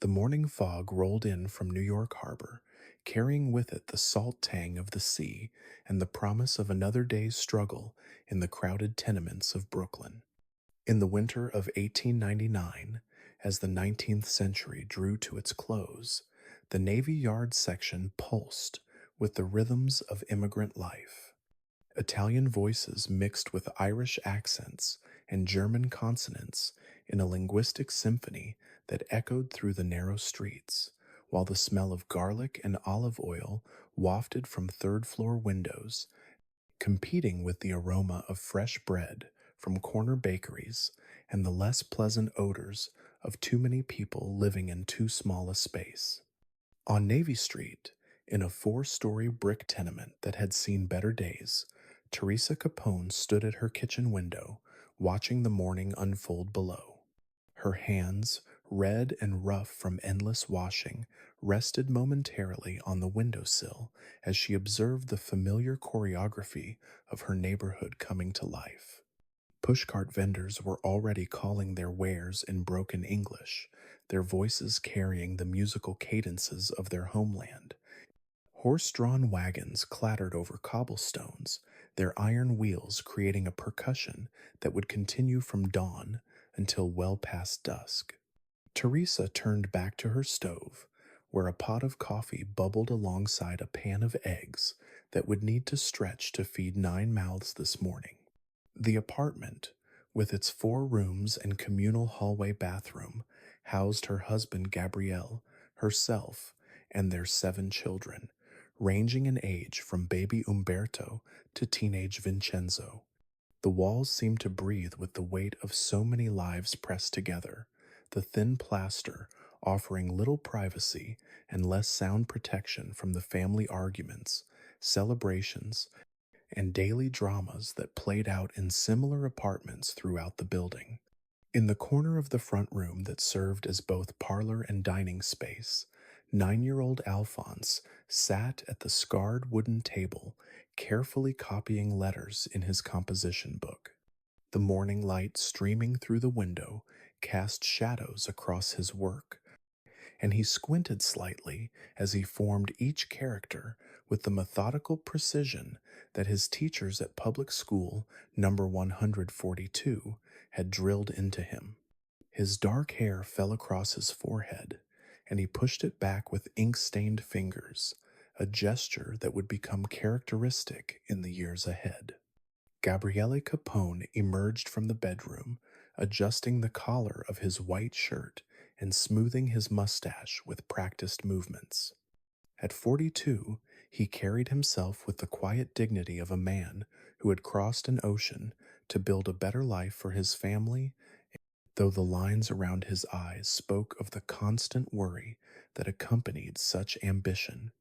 The morning fog rolled in from New York Harbor, carrying with it the salt tang of the sea and the promise of another day's struggle in the crowded tenements of Brooklyn. In the winter of 1899, as the 19th century drew to its close, the Navy Yard section pulsed with the rhythms of immigrant life. Italian voices mixed with Irish accents and German consonants in a linguistic symphony that echoed through the narrow streets, while the smell of garlic and olive oil wafted from third floor windows, competing with the aroma of fresh bread from corner bakeries and the less pleasant odors of too many people living in too small a space. On Navy Street, in a four-story brick tenement that had seen better days, Teresa Capone stood at her kitchen window, watching the morning unfold below. Her hands, red and rough from endless washing, rested momentarily on the windowsill as she observed the familiar choreography of her neighborhood coming to life. Pushcart vendors were already calling their wares in broken English, their voices carrying the musical cadences of their homeland. Horse-drawn wagons clattered over cobblestones, their iron wheels creating a percussion that would continue from dawn until well past dusk. Teresa turned back to her stove, where a pot of coffee bubbled alongside a pan of eggs that would need to stretch to feed 9 mouths this morning. The apartment, with its 4 rooms and communal hallway bathroom, housed her husband Gabrielle, herself, and their 7 children, ranging in age from baby Umberto to teenage Vincenzo. The walls seemed to breathe with the weight of so many lives pressed together, the thin plaster offering little privacy and less sound protection from the family arguments, celebrations, and daily dramas that played out in similar apartments throughout the building. In the corner of the front room that served as both parlor and dining space, 9-year-old Alphonse sat at the scarred wooden table, carefully copying letters in his composition book. The morning light streaming through the window cast shadows across his work, and he squinted slightly as he formed each character with the methodical precision that his teachers at public school number 142 had drilled into him. His dark hair fell across his forehead, and he pushed it back with ink-stained fingers, a gesture that would become characteristic in the years ahead. Gabriele Capone emerged from the bedroom, adjusting the collar of his white shirt and smoothing his mustache with practiced movements. At 42, he carried himself with the quiet dignity of a man who had crossed an ocean to build a better life for his family, though the lines around his eyes spoke of the constant worry that accompanied such ambition.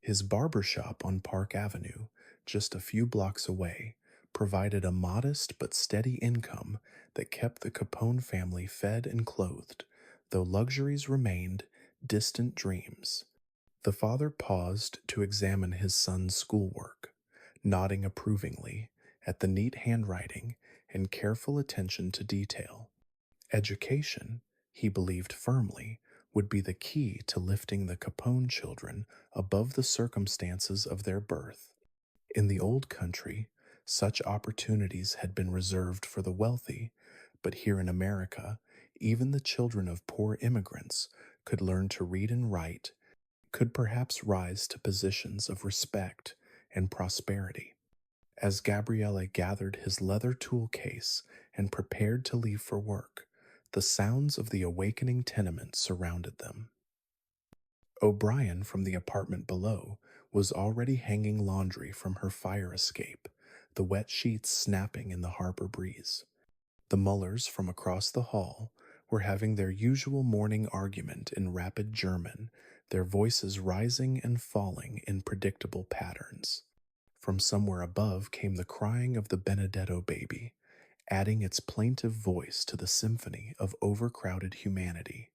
His barber shop on Park Avenue, just a few blocks away, provided a modest but steady income that kept the Capone family fed and clothed, though luxuries remained distant dreams. The father paused to examine his son's schoolwork, nodding approvingly at the neat handwriting and careful attention to detail. Education, he believed firmly, would be the key to lifting the Capone children above the circumstances of their birth. In the old country, such opportunities had been reserved for the wealthy, but here in America, even the children of poor immigrants could learn to read and write, could perhaps rise to positions of respect and prosperity. As Gabriele gathered his leather tool case and prepared to leave for work, the sounds of the awakening tenement surrounded them. O'Brien from the apartment below was already hanging laundry from her fire escape, the wet sheets snapping in the harbor breeze. The Mullers from across the hall were having their usual morning argument in rapid German, their voices rising and falling in predictable patterns. From somewhere above came the crying of the Benedetto baby, adding its plaintive voice to the symphony of overcrowded humanity.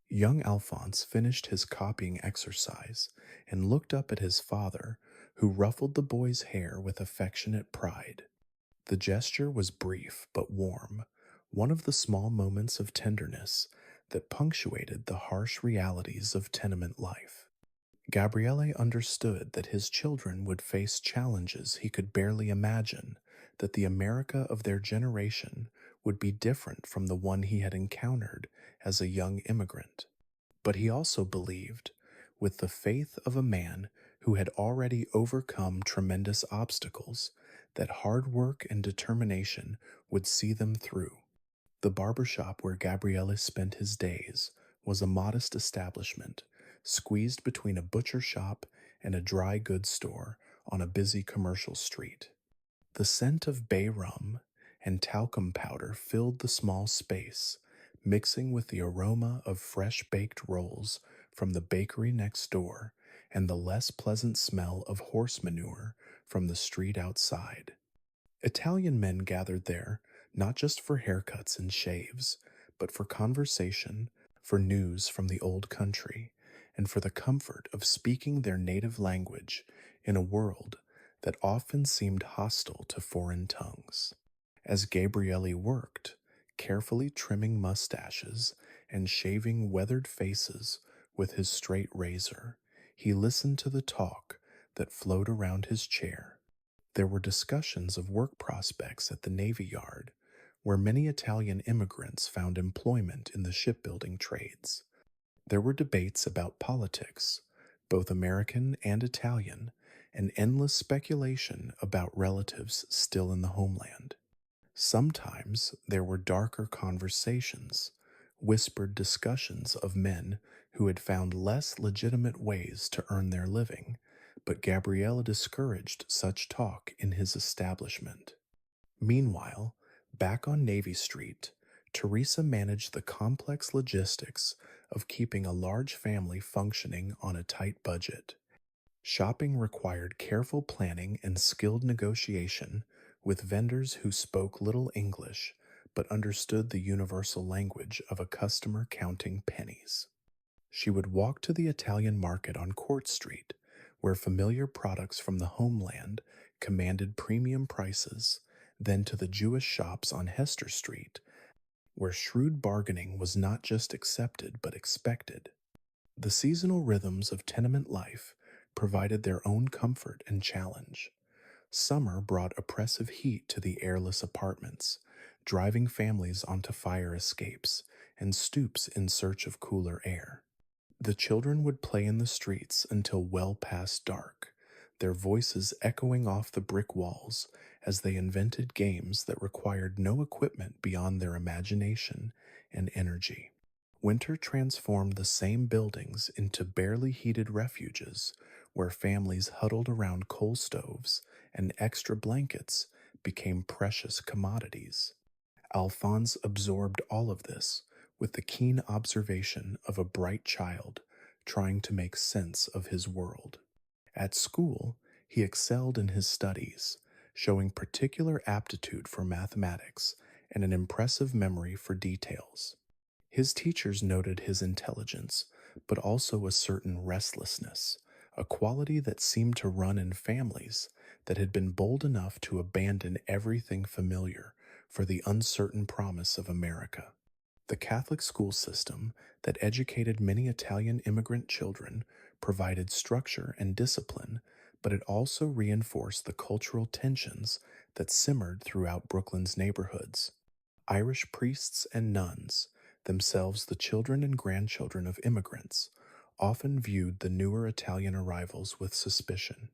Young Alphonse finished his copying exercise and looked up at his father, who ruffled the boy's hair with affectionate pride. The gesture was brief but warm, one of the small moments of tenderness that punctuated the harsh realities of tenement life. Gabriele understood that his children would face challenges he could barely imagine, that the America of their generation would be different from the one he had encountered as a young immigrant. But he also believed, with the faith of a man who had already overcome tremendous obstacles, that hard work and determination would see them through. The barber shop where Gabriele spent his days was a modest establishment, squeezed between a butcher shop and a dry goods store on a busy commercial street. The scent of bay rum and talcum powder filled the small space, mixing with the aroma of fresh baked rolls from the bakery next door and the less pleasant smell of horse manure from the street outside. Italian men gathered there not just for haircuts and shaves, but for conversation, for news from the old country, and for the comfort of speaking their native language in a world that often seemed hostile to foreign tongues. As Gabriele worked, carefully trimming mustaches and shaving weathered faces with his straight razor, he listened to the talk that flowed around his chair. There were discussions of work prospects at the Navy Yard, where many Italian immigrants found employment in the shipbuilding trades. There were debates about politics, both American and Italian, and endless speculation about relatives still in the homeland. Sometimes there were darker conversations, whispered discussions of men who had found less legitimate ways to earn their living, but Gabriella discouraged such talk in his establishment. Meanwhile, back on Navy Street, Teresa managed the complex logistics of keeping a large family functioning on a tight budget. Shopping required careful planning and skilled negotiation with vendors who spoke little English but understood the universal language of a customer counting pennies. She would walk to the Italian market on Court Street, where familiar products from the homeland commanded premium prices, then to the Jewish shops on Hester Street, where shrewd bargaining was not just accepted but expected. The seasonal rhythms of tenement life provided their own comfort and challenge. Summer brought oppressive heat to the airless apartments, driving families onto fire escapes and stoops in search of cooler air. The children would play in the streets until well past dark, their voices echoing off the brick walls as they invented games that required no equipment beyond their imagination and energy. Winter transformed the same buildings into barely heated refuges where families huddled around coal stoves and extra blankets became precious commodities. Alphonse absorbed all of this with the keen observation of a bright child trying to make sense of his world. At school, he excelled in his studies, showing particular aptitude for mathematics and an impressive memory for details. His teachers noted his intelligence, but also a certain restlessness, a quality that seemed to run in families that had been bold enough to abandon everything familiar for the uncertain promise of America. The Catholic school system that educated many Italian immigrant children provided structure and discipline, but it also reinforced the cultural tensions that simmered throughout Brooklyn's neighborhoods. Irish priests and nuns, themselves the children and grandchildren of immigrants, often viewed the newer Italian arrivals with suspicion.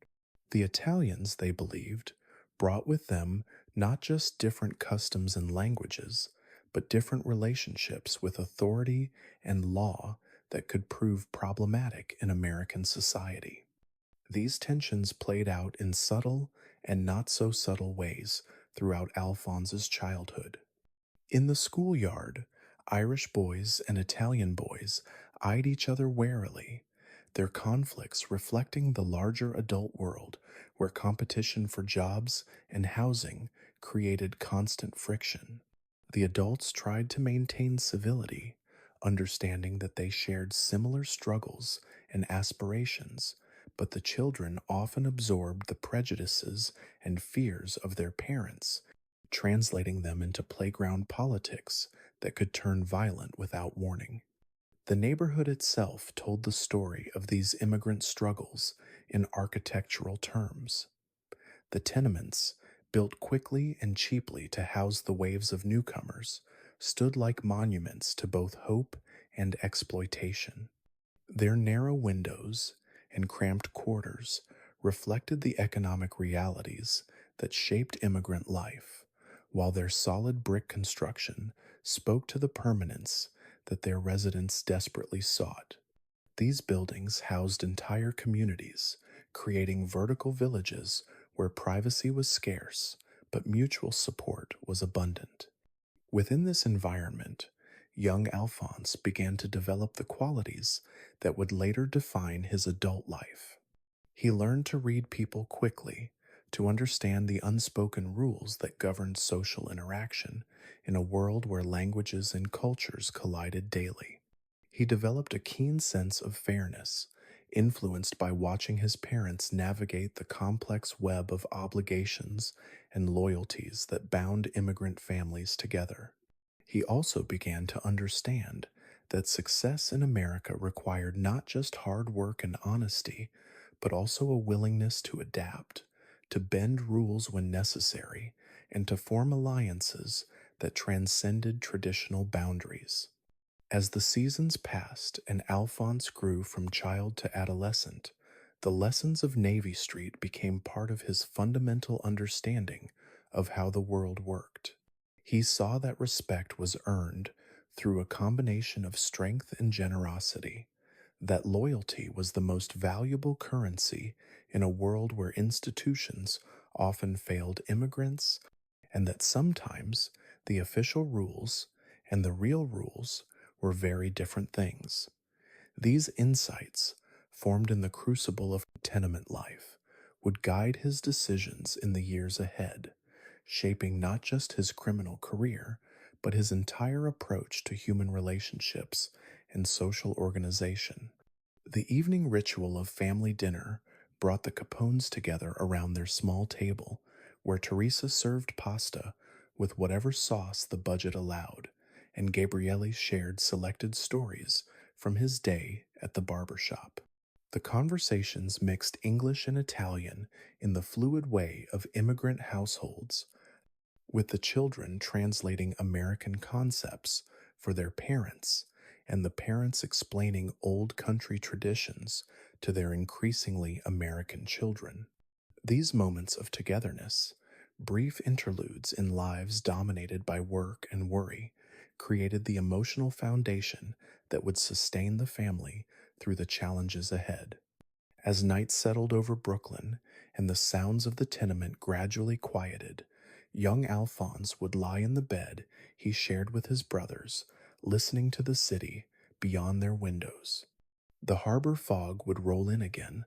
The Italians, they believed, brought with them not just different customs and languages, but different relationships with authority and law that could prove problematic in American society. These tensions played out in subtle and not so subtle ways throughout Alphonse's childhood. In the schoolyard, Irish boys and Italian boys eyed each other warily, their conflicts reflecting the larger adult world where competition for jobs and housing created constant friction. The adults tried to maintain civility, understanding that they shared similar struggles and aspirations, but the children often absorbed the prejudices and fears of their parents, translating them into playground politics that could turn violent without warning. The neighborhood itself told the story of these immigrant struggles in architectural terms. The tenements, built quickly and cheaply to house the waves of newcomers, stood like monuments to both hope and exploitation. Their narrow windows and cramped quarters reflected the economic realities that shaped immigrant life, while their solid brick construction spoke to the permanence that their residents desperately sought. These buildings housed entire communities, creating vertical villages where privacy was scarce, but mutual support was abundant. Within this environment, young Alphonse began to develop the qualities that would later define his adult life. He learned to read people quickly, to understand the unspoken rules that governed social interaction in a world where languages and cultures collided daily. He developed a keen sense of fairness, influenced by watching his parents navigate the complex web of obligations and loyalties that bound immigrant families together. He also began to understand that success in America required not just hard work and honesty, but also a willingness to adapt, to bend rules when necessary, and to form alliances that transcended traditional boundaries. As the seasons passed and Alphonse grew from child to adolescent, the lessons of Navy Street became part of his fundamental understanding of how the world worked. He saw that respect was earned through a combination of strength and generosity, that loyalty was the most valuable currency in a world where institutions often failed immigrants, and that sometimes the official rules and the real rules were very different things. These insights, formed in the crucible of tenement life, would guide his decisions in the years ahead, shaping not just his criminal career, but his entire approach to human relationships and social organization. The evening ritual of family dinner brought the Capones together around their small table, where Teresa served pasta with whatever sauce the budget allowed, and Gabriele shared selected stories from his day at the barber shop. The conversations mixed English and Italian in the fluid way of immigrant households, with the children translating American concepts for their parents, and the parents explaining old country traditions to their increasingly American children. These moments of togetherness, brief interludes in lives dominated by work and worry, created the emotional foundation that would sustain the family through the challenges ahead. As night settled over Brooklyn and the sounds of the tenement gradually quieted, young Alphonse would lie in the bed he shared with his brothers, listening to the city beyond their windows. The harbor fog would roll in again,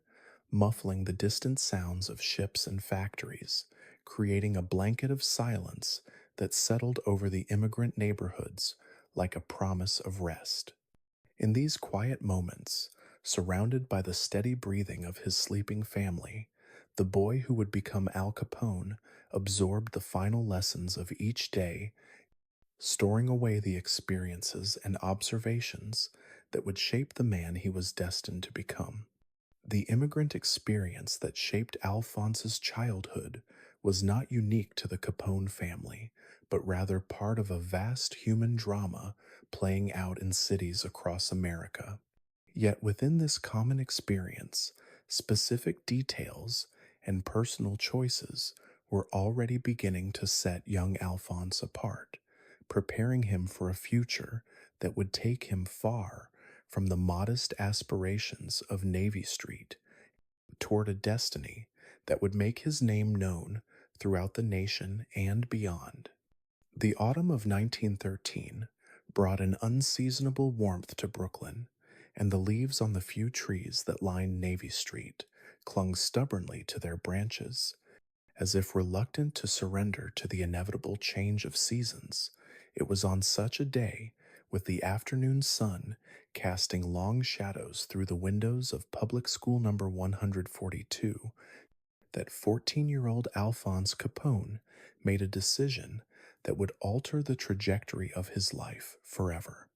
muffling the distant sounds of ships and factories, creating a blanket of silence that settled over the immigrant neighborhoods like a promise of rest. In these quiet moments, surrounded by the steady breathing of his sleeping family, the boy who would become Al Capone absorbed the final lessons of each day, storing away the experiences and observations that would shape the man he was destined to become. The immigrant experience that shaped Alphonse's childhood was not unique to the Capone family, but rather part of a vast human drama playing out in cities across America. Yet within this common experience, specific details and personal choices were already beginning to set young Alphonse apart, preparing him for a future that would take him far from the modest aspirations of Navy Street toward a destiny that would make his name known throughout the nation and beyond. The autumn of 1913 brought an unseasonable warmth to Brooklyn, and the leaves on the few trees that lined Navy Street clung stubbornly to their branches, as if reluctant to surrender to the inevitable change of seasons. It was on such a day, with the afternoon sun casting long shadows through the windows of Public School number 142, that 14-year-old Alphonse Capone made a decision that would alter the trajectory of his life forever.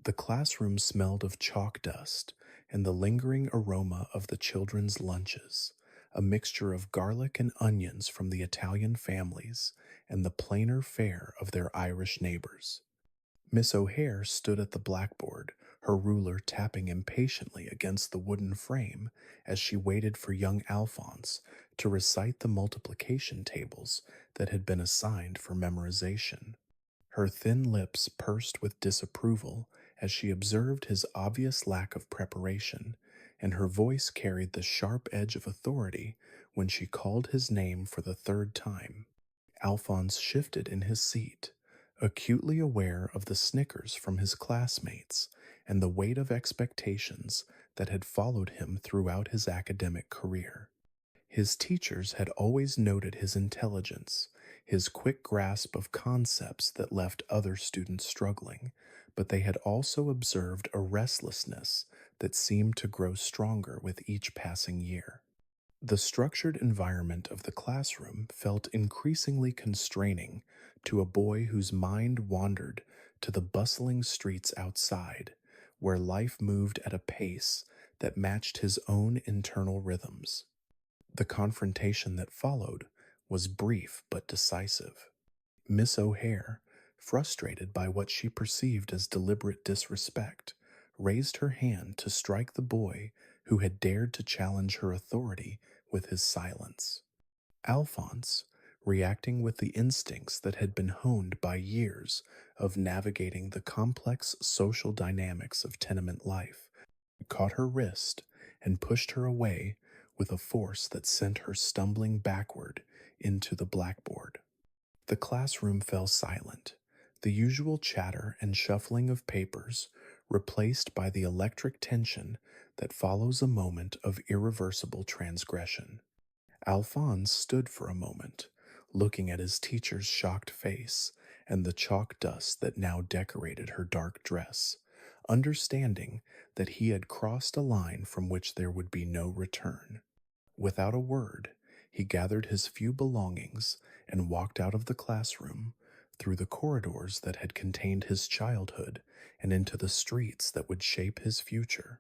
The classroom smelled of chalk dust and the lingering aroma of the children's lunches, a mixture of garlic and onions from the Italian families and the plainer fare of their Irish neighbors. Miss O'Hare stood at the blackboard, her ruler tapping impatiently against the wooden frame as she waited for young Alphonse to recite the multiplication tables that had been assigned for memorization. Her thin lips pursed with disapproval as she observed his obvious lack of preparation, and her voice carried the sharp edge of authority when she called his name for the third time. Alphonse shifted in his seat, acutely aware of the snickers from his classmates and the weight of expectations that had followed him throughout his academic career. His teachers had always noted his intelligence, his quick grasp of concepts that left other students struggling, but they had also observed a restlessness that seemed to grow stronger with each passing year. The structured environment of the classroom felt increasingly constraining to a boy whose mind wandered to the bustling streets outside, where life moved at a pace that matched his own internal rhythms. The confrontation that followed was brief but decisive. Miss O'Hare, frustrated by what she perceived as deliberate disrespect, raised her hand to strike the boy who had dared to challenge her authority with his silence. Alphonse, reacting with the instincts that had been honed by years of navigating the complex social dynamics of tenement life, caught her wrist and pushed her away with a force that sent her stumbling backward into the blackboard. The classroom fell silent, the usual chatter and shuffling of papers replaced by the electric tension that follows a moment of irreversible transgression. Alphonse stood for a moment, looking at his teacher's shocked face and the chalk dust that now decorated her dark dress, understanding that he had crossed a line from which there would be no return. Without a word, he gathered his few belongings and walked out of the classroom, through the corridors that had contained his childhood and into the streets that would shape his future.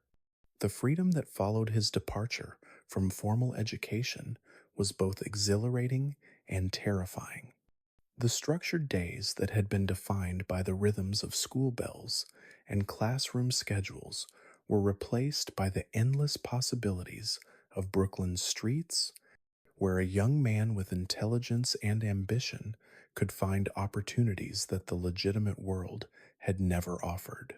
The freedom that followed his departure from formal education was both exhilarating and terrifying. The structured days that had been defined by the rhythms of school bells and classroom schedules were replaced by the endless possibilities of Brooklyn's streets, where a young man with intelligence and ambition could find opportunities that the legitimate world had never offered.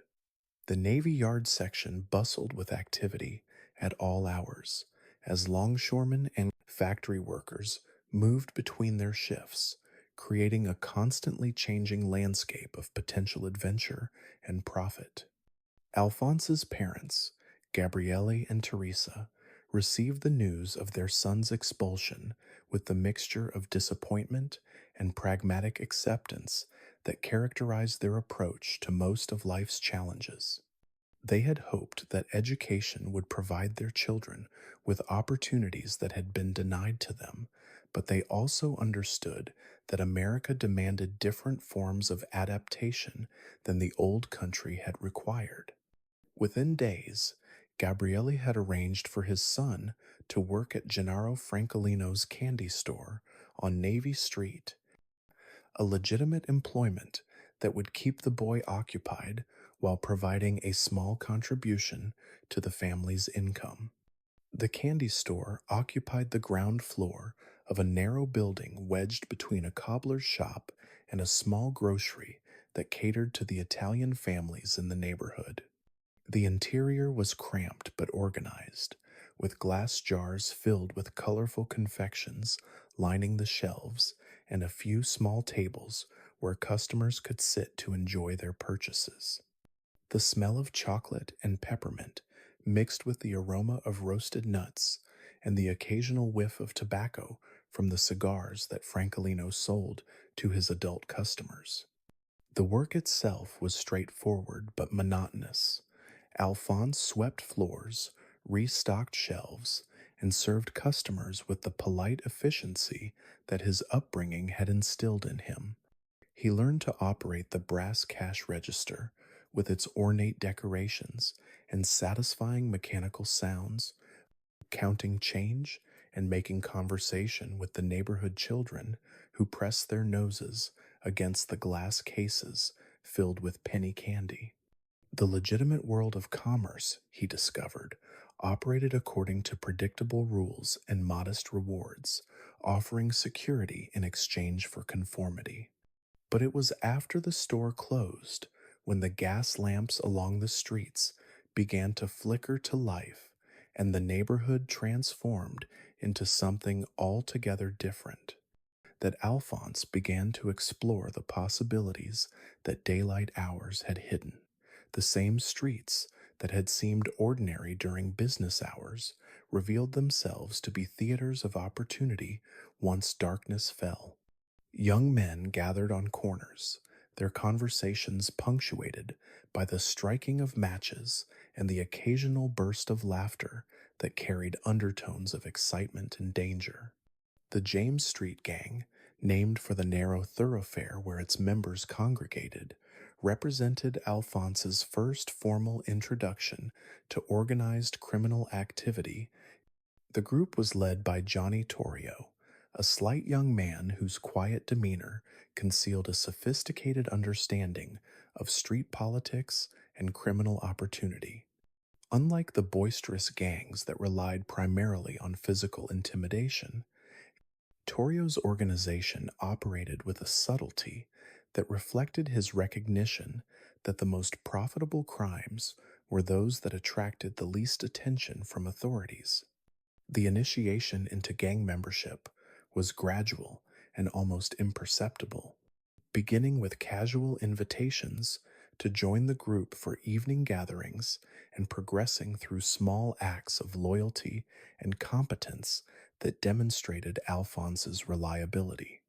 The Navy Yard section bustled with activity at all hours, as longshoremen and factory workers moved between their shifts, creating a constantly changing landscape of potential adventure and profit. Alphonse's parents, Gabriele and Teresa, received the news of their son's expulsion with the mixture of disappointment and pragmatic acceptance that characterized their approach to most of life's challenges. They had hoped that education would provide their children with opportunities that had been denied to them, but they also understood that America demanded different forms of adaptation than the old country had required. Within days, Gabriele had arranged for his son to work at Gennaro Francolino's candy store on Navy Street, a legitimate employment that would keep the boy occupied while providing a small contribution to the family's income. The candy store occupied the ground floor of a narrow building wedged between a cobbler's shop and a small grocery that catered to the Italian families in the neighborhood. The interior was cramped but organized, with glass jars filled with colorful confections lining the shelves and a few small tables where customers could sit to enjoy their purchases. The smell of chocolate and peppermint mixed with the aroma of roasted nuts and the occasional whiff of tobacco from the cigars that Francolino sold to his adult customers. The work itself was straightforward but monotonous. Alphonse swept floors, restocked shelves, and served customers with the polite efficiency that his upbringing had instilled in him. He learned to operate the brass cash register with its ornate decorations and satisfying mechanical sounds, counting change and making conversation with the neighborhood children who pressed their noses against the glass cases filled with penny candy. The legitimate world of commerce, he discovered, operated according to predictable rules and modest rewards, offering security in exchange for conformity. But it was after the store closed, when the gas lamps along the streets began to flicker to life and the neighborhood transformed into something altogether different, that Alphonse began to explore the possibilities that daylight hours had hidden. The same streets that had seemed ordinary during business hours revealed themselves to be theaters of opportunity once darkness fell. Young men gathered on corners, their conversations punctuated by the striking of matches and the occasional burst of laughter that carried undertones of excitement and danger. The James Street Gang, named for the narrow thoroughfare where its members congregated, represented Alphonse's first formal introduction to organized criminal activity. The group was led by Johnny Torrio, a slight young man whose quiet demeanor concealed a sophisticated understanding of street politics and criminal opportunity. Unlike the boisterous gangs that relied primarily on physical intimidation, Torrio's organization operated with a subtlety that reflected his recognition that the most profitable crimes were those that attracted the least attention from authorities. The initiation into gang membership was gradual and almost imperceptible, beginning with casual invitations to join the group for evening gatherings and progressing through small acts of loyalty and competence that demonstrated Alphonse's reliability.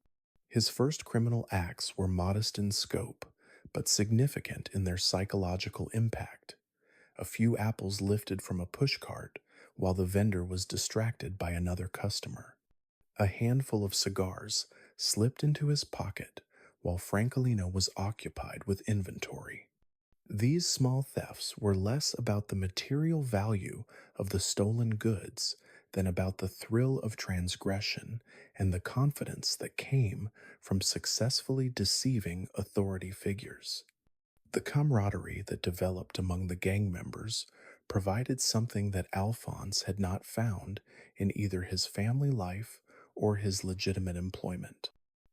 His first criminal acts were modest in scope, but significant in their psychological impact. A few apples lifted from a pushcart while the vendor was distracted by another customer. A handful of cigars slipped into his pocket while Francolino was occupied with inventory. These small thefts were less about the material value of the stolen goods than about the thrill of transgression and the confidence that came from successfully deceiving authority figures. The camaraderie that developed among the gang members provided something that Alphonse had not found in either his family life or his legitimate employment.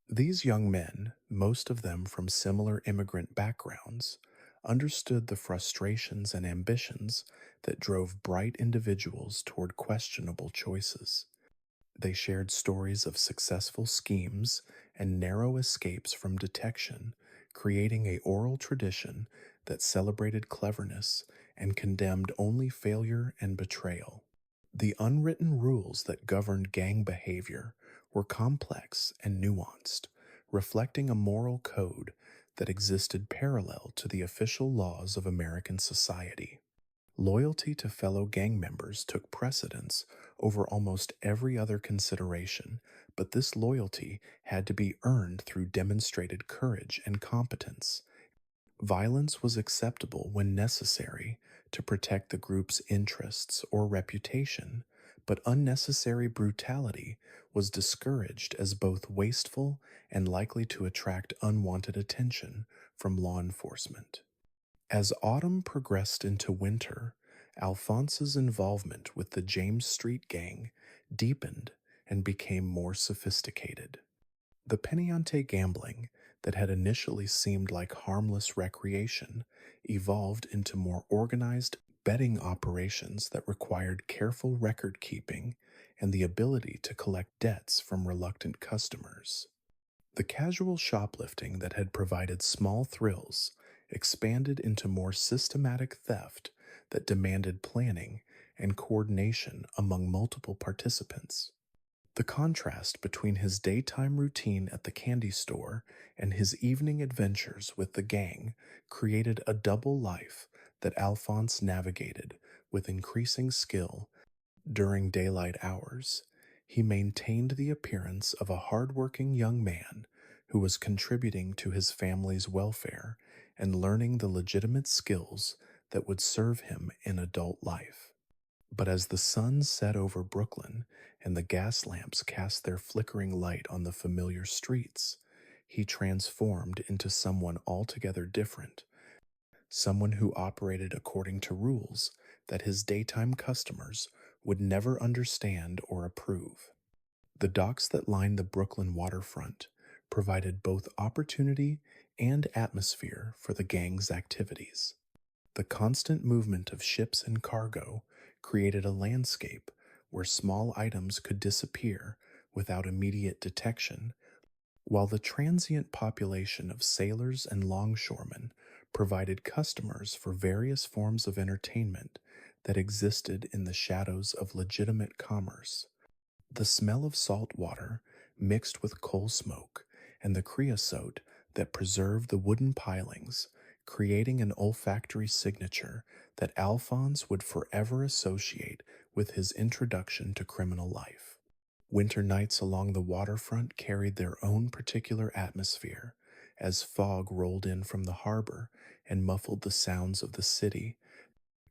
These young men, most of them from similar immigrant backgrounds, understood the frustrations and ambitions that drove bright individuals toward questionable choices. They shared stories of successful schemes and narrow escapes from detection, creating a oral tradition that celebrated cleverness and condemned only failure and betrayal. The unwritten rules that governed gang behavior were complex and nuanced, reflecting a moral code that existed parallel to the official laws of American society. Loyalty to fellow gang members took precedence over almost every other consideration, but this loyalty had to be earned through demonstrated courage and competence. Violence was acceptable when necessary to protect the group's interests or reputation, but unnecessary brutality was discouraged as both wasteful and likely to attract unwanted attention from law enforcement. As autumn progressed into winter, Alphonse's involvement with the James Street Gang deepened and became more sophisticated. The Peniente gambling that had initially seemed like harmless recreation evolved into more organized betting operations that required careful record keeping and the ability to collect debts from reluctant customers. The casual shoplifting that had provided small thrills expanded into more systematic theft that demanded planning and coordination among multiple participants. The contrast between his daytime routine at the candy store and his evening adventures with the gang created a double life that Alphonse navigated with increasing skill. During daylight hours, he maintained the appearance of a hardworking young man who was contributing to his family's welfare and learning the legitimate skills that would serve him in adult life. But as the sun set over Brooklyn and the gas lamps cast their flickering light on the familiar streets, he transformed into someone altogether different, someone who operated according to rules that his daytime customers would never understand or approve. The docks that lined the Brooklyn waterfront provided both opportunity and atmosphere for the gang's activities. The constant movement of ships and cargo created a landscape where small items could disappear without immediate detection, while the transient population of sailors and longshoremen provided customers for various forms of entertainment that existed in the shadows of legitimate commerce. The smell of salt water mixed with coal smoke and the creosote that preserved the wooden pilings, creating an olfactory signature that Alphonse would forever associate with his introduction to criminal life. Winter nights along the waterfront carried their own particular atmosphere, as fog rolled in from the harbor and muffled the sounds of the city,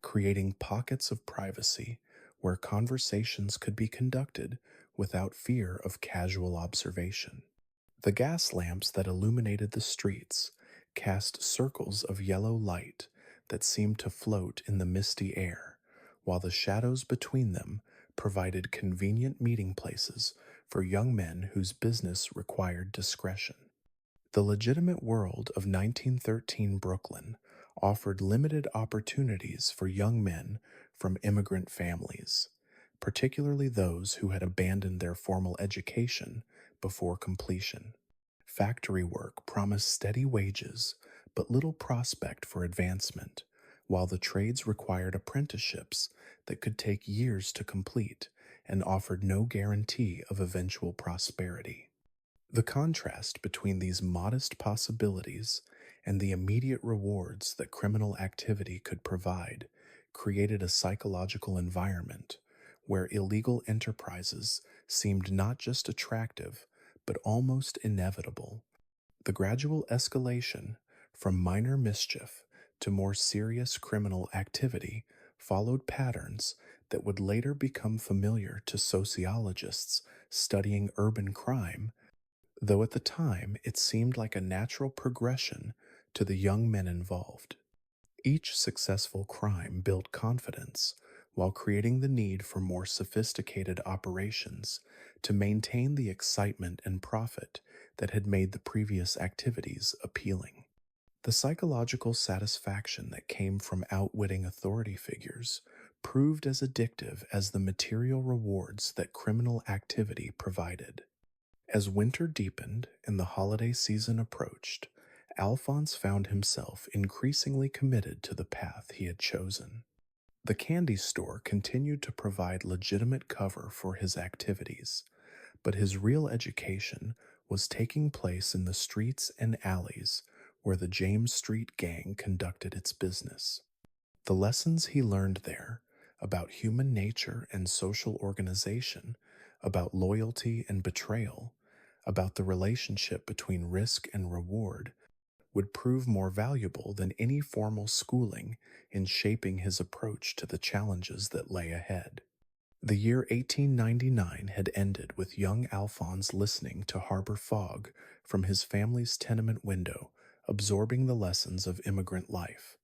creating pockets of privacy where conversations could be conducted without fear of casual observation. The gas lamps that illuminated the streets cast circles of yellow light that seemed to float in the misty air, while the shadows between them provided convenient meeting places for young men whose business required discretion. The legitimate world of 1913 Brooklyn offered limited opportunities for young men from immigrant families, particularly those who had abandoned their formal education before completion. Factory work promised steady wages but little prospect for advancement, while the trades required apprenticeships that could take years to complete and offered no guarantee of eventual prosperity. The contrast between these modest possibilities and the immediate rewards that criminal activity could provide created a psychological environment where illegal enterprises seemed not just attractive, but almost inevitable. The gradual escalation from minor mischief to more serious criminal activity followed patterns that would later become familiar to sociologists studying urban crime, though at the time it seemed like a natural progression to the young men involved. Each successful crime built confidence while creating the need for more sophisticated operations to maintain the excitement and profit that had made the previous activities appealing. The psychological satisfaction that came from outwitting authority figures proved as addictive as the material rewards that criminal activity provided. As winter deepened and the holiday season approached, Alphonse found himself increasingly committed to the path he had chosen. The candy store continued to provide legitimate cover for his activities, but his real education was taking place in the streets and alleys where the James Street gang conducted its business. The lessons he learned there about human nature and social organization, about loyalty and betrayal, about the relationship between risk and reward, would prove more valuable than any formal schooling in shaping his approach to the challenges that lay ahead. The year 1899 had ended with young Alphonse listening to harbor fog from his family's tenement window, absorbing the lessons of immigrant life.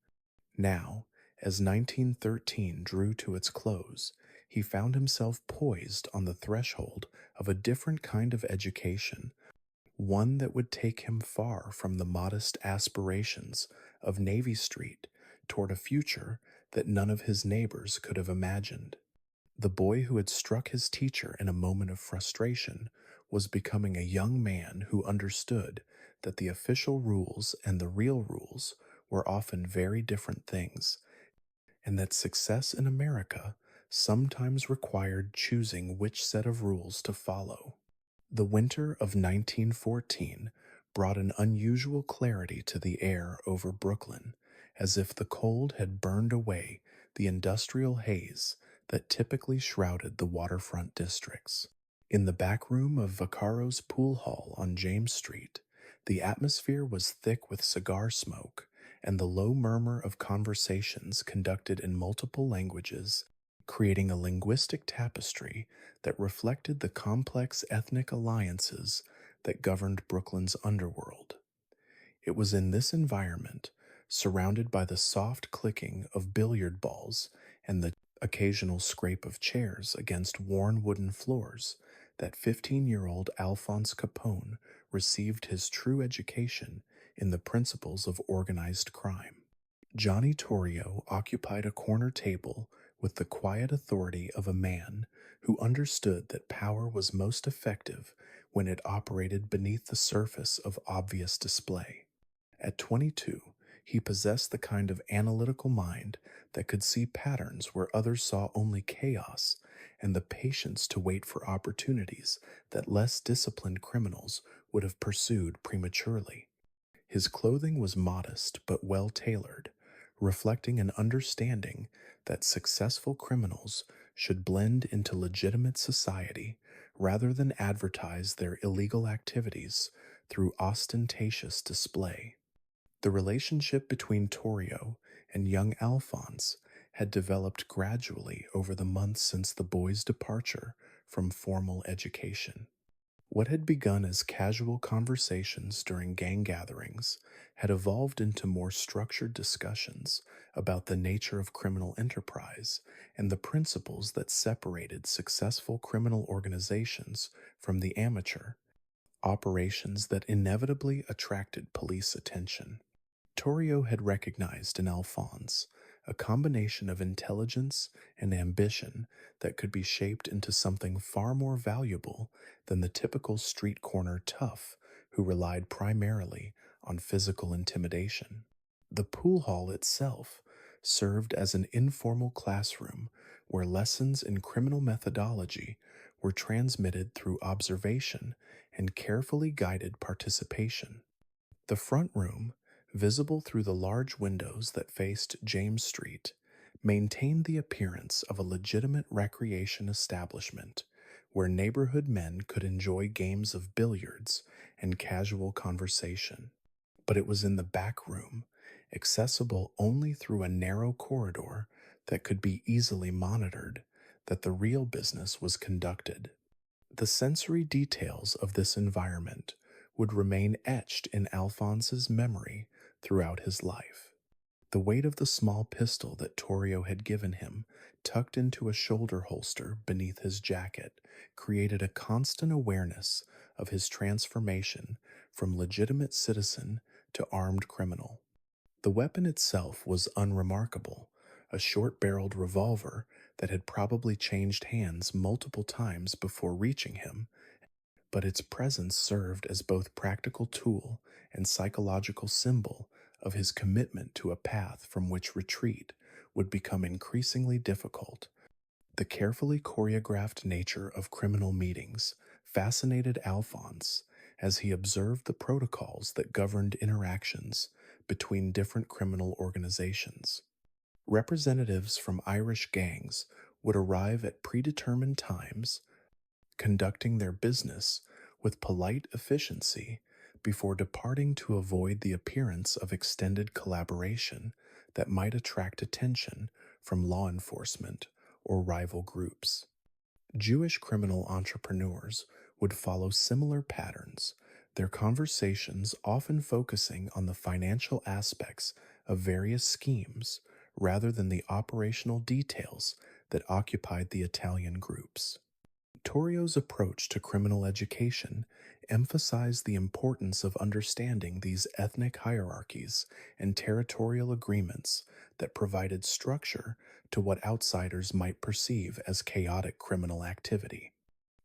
Now, as 1913 drew to its close, he found himself poised on the threshold of a different kind of education, one that would take him far from the modest aspirations of Navy Street toward a future that none of his neighbors could have imagined. The boy who had struck his teacher in a moment of frustration was becoming a young man who understood that the official rules and the real rules were often very different things, and that success in America sometimes required choosing which set of rules to follow. The winter of 1914 brought an unusual clarity to the air over Brooklyn, as if the cold had burned away the industrial haze that typically shrouded the waterfront districts. In the back room of Vaccaro's pool hall on James Street, The atmosphere was thick with cigar smoke, and the low murmur of conversations conducted in multiple languages, creating a linguistic tapestry that reflected the complex ethnic alliances that governed Brooklyn's underworld. It was in this environment, surrounded by the soft clicking of billiard balls and the occasional scrape of chairs against worn wooden floors, that 15-year-old Alphonse Capone received his true education in the principles of organized crime. Johnny Torrio occupied a corner table with the quiet authority of a man who understood that power was most effective when it operated beneath the surface of obvious display. At 22, he possessed the kind of analytical mind that could see patterns where others saw only chaos, and the patience to wait for opportunities that less disciplined criminals would have pursued prematurely. His clothing was modest but well tailored, reflecting an understanding that successful criminals should blend into legitimate society rather than advertise their illegal activities through ostentatious display. The relationship between Torrio and young Alphonse had developed gradually over the months since the boy's departure from formal education. What had begun as casual conversations during gang gatherings had evolved into more structured discussions about the nature of criminal enterprise and the principles that separated successful criminal organizations from the amateur, operations that inevitably attracted police attention. Torrio had recognized in Alphonse a combination of intelligence and ambition that could be shaped into something far more valuable than the typical street corner tough who relied primarily on physical intimidation. The pool hall itself served as an informal classroom where lessons in criminal methodology were transmitted through observation and carefully guided participation. The front room, visible through the large windows that faced James Street, maintained the appearance of a legitimate recreation establishment where neighborhood men could enjoy games of billiards and casual conversation. But it was in the back room, accessible only through a narrow corridor that could be easily monitored, that the real business was conducted. The sensory details of this environment would remain etched in Alphonse's memory throughout his life. The weight of the small pistol that Torrio had given him, tucked into a shoulder holster beneath his jacket, created a constant awareness of his transformation from legitimate citizen to armed criminal. The weapon itself was unremarkable, a short-barreled revolver that had probably changed hands multiple times before reaching him, but its presence served as both practical tool and psychological symbol of his commitment to a path from which retreat would become increasingly difficult. The carefully choreographed nature of criminal meetings fascinated Alphonse as he observed the protocols that governed interactions between different criminal organizations. Representatives from Irish gangs would arrive at predetermined times, conducting their business with polite efficiency before departing to avoid the appearance of extended collaboration that might attract attention from law enforcement or rival groups. Jewish criminal entrepreneurs would follow similar patterns, their conversations often focusing on the financial aspects of various schemes rather than the operational details that occupied the Italian groups. Torrio's approach to criminal education emphasized the importance of understanding these ethnic hierarchies and territorial agreements that provided structure to what outsiders might perceive as chaotic criminal activity.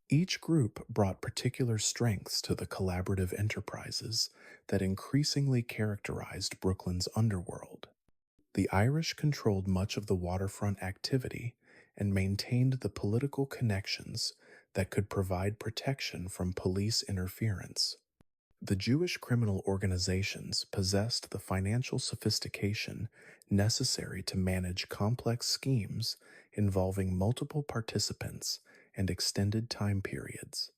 Each group brought particular strengths to the collaborative enterprises that increasingly characterized Brooklyn's underworld. The Irish controlled much of the waterfront activity and maintained the political connections that could provide protection from police interference. The Jewish criminal organizations possessed the financial sophistication necessary to manage complex schemes involving multiple participants and extended time periods.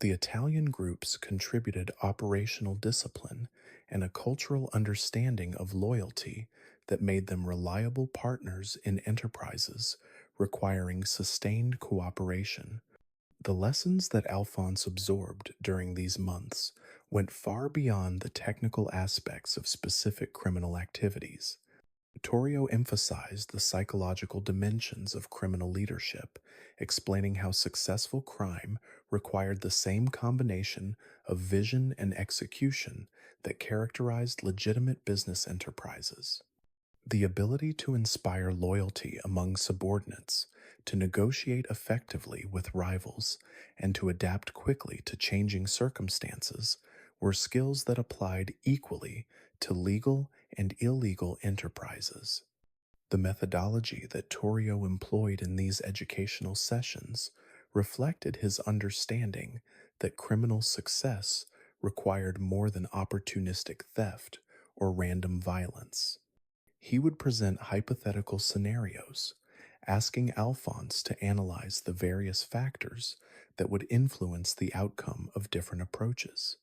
The Italian groups contributed operational discipline and a cultural understanding of loyalty that made them reliable partners in enterprises requiring sustained cooperation. The lessons that Alphonse absorbed during these months went far beyond the technical aspects of specific criminal activities. Torrio emphasized the psychological dimensions of criminal leadership, explaining how successful crime required the same combination of vision and execution that characterized legitimate business enterprises. The ability to inspire loyalty among subordinates, to negotiate effectively with rivals, and to adapt quickly to changing circumstances were skills that applied equally to legal and illegal enterprises. The methodology that Torrio employed in these educational sessions reflected his understanding that criminal success required more than opportunistic theft or random violence. He would present hypothetical scenarios, asking Alphonse to analyze the various factors that would influence the outcome of different approaches.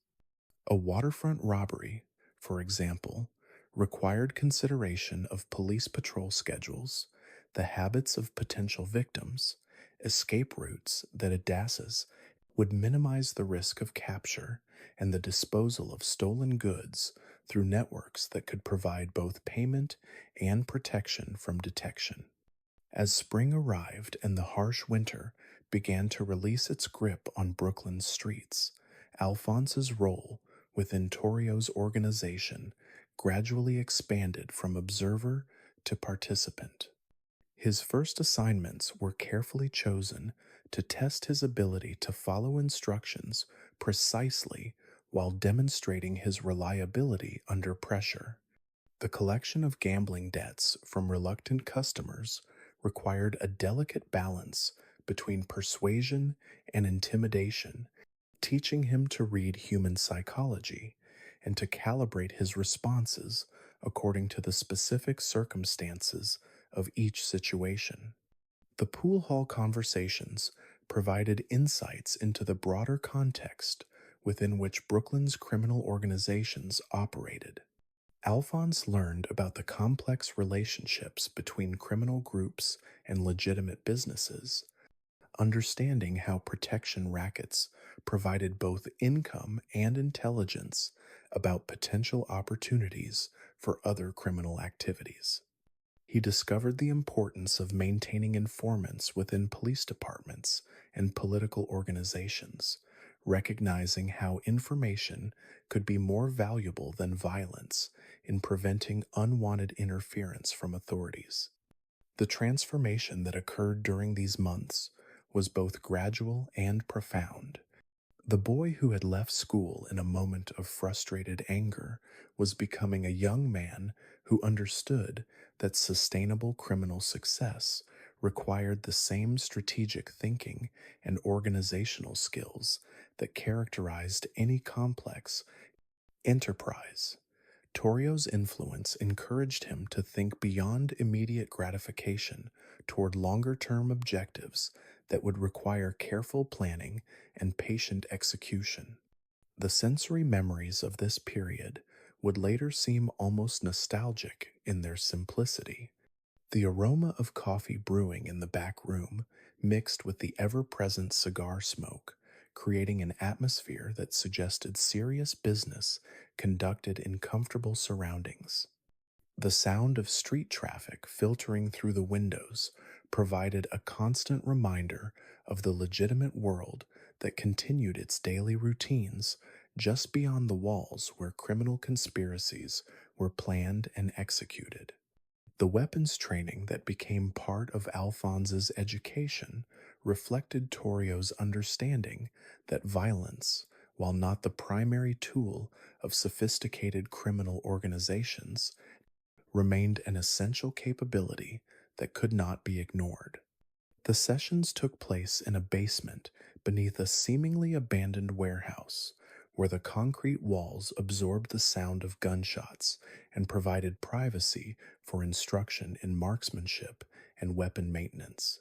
A waterfront robbery, for example, required consideration of police patrol schedules, the habits of potential victims, escape routes that Adasses would minimize the risk of capture, and the disposal of stolen goods through networks that could provide both payment and protection from detection. As spring arrived and the harsh winter began to release its grip on Brooklyn's streets, Alphonse's role within Torrio's organization gradually expanded from observer to participant. His first assignments were carefully chosen to test his ability to follow instructions precisely while demonstrating his reliability under pressure. The collection of gambling debts from reluctant customers required a delicate balance between persuasion and intimidation, teaching him to read human psychology and to calibrate his responses according to the specific circumstances of each situation. The pool hall conversations provided insights into the broader context within which Brooklyn's criminal organizations operated. Alphonse learned about the complex relationships between criminal groups and legitimate businesses, understanding how protection rackets provided both income and intelligence about potential opportunities for other criminal activities. He discovered the importance of maintaining informants within police departments and political organizations, recognizing how information could be more valuable than violence in preventing unwanted interference from authorities. The transformation that occurred during these months was both gradual and profound. The boy who had left school in a moment of frustrated anger was becoming a young man who understood that sustainable criminal success required the same strategic thinking and organizational skills that characterized any complex enterprise. Torrio's influence encouraged him to think beyond immediate gratification toward longer term objectives that would require careful planning and patient execution. The sensory memories of this period would later seem almost nostalgic in their simplicity. The aroma of coffee brewing in the back room mixed with the ever present cigar smoke, creating an atmosphere that suggested serious business conducted in comfortable surroundings. The sound of street traffic filtering through the windows provided a constant reminder of the legitimate world that continued its daily routines just beyond the walls where criminal conspiracies were planned and executed. The weapons training that became part of Alphonse's education reflected Torrio's understanding that violence, while not the primary tool of sophisticated criminal organizations, remained an essential capability that could not be ignored. The sessions took place in a basement beneath a seemingly abandoned warehouse, where the concrete walls absorbed the sound of gunshots and provided privacy for instruction in marksmanship and weapon maintenance.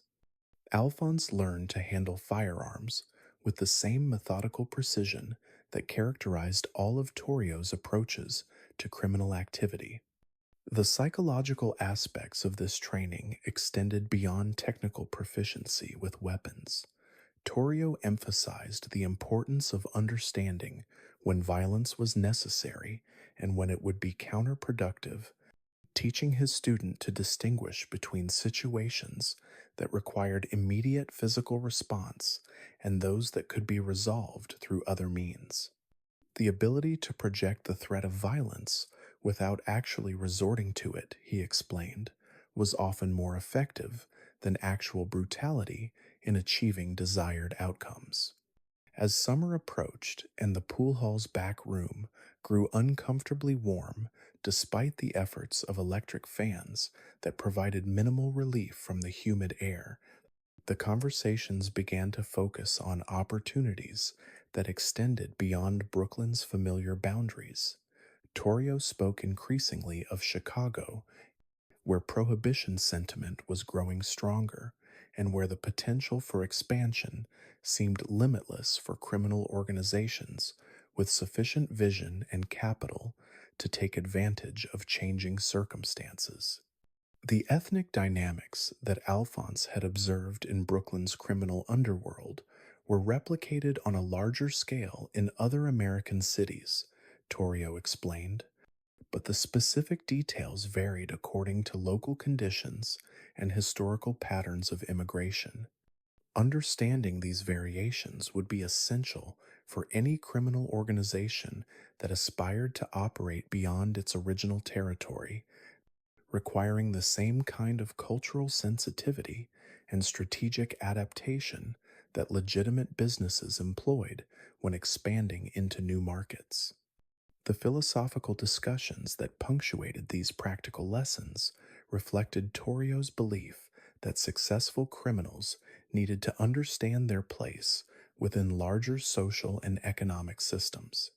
Alphonse learned to handle firearms with the same methodical precision that characterized all of Torrio's approaches to criminal activity. The psychological aspects of this training extended beyond technical proficiency with weapons. Torrio emphasized the importance of understanding when violence was necessary and when it would be counterproductive, teaching his student to distinguish between situations that required immediate physical response and those that could be resolved through other means. The ability to project the threat of violence without actually resorting to it, he explained, was often more effective than actual brutality in achieving desired outcomes. As summer approached and the pool hall's back room grew uncomfortably warm despite the efforts of electric fans that provided minimal relief from the humid air, the conversations began to focus on opportunities that extended beyond Brooklyn's familiar boundaries. Torrio spoke increasingly of Chicago, where prohibition sentiment was growing stronger and where the potential for expansion seemed limitless for criminal organizations with sufficient vision and capital to take advantage of changing circumstances. The ethnic dynamics that Alphonse had observed in Brooklyn's criminal underworld were replicated on a larger scale in other American cities, Torrio explained, but the specific details varied according to local conditions and historical patterns of immigration. Understanding these variations would be essential for any criminal organization that aspired to operate beyond its original territory, requiring the same kind of cultural sensitivity and strategic adaptation that legitimate businesses employed when expanding into new markets. The philosophical discussions that punctuated these practical lessons reflected Torrio's belief that successful criminals needed to understand their place within larger social and economic systems.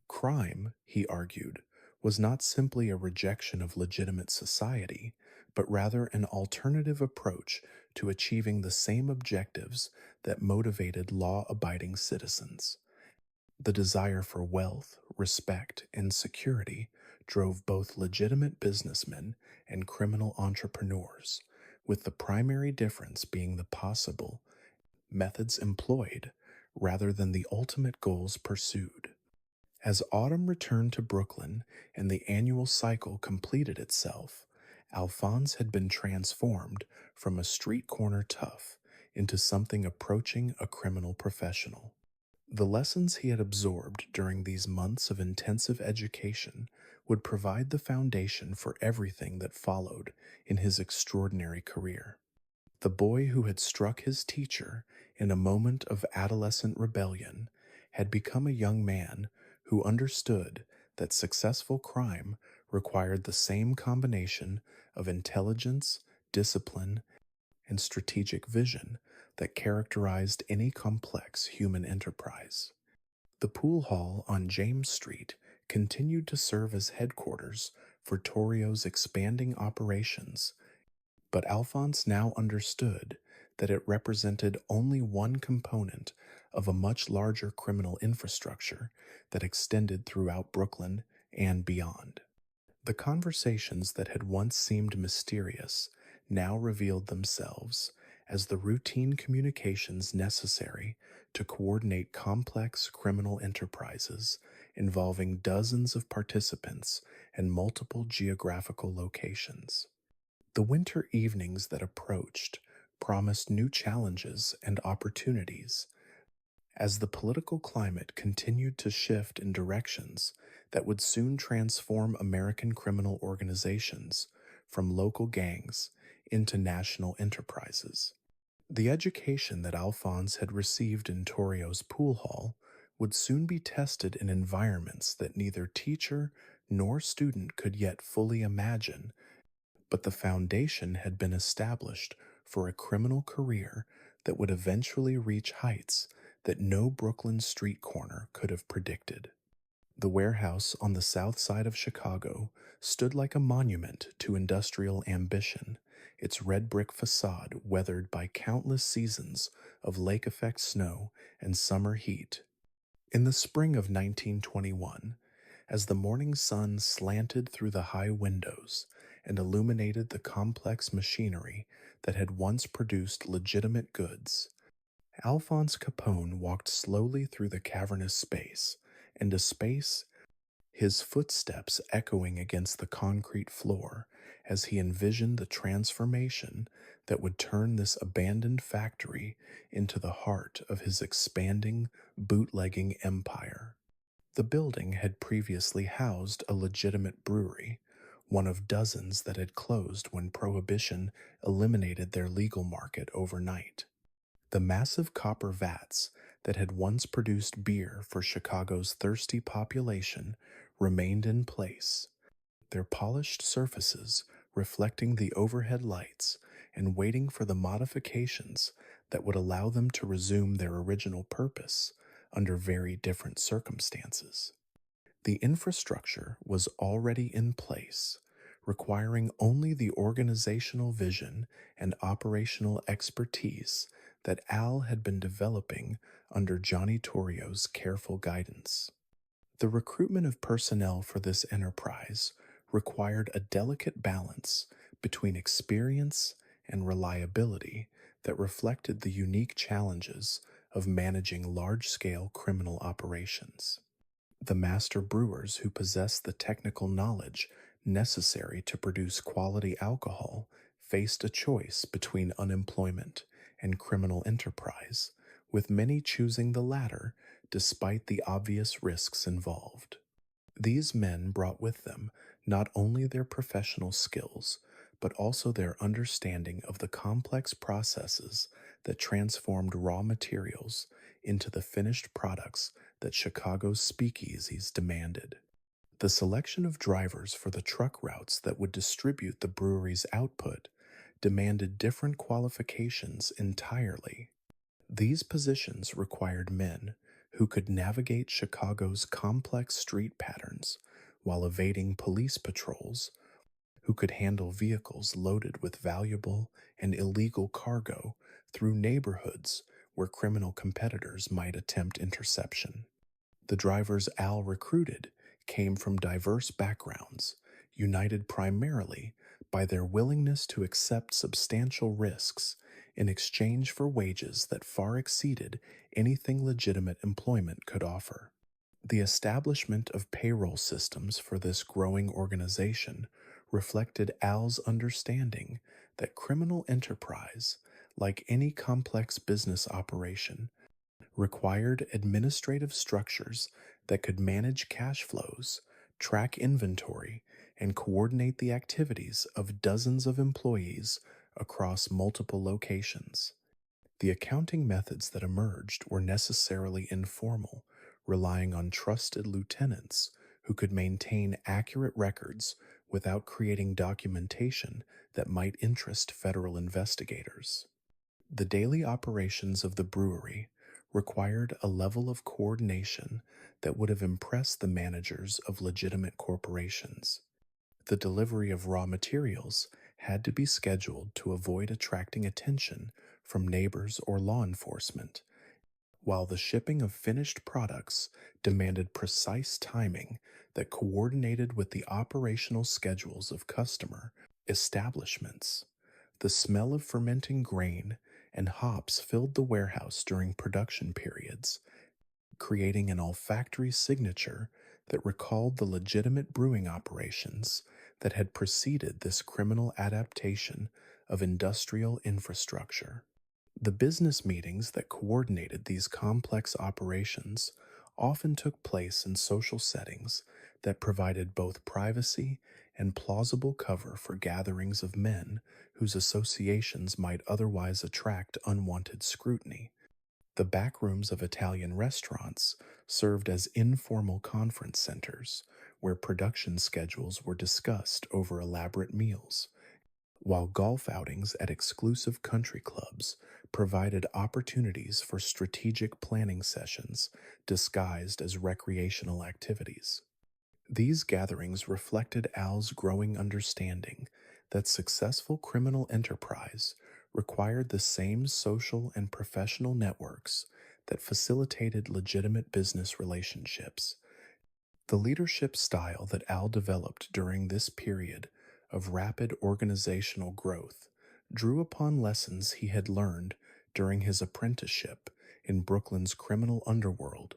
Crime, he argued, was not simply a rejection of legitimate society, but rather an alternative approach to achieving the same objectives that motivated law abiding citizens. The desire for wealth, respect, and security drove both legitimate businessmen and criminal entrepreneurs, with the primary difference being the possible methods employed rather than the ultimate goals pursued. As autumn returned to Brooklyn and the annual cycle completed itself, Alphonse had been transformed from a street corner tough into something approaching a criminal professional. The lessons he had absorbed during these months of intensive education would provide the foundation for everything that followed in his extraordinary career. The boy who had struck his teacher in a moment of adolescent rebellion had become a young man who understood that successful crime required the same combination of intelligence, discipline, and strategic vision that characterized any complex human enterprise. The pool hall on James Street continued to serve as headquarters for Torrio's expanding operations, but Alphonse now understood that it represented only one component of a much larger criminal infrastructure that extended throughout Brooklyn and beyond. The conversations that had once seemed mysterious now revealed themselves as the routine communications necessary to coordinate complex criminal enterprises involving dozens of participants and multiple geographical locations. The winter evenings that approached promised new challenges and opportunities as the political climate continued to shift in directions that would soon transform American criminal organizations from local gangs into national enterprises. The education that Alphonse had received in Torrio's pool hall would soon be tested in environments that neither teacher nor student could yet fully imagine, but the foundation had been established for a criminal career that would eventually reach heights that no Brooklyn street corner could have predicted. The warehouse on the south side of Chicago stood like a monument to industrial ambition, its red brick facade weathered by countless seasons of lake effect snow and summer heat. In the spring of 1921, as the morning sun slanted through the high windows and illuminated the complex machinery that had once produced legitimate goods, Alphonse Capone walked slowly through the cavernous space, and a space his footsteps echoing against the concrete floor as he envisioned the transformation that would turn this abandoned factory into the heart of his expanding bootlegging empire. The building had previously housed a legitimate brewery, one of dozens that had closed when Prohibition eliminated their legal market overnight. The massive copper vats that had once produced beer for Chicago's thirsty population remained in place, their polished surfaces reflecting the overhead lights and waiting for the modifications that would allow them to resume their original purpose under very different circumstances. The infrastructure was already in place, requiring only the organizational vision and operational expertise that Al had been developing under Johnny Torio's careful guidance. The recruitment of personnel for this enterprise required a delicate balance between experience and reliability that reflected the unique challenges of managing large scale criminal operations. The master brewers who possessed the technical knowledge necessary to produce quality alcohol faced a choice between unemployment and criminal enterprise, with many choosing the latter despite the obvious risks involved. These men brought with them not only their professional skills, but also their understanding of the complex processes that transformed raw materials into the finished products that Chicago's speakeasies demanded. The selection of drivers for the truck routes that would distribute the brewery's output demanded different qualifications entirely. These positions required men who could navigate Chicago's complex street patterns while evading police patrols, who could handle vehicles loaded with valuable and illegal cargo through neighborhoods where criminal competitors might attempt interception. The drivers Al recruited came from diverse backgrounds, united primarily by their willingness to accept substantial risks in exchange for wages that far exceeded anything legitimate employment could offer. The establishment of payroll systems for this growing organization reflected Al's understanding that criminal enterprise, like any complex business operation, required administrative structures that could manage cash flows, track inventory, and coordinate the activities of dozens of employees across multiple locations. The accounting methods that emerged were necessarily informal, relying on trusted lieutenants who could maintain accurate records without creating documentation that might interest federal investigators. The daily operations of the brewery required a level of coordination that would have impressed the managers of legitimate corporations. The delivery of raw materials had to be scheduled to avoid attracting attention from neighbors or law enforcement, while the shipping of finished products demanded precise timing that coordinated with the operational schedules of customer establishments. The smell of fermenting grain and hops filled the warehouse during production periods, creating an olfactory signature that recalled the legitimate brewing operations that had preceded this criminal adaptation of industrial infrastructure. The business meetings that coordinated these complex operations often took place in social settings that provided both privacy and plausible cover for gatherings of men whose associations might otherwise attract unwanted scrutiny. The back rooms of Italian restaurants served as informal conference centers where production schedules were discussed over elaborate meals, while golf outings at exclusive country clubs provided opportunities for strategic planning sessions disguised as recreational activities. These gatherings reflected Al's growing understanding that successful criminal enterprise required the same social and professional networks that facilitated legitimate business relationships. The leadership style that Al developed during this period of rapid organizational growth drew upon lessons he had learned during his apprenticeship in Brooklyn's criminal underworld,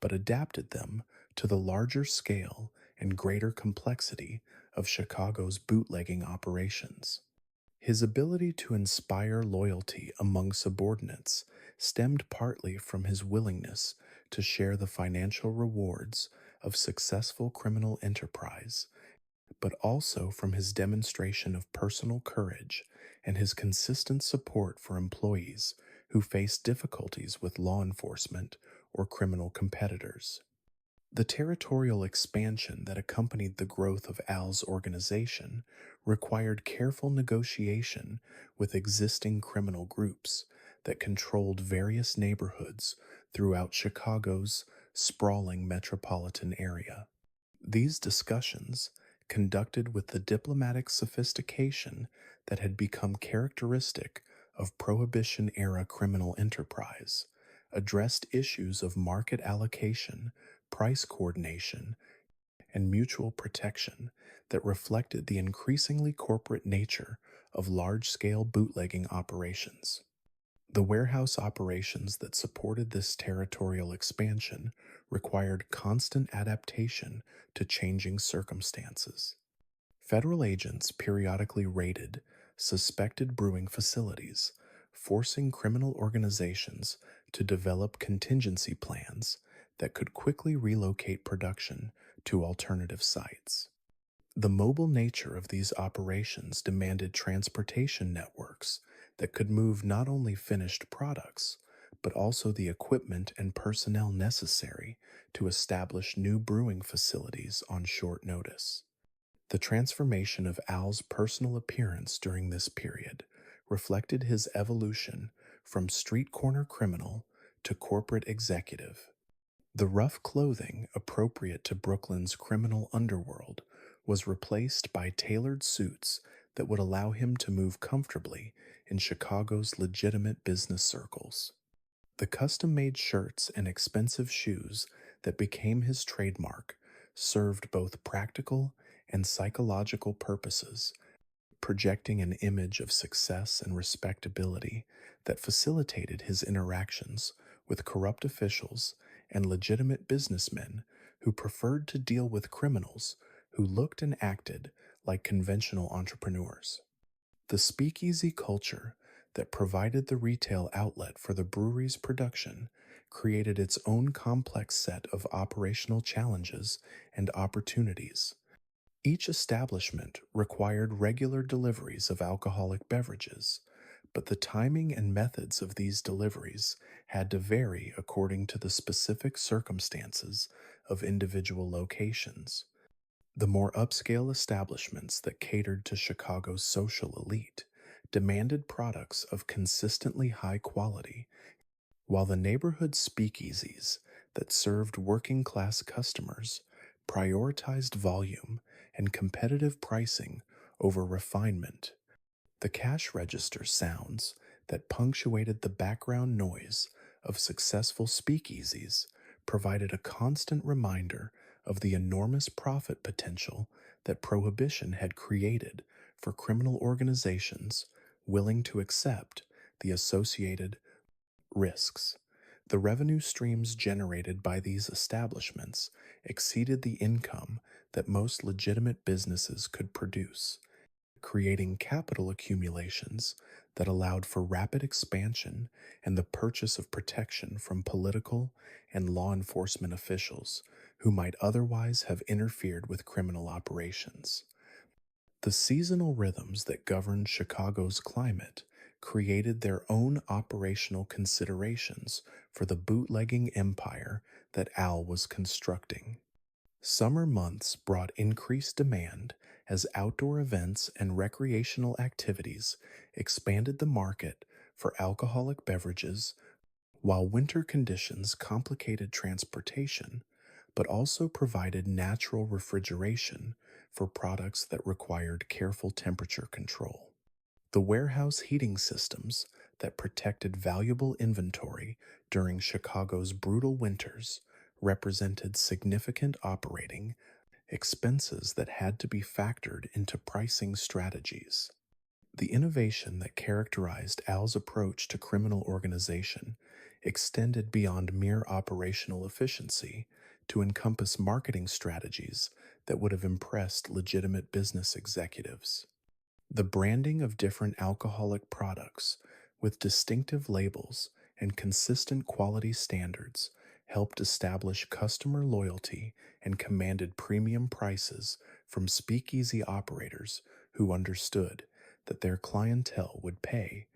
but adapted them to the larger scale and greater complexity of Chicago's bootlegging operations. His ability to inspire loyalty among subordinates stemmed partly from his willingness to share the financial rewards of successful criminal enterprise, but also from his demonstration of personal courage and his consistent support for employees who faced difficulties with law enforcement or criminal competitors. The territorial expansion that accompanied the growth of Al's organization required careful negotiation with existing criminal groups that controlled various neighborhoods throughout Chicago's sprawling metropolitan area. These discussions, conducted with the diplomatic sophistication that had become characteristic of Prohibition era criminal enterprise, addressed issues of market allocation, price coordination, and mutual protection that reflected the increasingly corporate nature of large scale bootlegging operations. The warehouse operations that supported this territorial expansion required constant adaptation to changing circumstances. Federal agents periodically raided suspected brewing facilities, forcing criminal organizations to develop contingency plans that could quickly relocate production to alternative sites. The mobile nature of these operations demanded transportation networks that could move not only finished products, but also the equipment and personnel necessary to establish new brewing facilities on short notice. The transformation of Al's personal appearance during this period reflected his evolution from street corner criminal to corporate executive. The rough clothing appropriate to Brooklyn's criminal underworld was replaced by tailored suits that would allow him to move comfortably in Chicago's legitimate business circles. The custom made shirts and expensive shoes that became his trademark served both practical and psychological purposes, projecting an image of success and respectability that facilitated his interactions with corrupt officials and legitimate businessmen who preferred to deal with criminals who looked and acted like conventional entrepreneurs. The speakeasy culture that provided the retail outlet for the brewery's production created its own complex set of operational challenges and opportunities. Each establishment required regular deliveries of alcoholic beverages, but the timing and methods of these deliveries had to vary according to the specific circumstances of individual locations. The more upscale establishments that catered to Chicago's social elite demanded products of consistently high quality, while the neighborhood speakeasies that served working class customers prioritized volume and competitive pricing over refinement. The cash register sounds that punctuated the background noise of successful speakeasies provided a constant reminder of the enormous profit potential that Prohibition had created for criminal organizations willing to accept the associated risks. The revenue streams generated by these establishments exceeded the income that most legitimate businesses could produce, creating capital accumulations that allowed for rapid expansion and the purchase of protection from political and law enforcement officials who might otherwise have interfered with criminal operations. The seasonal rhythms that governed Chicago's climate created their own operational considerations for the bootlegging empire that Al was constructing. Summer months brought increased demand as outdoor events and recreational activities expanded the market for alcoholic beverages, while winter conditions complicated transportation but also provided natural refrigeration for products that required careful temperature control. The warehouse heating systems that protected valuable inventory during Chicago's brutal winters represented significant operating expenses that had to be factored into pricing strategies. The innovation that characterized Al's approach to criminal organization extended beyond mere operational efficiency to encompass marketing strategies that would have impressed legitimate business executives. The branding of different alcoholic products with distinctive labels and consistent quality standards helped establish customer loyalty and commanded premium prices from speakeasy operators who understood that their clientele would pay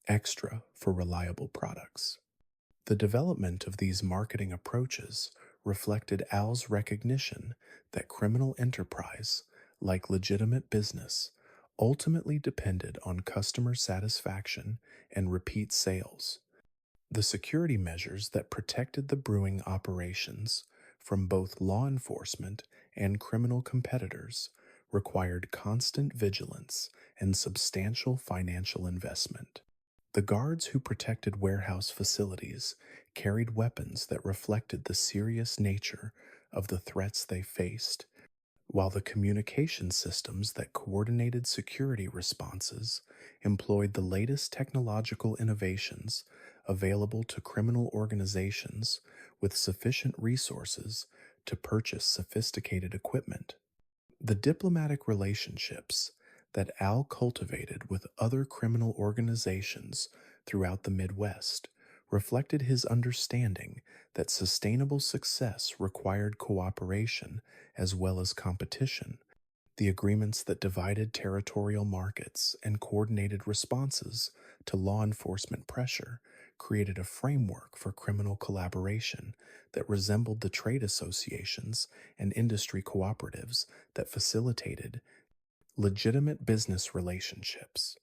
extra for reliable products. The development of these marketing approaches reflected Al's recognition that criminal enterprise, like legitimate business, ultimately depended on customer satisfaction and repeat sales. The security measures that protected the brewing operations from both law enforcement and criminal competitors required constant vigilance and substantial financial investment. The guards who protected warehouse facilities carried weapons that reflected the serious nature of the threats they faced, while the communication systems that coordinated security responses employed the latest technological innovations available to criminal organizations with sufficient resources to purchase sophisticated equipment. The diplomatic relationships that Al cultivated with other criminal organizations throughout the Midwest reflected his understanding that sustainable success required cooperation as well as competition. The agreements that divided territorial markets and coordinated responses to law enforcement pressure created a framework for criminal collaboration that resembled the trade associations and industry cooperatives that facilitated legitimate business relationships.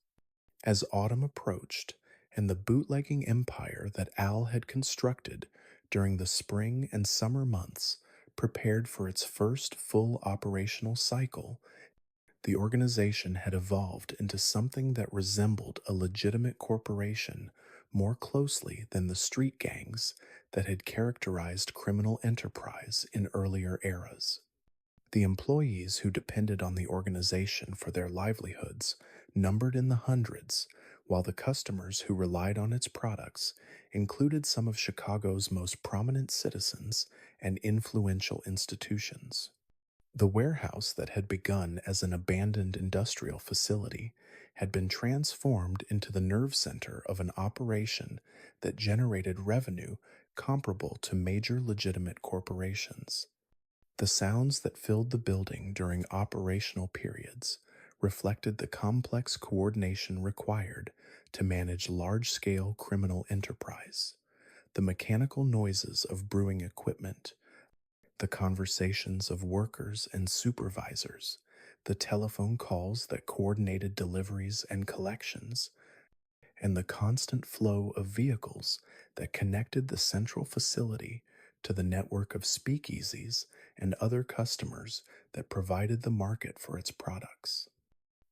As autumn approached, and the bootlegging empire that Al had constructed during the spring and summer months prepared for its first full operational cycle, the organization had evolved into something that resembled a legitimate corporation more closely than the street gangs that had characterized criminal enterprise in earlier eras. The employees who depended on the organization for their livelihoods numbered in the hundreds, while the customers who relied on its products included some of Chicago's most prominent citizens and influential institutions. The warehouse that had begun as an abandoned industrial facility had been transformed into the nerve center of an operation that generated revenue comparable to major legitimate corporations. The sounds that filled the building during operational periods reflected the complex coordination required to manage large scale criminal enterprise. The mechanical noises of brewing equipment, the conversations of workers and supervisors, the telephone calls that coordinated deliveries and collections, and the constant flow of vehicles that connected the central facility to the network of speakeasies and other customers that provided the market for its products.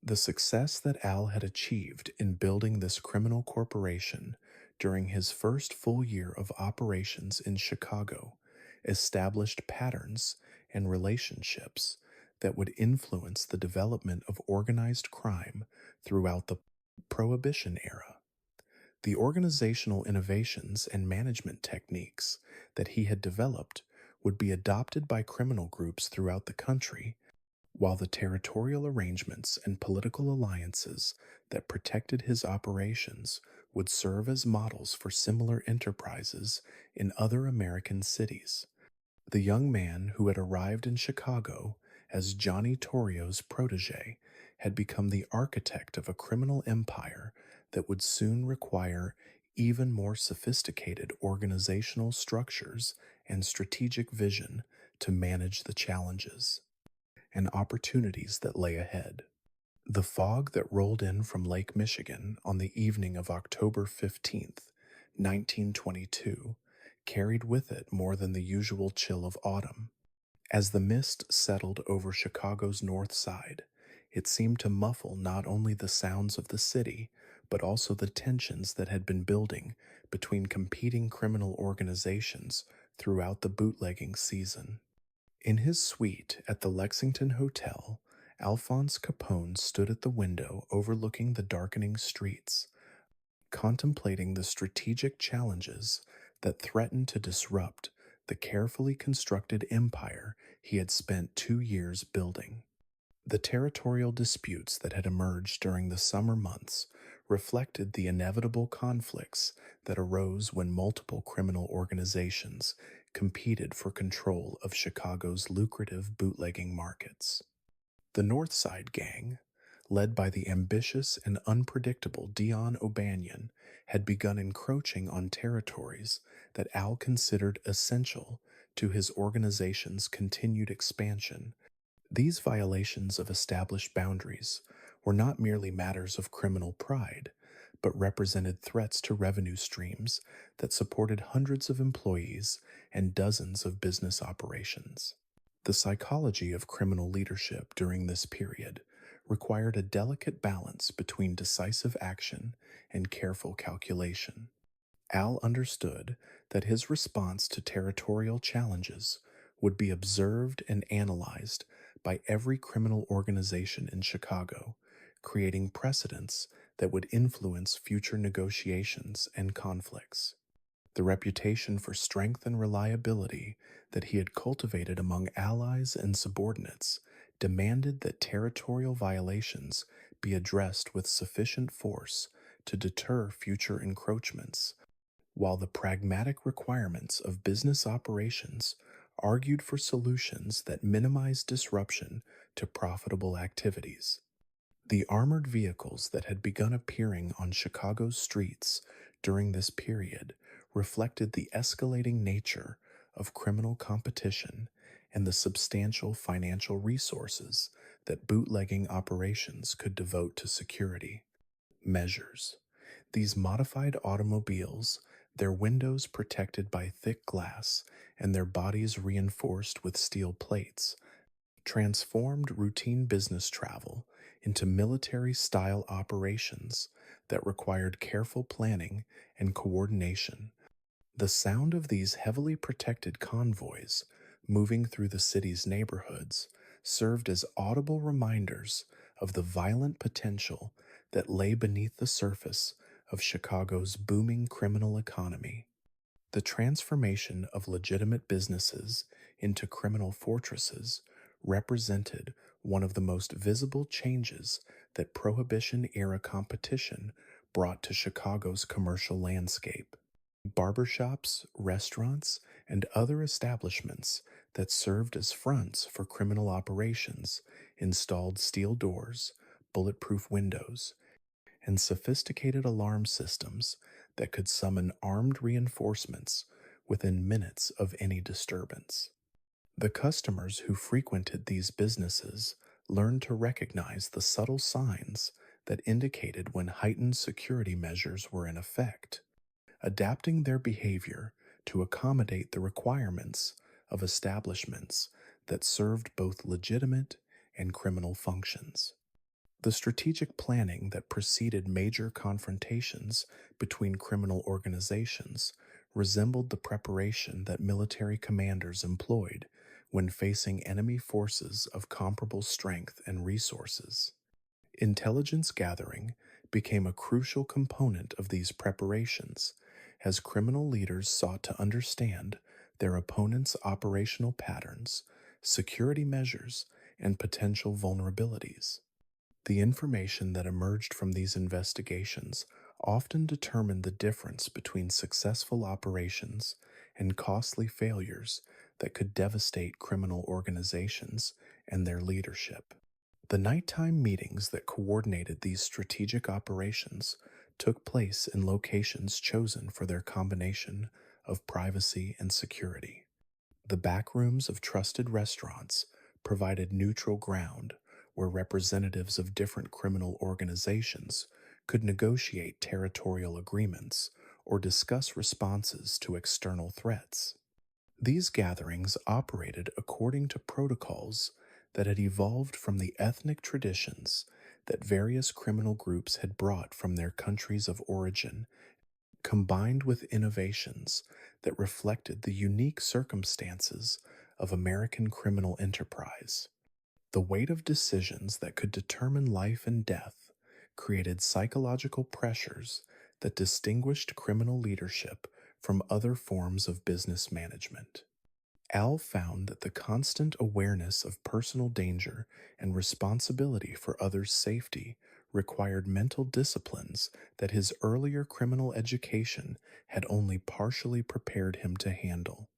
The success that Al had achieved in building this criminal corporation during his first full year of operations in Chicago established patterns and relationships that would influence the development of organized crime throughout the Prohibition era. The organizational innovations and management techniques that he had developed would be adopted by criminal groups throughout the country, while the territorial arrangements and political alliances that protected his operations would serve as models for similar enterprises in other American cities. The young man who had arrived in Chicago as Johnny Torrio's protege had become the architect of a criminal empire that would soon require even more sophisticated organizational structures and strategic vision to manage the challenges and opportunities that lay ahead. The fog that rolled in from Lake Michigan on the evening of October 15th, 1922, carried with it more than the usual chill of autumn. As the mist settled over Chicago's north side, it seemed to muffle not only the sounds of the city, but also the tensions that had been building between competing criminal organizations throughout the bootlegging season. In his suite at the Lexington Hotel, Alphonse Capone stood at the window overlooking the darkening streets, contemplating the strategic challenges that threatened to disrupt the carefully constructed empire he had spent 2 years building. The territorial disputes that had emerged during the summer months reflected the inevitable conflicts that arose when multiple criminal organizations competed for control of Chicago's lucrative bootlegging markets. The North Side Gang, led by the ambitious and unpredictable Dion O'Banion, had begun encroaching on territories that Al considered essential to his organization's continued expansion. These violations of established boundaries were not merely matters of criminal pride, but represented threats to revenue streams that supported hundreds of employees and dozens of business operations. The psychology of criminal leadership during this period required a delicate balance between decisive action and careful calculation. Al understood that his response to territorial challenges would be observed and analyzed by every criminal organization in Chicago, creating precedents that would influence future negotiations and conflicts. The reputation for strength and reliability that he had cultivated among allies and subordinates demanded that territorial violations be addressed with sufficient force to deter future encroachments, while the pragmatic requirements of business operations argued for solutions that minimize disruption to profitable activities. The armored vehicles that had begun appearing on Chicago's streets during this period reflected the escalating nature of criminal competition and the substantial financial resources that bootlegging operations could devote to security measures. These modified automobiles, their windows protected by thick glass and their bodies reinforced with steel plates, transformed routine business travel into military style operations that required careful planning and coordination. The sound of these heavily protected convoys moving through the city's neighborhoods served as audible reminders of the violent potential that lay beneath the surface of Chicago's booming criminal economy. The transformation of legitimate businesses into criminal fortresses represented one of the most visible changes that Prohibition era competition brought to Chicago's commercial landscape. Barbershops, restaurants, and other establishments that served as fronts for criminal operations installed steel doors, bulletproof windows, and sophisticated alarm systems that could summon armed reinforcements within minutes of any disturbance. The customers who frequented these businesses learned to recognize the subtle signs that indicated when heightened security measures were in effect, adapting their behavior to accommodate the requirements of establishments that served both legitimate and criminal functions. The strategic planning that preceded major confrontations between criminal organizations resembled the preparation that military commanders employed when facing enemy forces of comparable strength and resources. Intelligence gathering became a crucial component of these preparations as criminal leaders sought to understand their opponents' operational patterns, security measures, and potential vulnerabilities. The information that emerged from these investigations often determined the difference between successful operations and costly failures that could devastate criminal organizations and their leadership. The nighttime meetings that coordinated these strategic operations took place in locations chosen for their combination of privacy and security. The back rooms of trusted restaurants provided neutral ground where representatives of different criminal organizations could negotiate territorial agreements or discuss responses to external threats. These gatherings operated according to protocols that had evolved from the ethnic traditions that various criminal groups had brought from their countries of origin, combined with innovations that reflected the unique circumstances of American criminal enterprise. The weight of decisions that could determine life and death created psychological pressures that distinguished criminal leadership from other forms of business management. Al found that the constant awareness of personal danger and responsibility for others' safety required mental disciplines that his earlier criminal education had only partially prepared him to handle.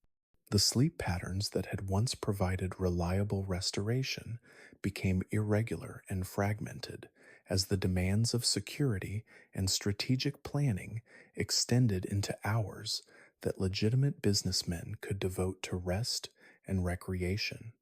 The sleep patterns that had once provided reliable restoration became irregular and fragmented as the demands of security and strategic planning extended into hours that legitimate businessmen could devote to rest and recreation.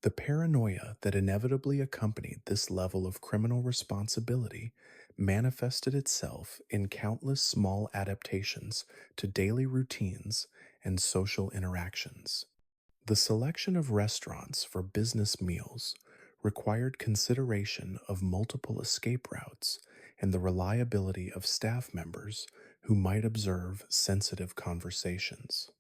The paranoia that inevitably accompanied this level of criminal responsibility manifested itself in countless small adaptations to daily routines and social interactions. The selection of restaurants for business meals required consideration of multiple escape routes and the reliability of staff members who might observe sensitive conversations.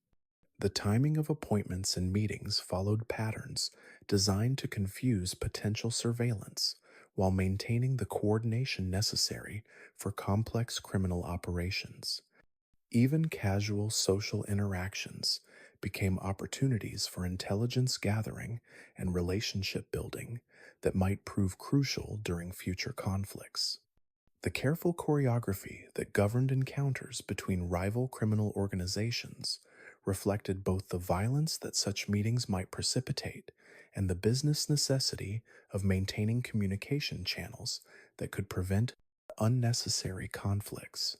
The timing of appointments and meetings followed patterns designed to confuse potential surveillance while maintaining the coordination necessary for complex criminal operations. Even casual social interactions became opportunities for intelligence gathering and relationship building that might prove crucial during future conflicts. The careful choreography that governed encounters between rival criminal organizations reflected both the violence that such meetings might precipitate and the business necessity of maintaining communication channels that could prevent unnecessary conflicts.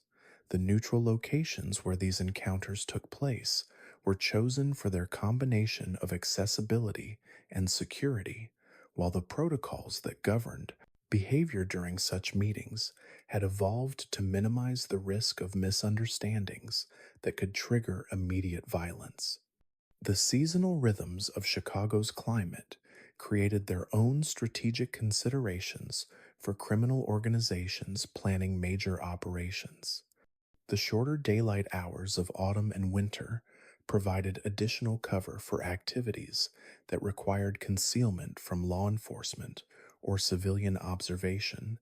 The neutral locations where these encounters took place were chosen for their combination of accessibility and security, while the protocols that governed behavior during such meetings had evolved to minimize the risk of misunderstandings that could trigger immediate violence. The seasonal rhythms of Chicago's climate created their own strategic considerations for criminal organizations planning major operations. The shorter daylight hours of autumn and winter provided additional cover for activities that required concealment from law enforcement or civilian observation,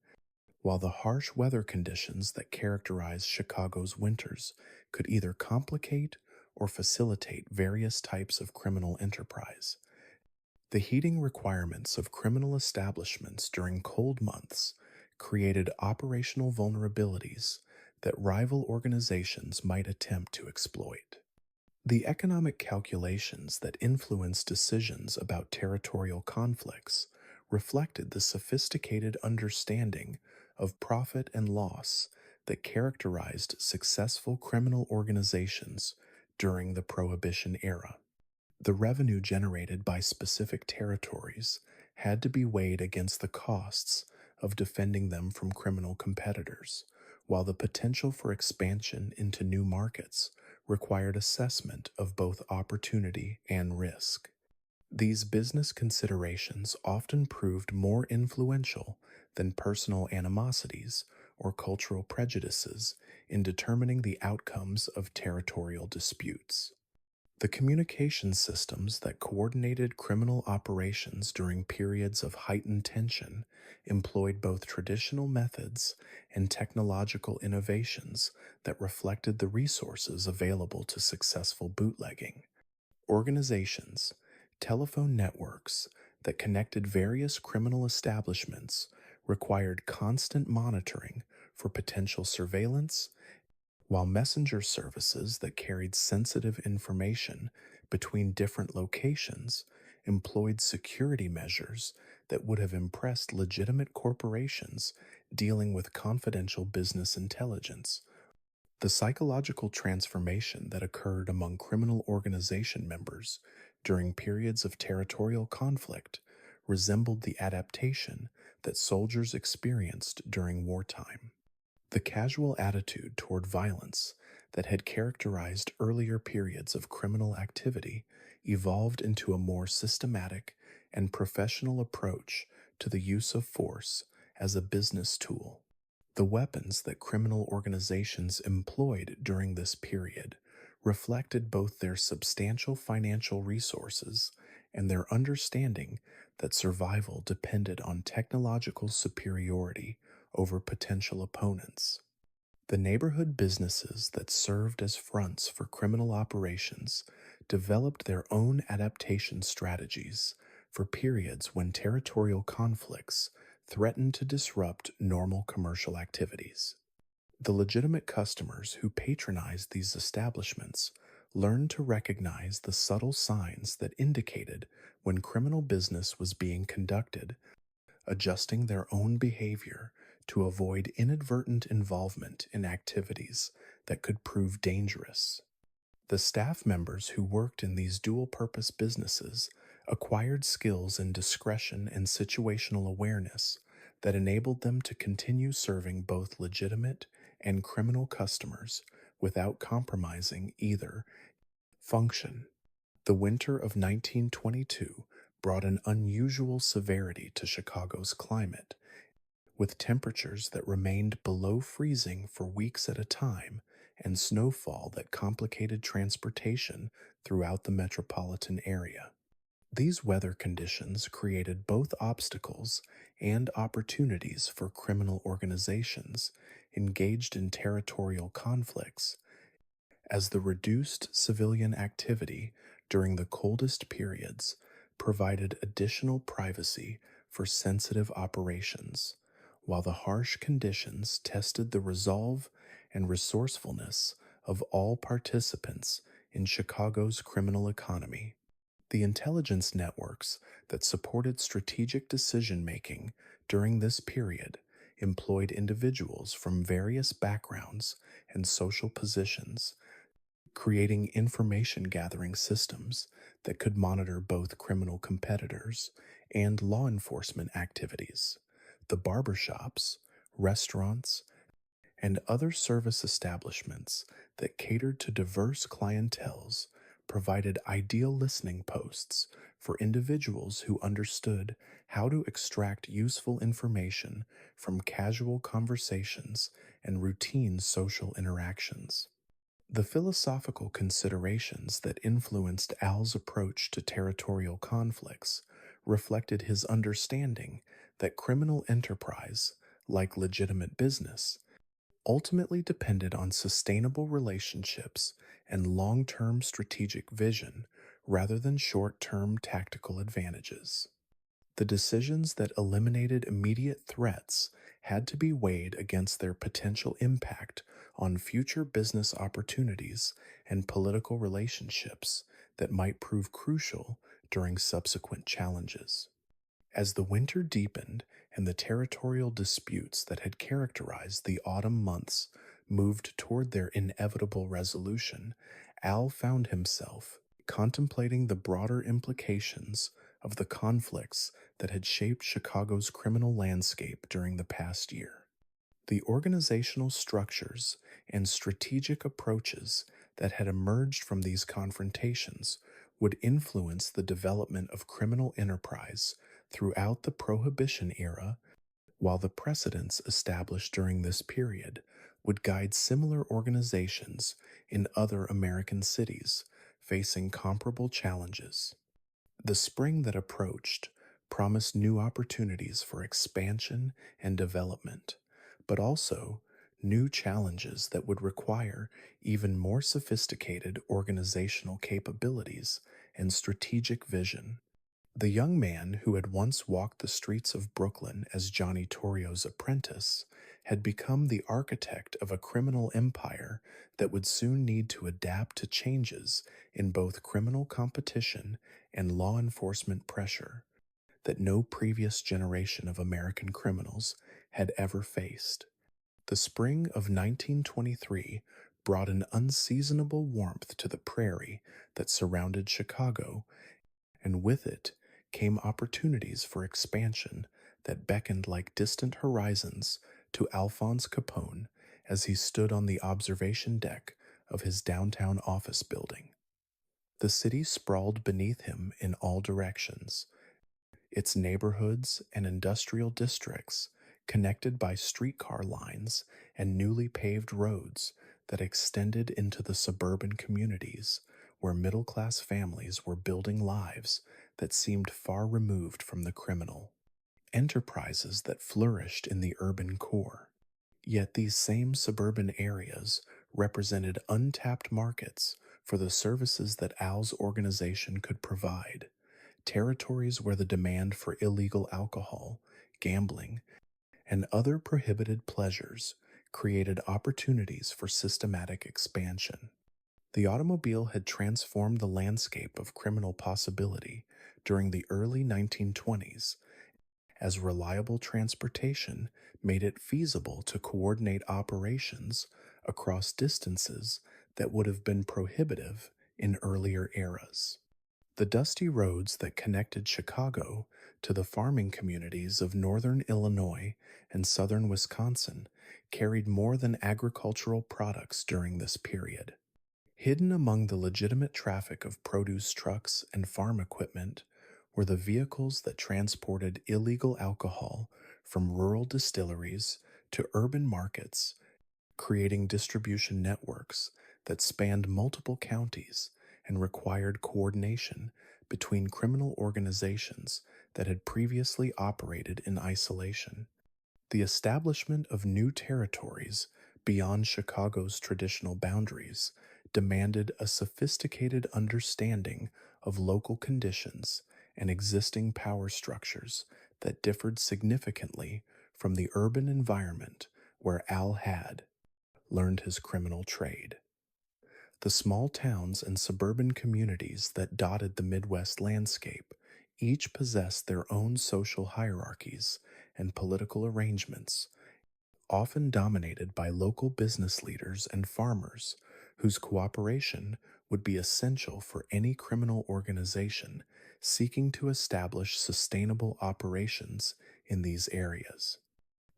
while the harsh weather conditions that characterized Chicago's winters could either complicate or facilitate various types of criminal enterprise. The heating requirements of criminal establishments during cold months created operational vulnerabilities that rival organizations might attempt to exploit. The economic calculations that influenced decisions about territorial conflicts reflected the sophisticated understanding of profit and loss that characterized successful criminal organizations during the Prohibition era. The revenue generated by specific territories had to be weighed against the costs of defending them from criminal competitors, while the potential for expansion into new markets required assessment of both opportunity and risk. These business considerations often proved more influential than personal animosities or cultural prejudices in determining the outcomes of territorial disputes. The communication systems that coordinated criminal operations during periods of heightened tension employed both traditional methods and technological innovations that reflected the resources available to successful bootlegging. Organizations, telephone networks that connected various criminal establishments required constant monitoring for potential surveillance, while messenger services that carried sensitive information between different locations employed security measures that would have impressed legitimate corporations dealing with confidential business intelligence. The psychological transformation that occurred among criminal organization members during periods of territorial conflict resembled the adaptation that soldiers experienced during wartime. The casual attitude toward violence that had characterized earlier periods of criminal activity evolved into a more systematic and professional approach to the use of force as a business tool. The weapons that criminal organizations employed during this period reflected both their substantial financial resources and their understanding that survival depended on technological superiority over potential opponents. The neighborhood businesses that served as fronts for criminal operations developed their own adaptation strategies for periods when territorial conflicts threatened to disrupt normal commercial activities. The legitimate customers who patronized these establishments learned to recognize the subtle signs that indicated when criminal business was being conducted, adjusting their own behavior to avoid inadvertent involvement in activities that could prove dangerous. The staff members who worked in these dual purpose businesses acquired skills in discretion and situational awareness that enabled them to continue serving both legitimate and criminal customers without compromising either function. The winter of 1922 brought an unusual severity to Chicago's climate, with temperatures that remained below freezing for weeks at a time and snowfall that complicated transportation throughout the metropolitan area. These weather conditions created both obstacles and opportunities for criminal organizations engaged in territorial conflicts, as the reduced civilian activity during the coldest periods provided additional privacy for sensitive operations, while the harsh conditions tested the resolve and resourcefulness of all participants in Chicago's criminal economy. The intelligence networks that supported strategic decision making during this period employed individuals from various backgrounds and social positions, creating information gathering systems that could monitor both criminal competitors and law enforcement activities. The barbershops, restaurants, and other service establishments that catered to diverse clienteles provided ideal listening posts for individuals who understood how to extract useful information from casual conversations and routine social interactions. The philosophical considerations that influenced Al's approach to territorial conflicts reflected his understanding that criminal enterprise, like legitimate business, ultimately depended on sustainable relationships and long term strategic vision rather than short term tactical advantages. The decisions that eliminated immediate threats had to be weighed against their potential impact on future business opportunities and political relationships that might prove crucial during subsequent challenges. As the winter deepened and the territorial disputes that had characterized the autumn months moved toward their inevitable resolution, Al found himself contemplating the broader implications of the conflicts that had shaped Chicago's criminal landscape during the past year. The organizational structures and strategic approaches that had emerged from these confrontations would influence the development of criminal enterprise throughout the Prohibition era, while the precedents established during this period would guide similar organizations in other American cities facing comparable challenges. The spring that approached promised new opportunities for expansion and development, but also new challenges that would require even more sophisticated organizational capabilities and strategic vision. The young man who had once walked the streets of Brooklyn as Johnny Torrio's apprentice had become the architect of a criminal empire that would soon need to adapt to changes in both criminal competition and law enforcement pressure that no previous generation of American criminals had ever faced. The spring of 1923 brought an unseasonable warmth to the prairie that surrounded Chicago, and with it came opportunities for expansion that beckoned like distant horizons to Alphonse Capone as he stood on the observation deck of his downtown office building. The city sprawled beneath him in all directions, its neighborhoods and industrial districts connected by streetcar lines and newly paved roads that extended into the suburban communities where middle class families were building lives that seemed far removed from the criminal. Enterprises that flourished in the urban core. Yet these same suburban areas represented untapped markets for the services that Al's organization could provide, territories where the demand for illegal alcohol, gambling, and other prohibited pleasures created opportunities for systematic expansion. The automobile had transformed the landscape of criminal possibility during the early 1920s as reliable transportation made it feasible to coordinate operations across distances that would have been prohibitive in earlier eras. The dusty roads that connected Chicago to the farming communities of northern Illinois and southern Wisconsin carried more than agricultural products during this period. Hidden among the legitimate traffic of produce trucks and farm equipment were the vehicles that transported illegal alcohol from rural distilleries to urban markets, creating distribution networks that spanned multiple counties and required coordination between criminal organizations that had previously operated in isolation. The establishment of new territories beyond Chicago's traditional boundaries demanded a sophisticated understanding of local conditions and existing power structures that differed significantly from the urban environment where Al had learned his criminal trade. The small towns and suburban communities that dotted the Midwest landscape each possessed their own social hierarchies and political arrangements, often dominated by local business leaders and farmers whose cooperation would be essential for any criminal organization seeking to establish sustainable operations in these areas.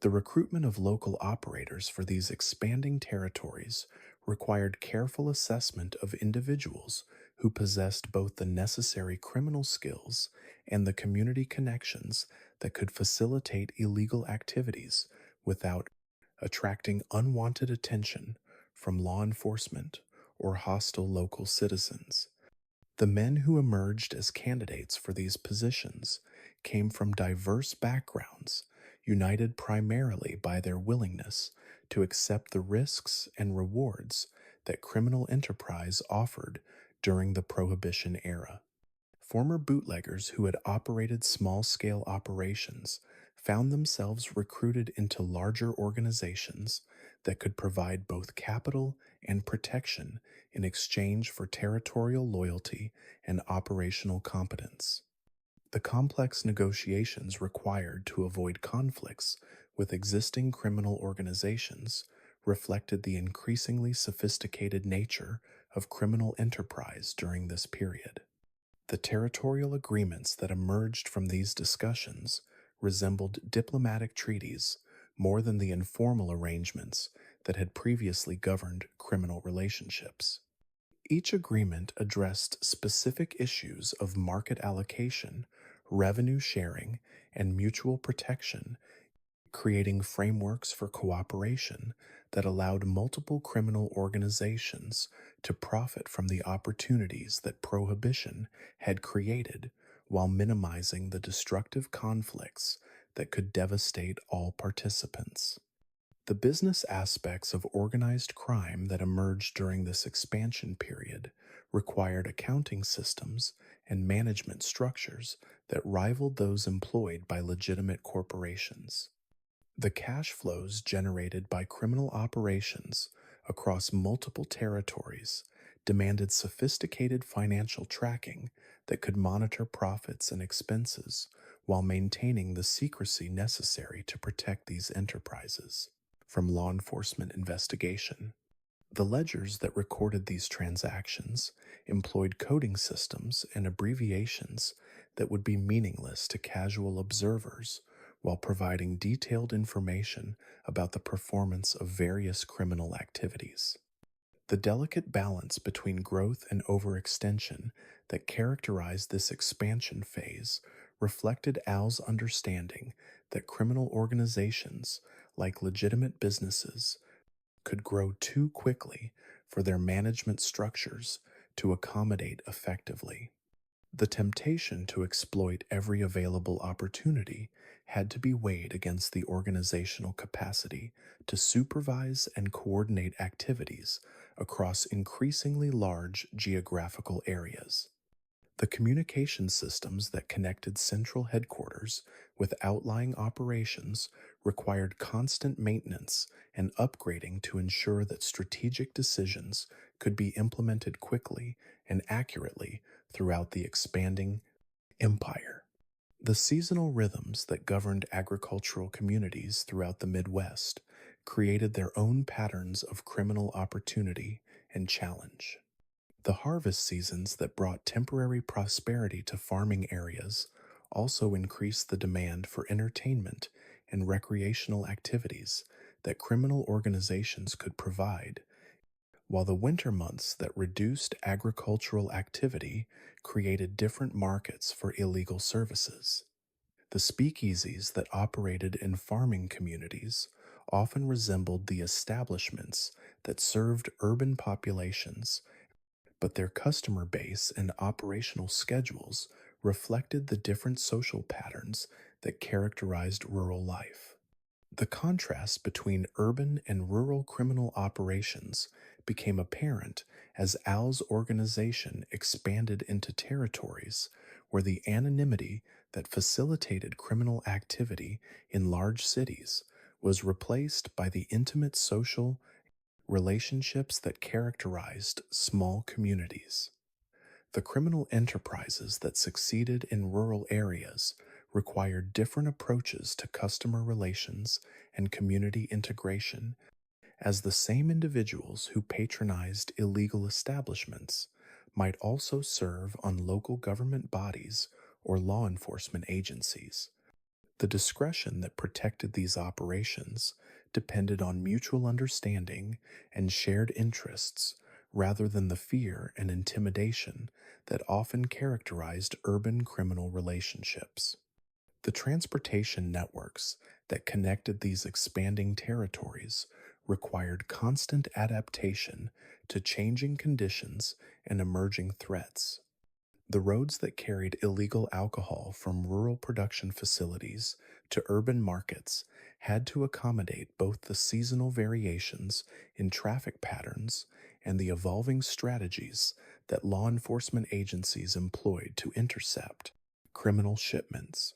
The recruitment of local operators for these expanding territories required careful assessment of individuals who possessed both the necessary criminal skills and the community connections that could facilitate illegal activities without attracting unwanted attention from law enforcement or hostile local citizens. The men who emerged as candidates for these positions came from diverse backgrounds, united primarily by their willingness to accept the risks and rewards that criminal enterprise offered during the Prohibition era. Former bootleggers who had operated small scale operations found themselves recruited into larger organizations that could provide both capital and protection in exchange for territorial loyalty and operational competence. The complex negotiations required to avoid conflicts with existing criminal organizations reflected the increasingly sophisticated nature of criminal enterprise during this period. The territorial agreements that emerged from these discussions resembled diplomatic treaties more than the informal arrangements that had previously governed criminal relationships. Each agreement addressed specific issues of market allocation, revenue sharing, and mutual protection, creating frameworks for cooperation that allowed multiple criminal organizations to profit from the opportunities that Prohibition had created while minimizing the destructive conflicts that could devastate all participants. The business aspects of organized crime that emerged during this expansion period required accounting systems and management structures that rivaled those employed by legitimate corporations. The cash flows generated by criminal operations across multiple territories demanded sophisticated financial tracking that could monitor profits and expenses while maintaining the secrecy necessary to protect these enterprises from law enforcement investigation. The ledgers that recorded these transactions employed coding systems and abbreviations that would be meaningless to casual observers while providing detailed information about the performance of various criminal activities. The delicate balance between growth and overextension that characterized this expansion phase reflected Al's understanding that criminal organizations, like legitimate businesses, could grow too quickly for their management structures to accommodate effectively. The temptation to exploit every available opportunity had to be weighed against the organizational capacity to supervise and coordinate activities across increasingly large geographical areas. The communication systems that connected central headquarters with outlying operations required constant maintenance and upgrading to ensure that strategic decisions could be implemented quickly and accurately throughout the expanding empire. The seasonal rhythms that governed agricultural communities throughout the Midwest created their own patterns of criminal opportunity and challenge. The harvest seasons that brought temporary prosperity to farming areas also increased the demand for entertainment and recreational activities that criminal organizations could provide, while the winter months that reduced agricultural activity created different markets for illegal services. The speakeasies that operated in farming communities often resembled the establishments that served urban populations, but their customer base and operational schedules reflected the different social patterns that characterized rural life. The contrast between urban and rural criminal operations became apparent as Al's organization expanded into territories where the anonymity that facilitated criminal activity in large cities was replaced by the intimate social relationships that characterized small communities. The criminal enterprises that succeeded in rural areas required different approaches to customer relations and community integration, as the same individuals who patronized illegal establishments might also serve on local government bodies or law enforcement agencies. The discretion that protected these operations depended on mutual understanding and shared interests rather than the fear and intimidation that often characterized urban criminal relationships. The transportation networks that connected these expanding territories required constant adaptation to changing conditions and emerging threats. The roads that carried illegal alcohol from rural production facilities to urban markets had to accommodate both the seasonal variations in traffic patterns and the evolving strategies that law enforcement agencies employed to intercept criminal shipments.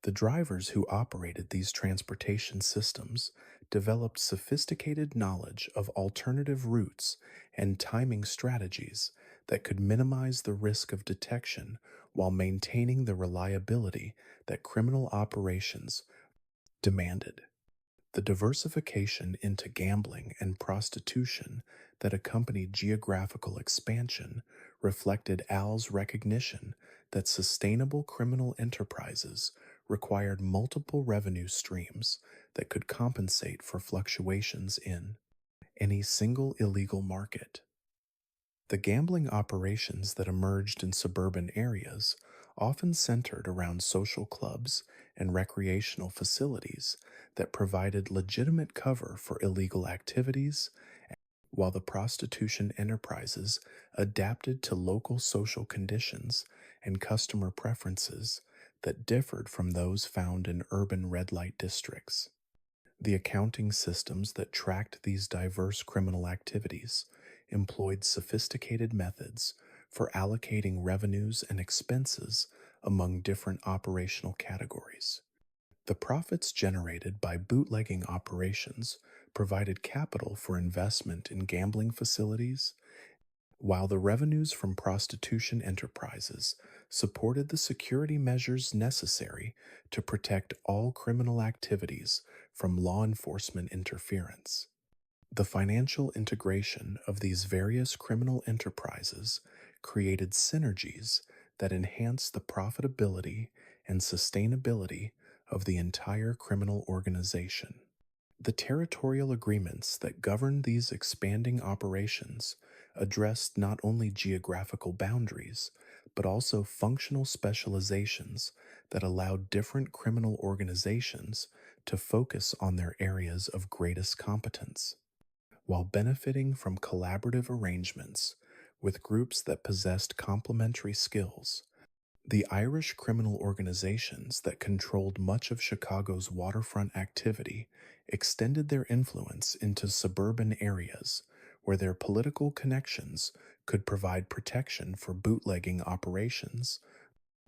The drivers who operated these transportation systems developed sophisticated knowledge of alternative routes and timing strategies that could minimize the risk of detection while maintaining the reliability that criminal operations demanded. The diversification into gambling and prostitution that accompanied geographical expansion reflected Al's recognition that sustainable criminal enterprises required multiple revenue streams that could compensate for fluctuations in any single illegal market. The gambling operations that emerged in suburban areas often centered around social clubs and recreational facilities that provided legitimate cover for illegal activities, while the prostitution enterprises adapted to local social conditions and customer preferences that differed from those found in urban red light districts. The accounting systems that tracked these diverse criminal activities employed sophisticated methods for allocating revenues and expenses among different operational categories. The profits generated by bootlegging operations provided capital for investment in gambling facilities, while the revenues from prostitution enterprises supported the security measures necessary to protect all criminal activities from law enforcement interference. The financial integration of these various criminal enterprises created synergies that enhanced the profitability and sustainability of the entire criminal organization. The territorial agreements that governed these expanding operations addressed not only geographical boundaries, but also functional specializations that allowed different criminal organizations to focus on their areas of greatest competence, while benefiting from collaborative arrangements with groups that possessed complementary skills. The Irish criminal organizations that controlled much of Chicago's waterfront activity extended their influence into suburban areas where their political connections could provide protection for bootlegging operations,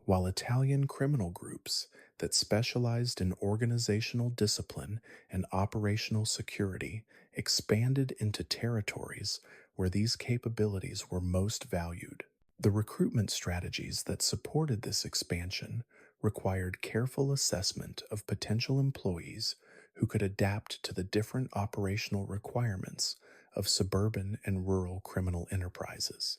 while Italian criminal groups that specialized in organizational discipline and operational security expanded into territories where these capabilities were most valued. The recruitment strategies that supported this expansion required careful assessment of potential employees who could adapt to the different operational requirements of suburban and rural criminal enterprises.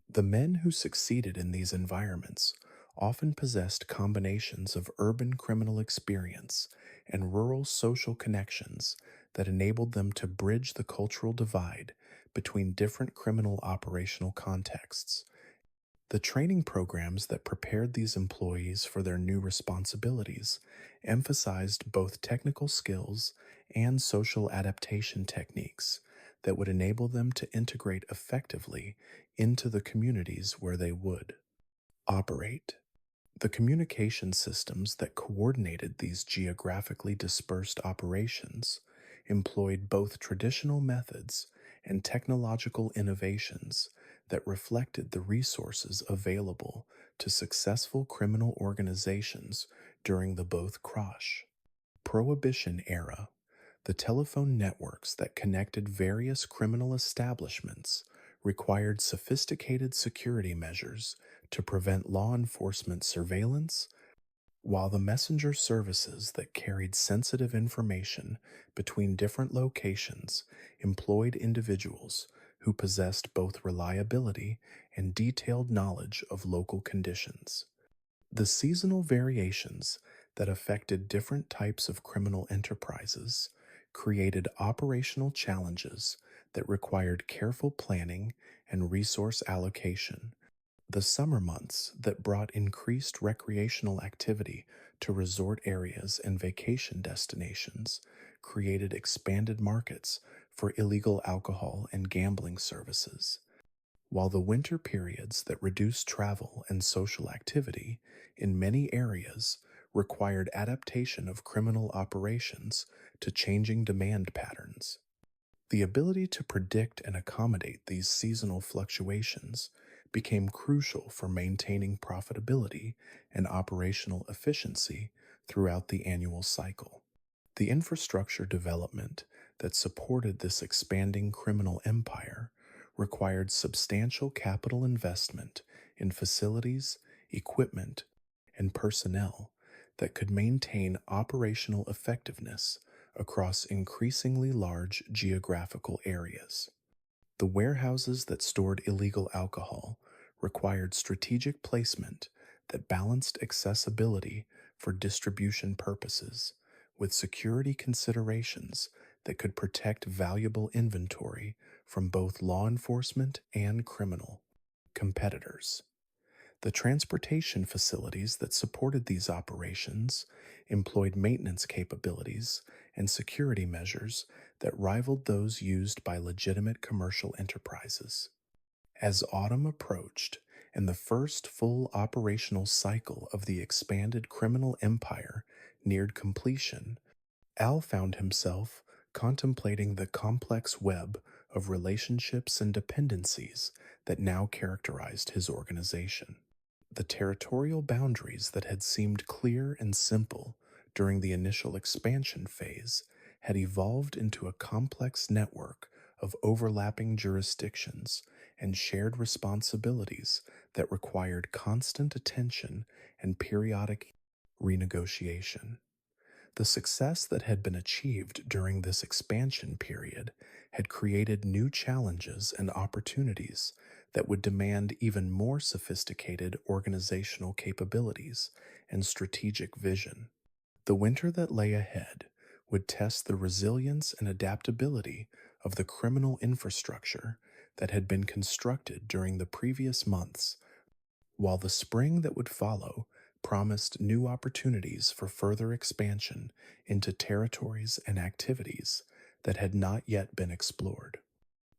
The men who succeeded in these environments often possessed combinations of urban criminal experience and rural social connections that enabled them to bridge the cultural divide between different criminal operational contexts. The training programs that prepared these employees for their new responsibilities emphasized both technical skills and social adaptation techniques that would enable them to integrate effectively into the communities where they would operate. The communication systems that coordinated these geographically dispersed operations employed both traditional methods and technological innovations that reflected the resources available to successful criminal organizations during the both Crash Prohibition era. The telephone networks that connected various criminal establishments required sophisticated security measures to prevent law enforcement surveillance, while the messenger services that carried sensitive information between different locations employed individuals who possessed both reliability and detailed knowledge of local conditions. The seasonal variations that affected different types of criminal enterprises created operational challenges that required careful planning and resource allocation. The summer months that brought increased recreational activity to resort areas and vacation destinations created expanded markets for illegal alcohol and gambling services, while the winter periods that reduced travel and social activity in many areas required adaptation of criminal operations to changing demand patterns. The ability to predict and accommodate these seasonal fluctuations became crucial for maintaining profitability and operational efficiency throughout the annual cycle. The infrastructure development that supported this expanding criminal empire required substantial capital investment in facilities, equipment, and personnel that could maintain operational effectiveness across increasingly large geographical areas. The warehouses that stored illegal alcohol required strategic placement that balanced accessibility for distribution purposes with security considerations that could protect valuable inventory from both law enforcement and criminal competitors. The transportation facilities that supported these operations employed maintenance capabilities and security measures that rivaled those used by legitimate commercial enterprises. As autumn approached and the first full operational cycle of the expanded criminal empire neared completion, Al found himself contemplating the complex web of relationships and dependencies that now characterized his organization. The territorial boundaries that had seemed clear and simple during the initial expansion phase had evolved into a complex network of overlapping jurisdictions and shared responsibilities that required constant attention and periodic renegotiation. The success that had been achieved during this expansion period had created new challenges and opportunities that would demand even more sophisticated organizational capabilities and strategic vision. The winter that lay ahead would test the resilience and adaptability of the criminal infrastructure that had been constructed during the previous months, while the spring that would follow promised new opportunities for further expansion into territories and activities that had not yet been explored.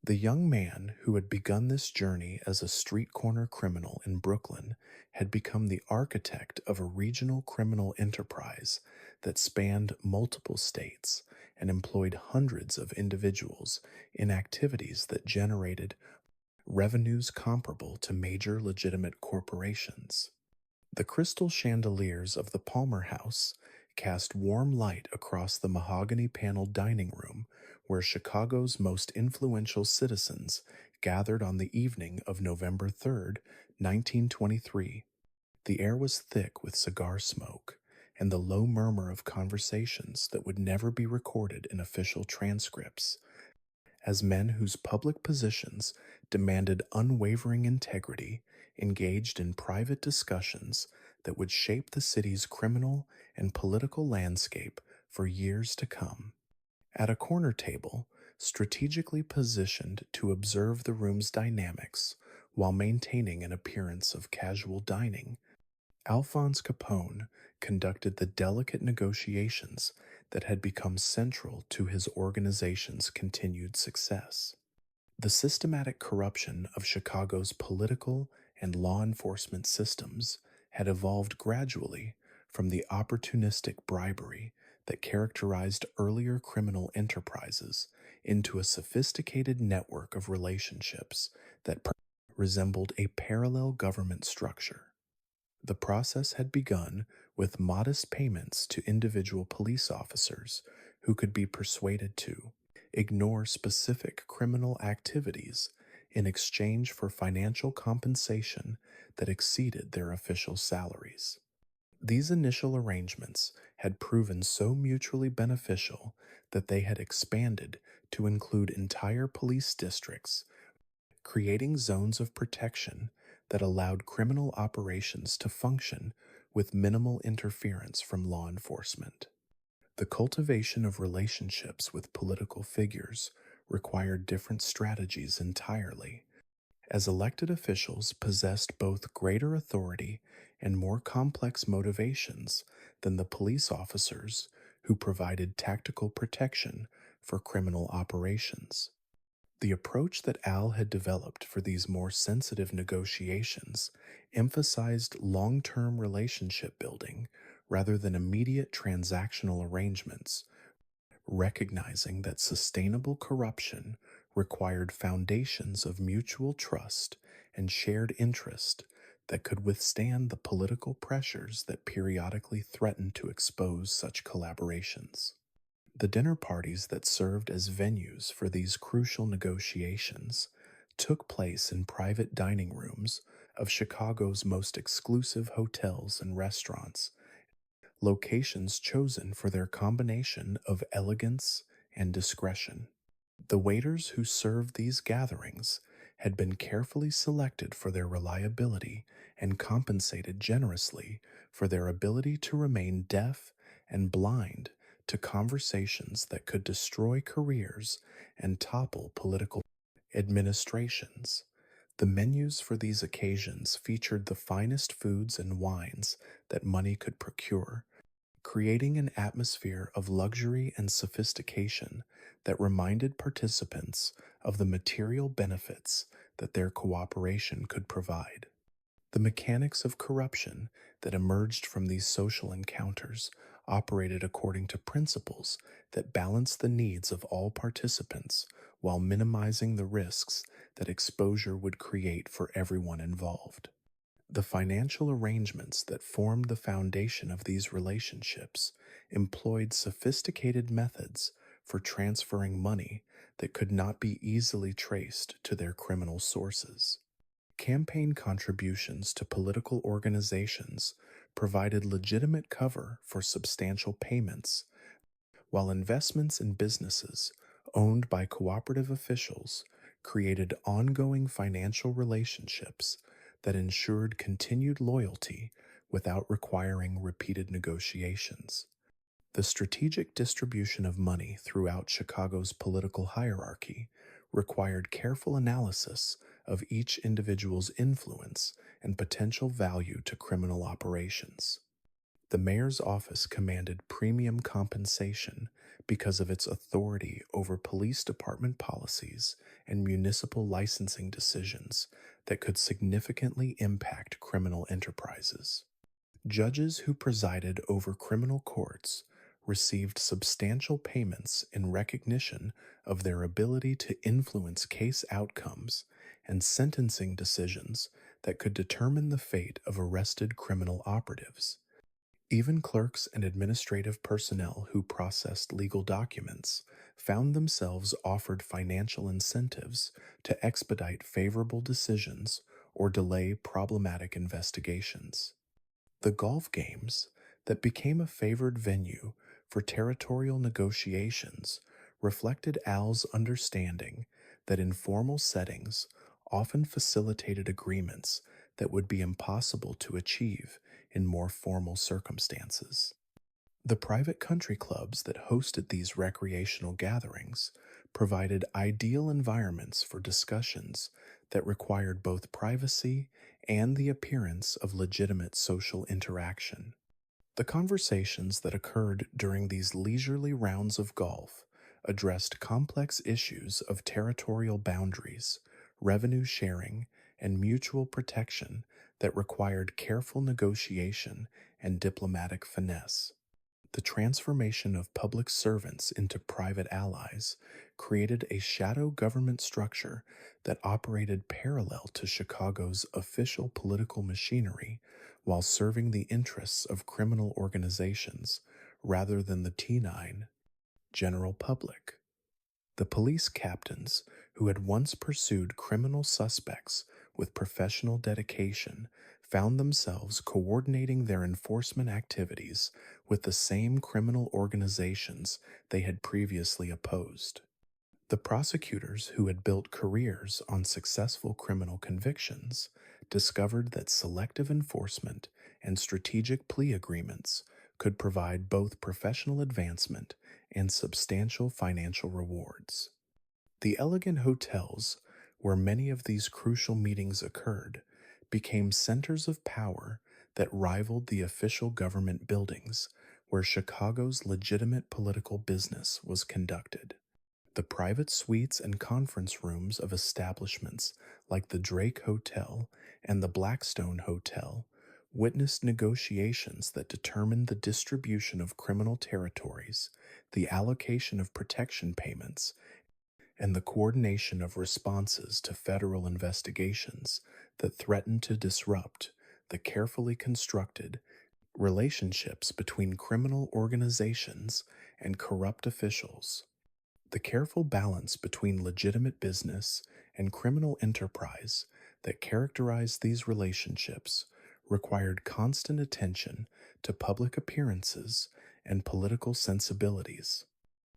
The young man who had begun this journey as a street corner criminal in Brooklyn had become the architect of a regional criminal enterprise that spanned multiple states and employed hundreds of individuals in activities that generated revenues comparable to major legitimate corporations. The crystal chandeliers of the Palmer House cast warm light across the mahogany paneled dining room where Chicago's most influential citizens gathered on the evening of November 3rd, 1923. The air was thick with cigar smoke and the low murmur of conversations that would never be recorded in official transcripts, as men whose public positions demanded unwavering integrity engaged in private discussions that would shape the city's criminal and political landscape for years to come. At a corner table, strategically positioned to observe the room's dynamics while maintaining an appearance of casual dining, Alphonse Capone conducted the delicate negotiations that had become central to his organization's continued success. The systematic corruption of Chicago's political and law enforcement systems had evolved gradually from the opportunistic bribery that characterized earlier criminal enterprises into a sophisticated network of relationships that resembled a parallel government structure. The process had begun with modest payments to individual police officers who could be persuaded to ignore specific criminal activities in exchange for financial compensation that exceeded their official salaries. These initial arrangements had proven so mutually beneficial that they had expanded to include entire police districts, creating zones of protection that allowed criminal operations to function with minimal interference from law enforcement. The cultivation of relationships with political figures required different strategies entirely, as elected officials possessed both greater authority and more complex motivations than the police officers who provided tactical protection for criminal operations. The approach that Al had developed for these more sensitive negotiations emphasized long term relationship building rather than immediate transactional arrangements, recognizing that sustainable corruption required foundations of mutual trust and shared interest that could withstand the political pressures that periodically threatened to expose such collaborations. The dinner parties that served as venues for these crucial negotiations took place in private dining rooms of Chicago's most exclusive hotels and restaurants, locations chosen for their combination of elegance and discretion. The waiters who served these gatherings had been carefully selected for their reliability and compensated generously for their ability to remain deaf and blind to conversations that could destroy careers and topple political administrations. The menus for these occasions featured the finest foods and wines that money could procure, creating an atmosphere of luxury and sophistication that reminded participants of the material benefits that their cooperation could provide. The mechanics of corruption that emerged from these social encounters operated according to principles that balanced the needs of all participants while minimizing the risks that exposure would create for everyone involved. The financial arrangements that formed the foundation of these relationships employed sophisticated methods for transferring money that could not be easily traced to their criminal sources. Campaign contributions to political organizations provided legitimate cover for substantial payments, while investments in businesses owned by cooperative officials created ongoing financial relationships that ensured continued loyalty without requiring repeated negotiations. The strategic distribution of money throughout Chicago's political hierarchy required careful analysis of each individual's influence and potential value to criminal operations. The mayor's office commanded premium compensation because of its authority over police department policies and municipal licensing decisions that could significantly impact criminal enterprises. Judges who presided over criminal courts received substantial payments in recognition of their ability to influence case outcomes and sentencing decisions that could determine the fate of arrested criminal operatives. Even clerks and administrative personnel who processed legal documents found themselves offered financial incentives to expedite favorable decisions or delay problematic investigations. The golf games that became a favored venue for territorial negotiations reflected Al's understanding that informal settings often facilitated agreements that would be impossible to achieve in more formal circumstances. The private country clubs that hosted these recreational gatherings provided ideal environments for discussions that required both privacy and the appearance of legitimate social interaction. The conversations that occurred during these leisurely rounds of golf addressed complex issues of territorial boundaries, revenue sharing, and mutual protection that required careful negotiation and diplomatic finesse. The transformation of public servants into private allies created a shadow government structure that operated parallel to Chicago's official political machinery while serving the interests of criminal organizations rather than the T9 general public. The police captains who had once pursued criminal suspects with professional dedication found themselves coordinating their enforcement activities with the same criminal organizations they had previously opposed. The prosecutors who had built careers on successful criminal convictions discovered that selective enforcement and strategic plea agreements could provide both professional advancement and substantial financial rewards. The elegant hotels, where many of these crucial meetings occurred, became centers of power that rivaled the official government buildings where Chicago's legitimate political business was conducted. The private suites and conference rooms of establishments like the Drake Hotel and the Blackstone Hotel witnessed negotiations that determined the distribution of criminal territories, the allocation of protection payments, and the coordination of responses to federal investigations that threatened to disrupt the carefully constructed relationships between criminal organizations and corrupt officials. The careful balance between legitimate business and criminal enterprise that characterized these relationships required constant attention to public appearances and political sensibilities.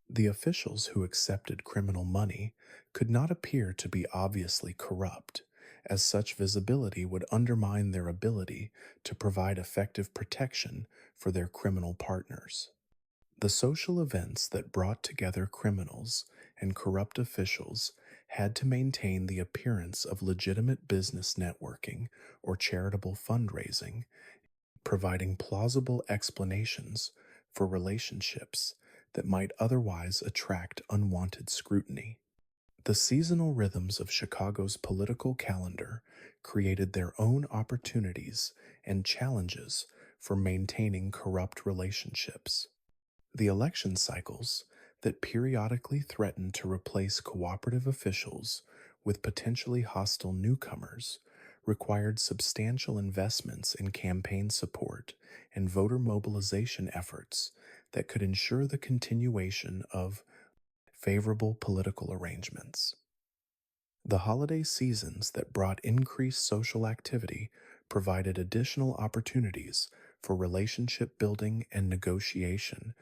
The officials who accepted criminal money could not appear to be obviously corrupt, as such visibility would undermine their ability to provide effective protection for their criminal partners. The social events that brought together criminals and corrupt officials had to maintain the appearance of legitimate business networking or charitable fundraising, providing plausible explanations for relationships that might otherwise attract unwanted scrutiny. The seasonal rhythms of Chicago's political calendar created their own opportunities and challenges for maintaining corrupt relationships. The election cycles that periodically threatened to replace cooperative officials with potentially hostile newcomers required substantial investments in campaign support and voter mobilization efforts that could ensure the continuation of favorable political arrangements. The holiday seasons that brought increased social activity provided additional opportunities for relationship building and negotiation,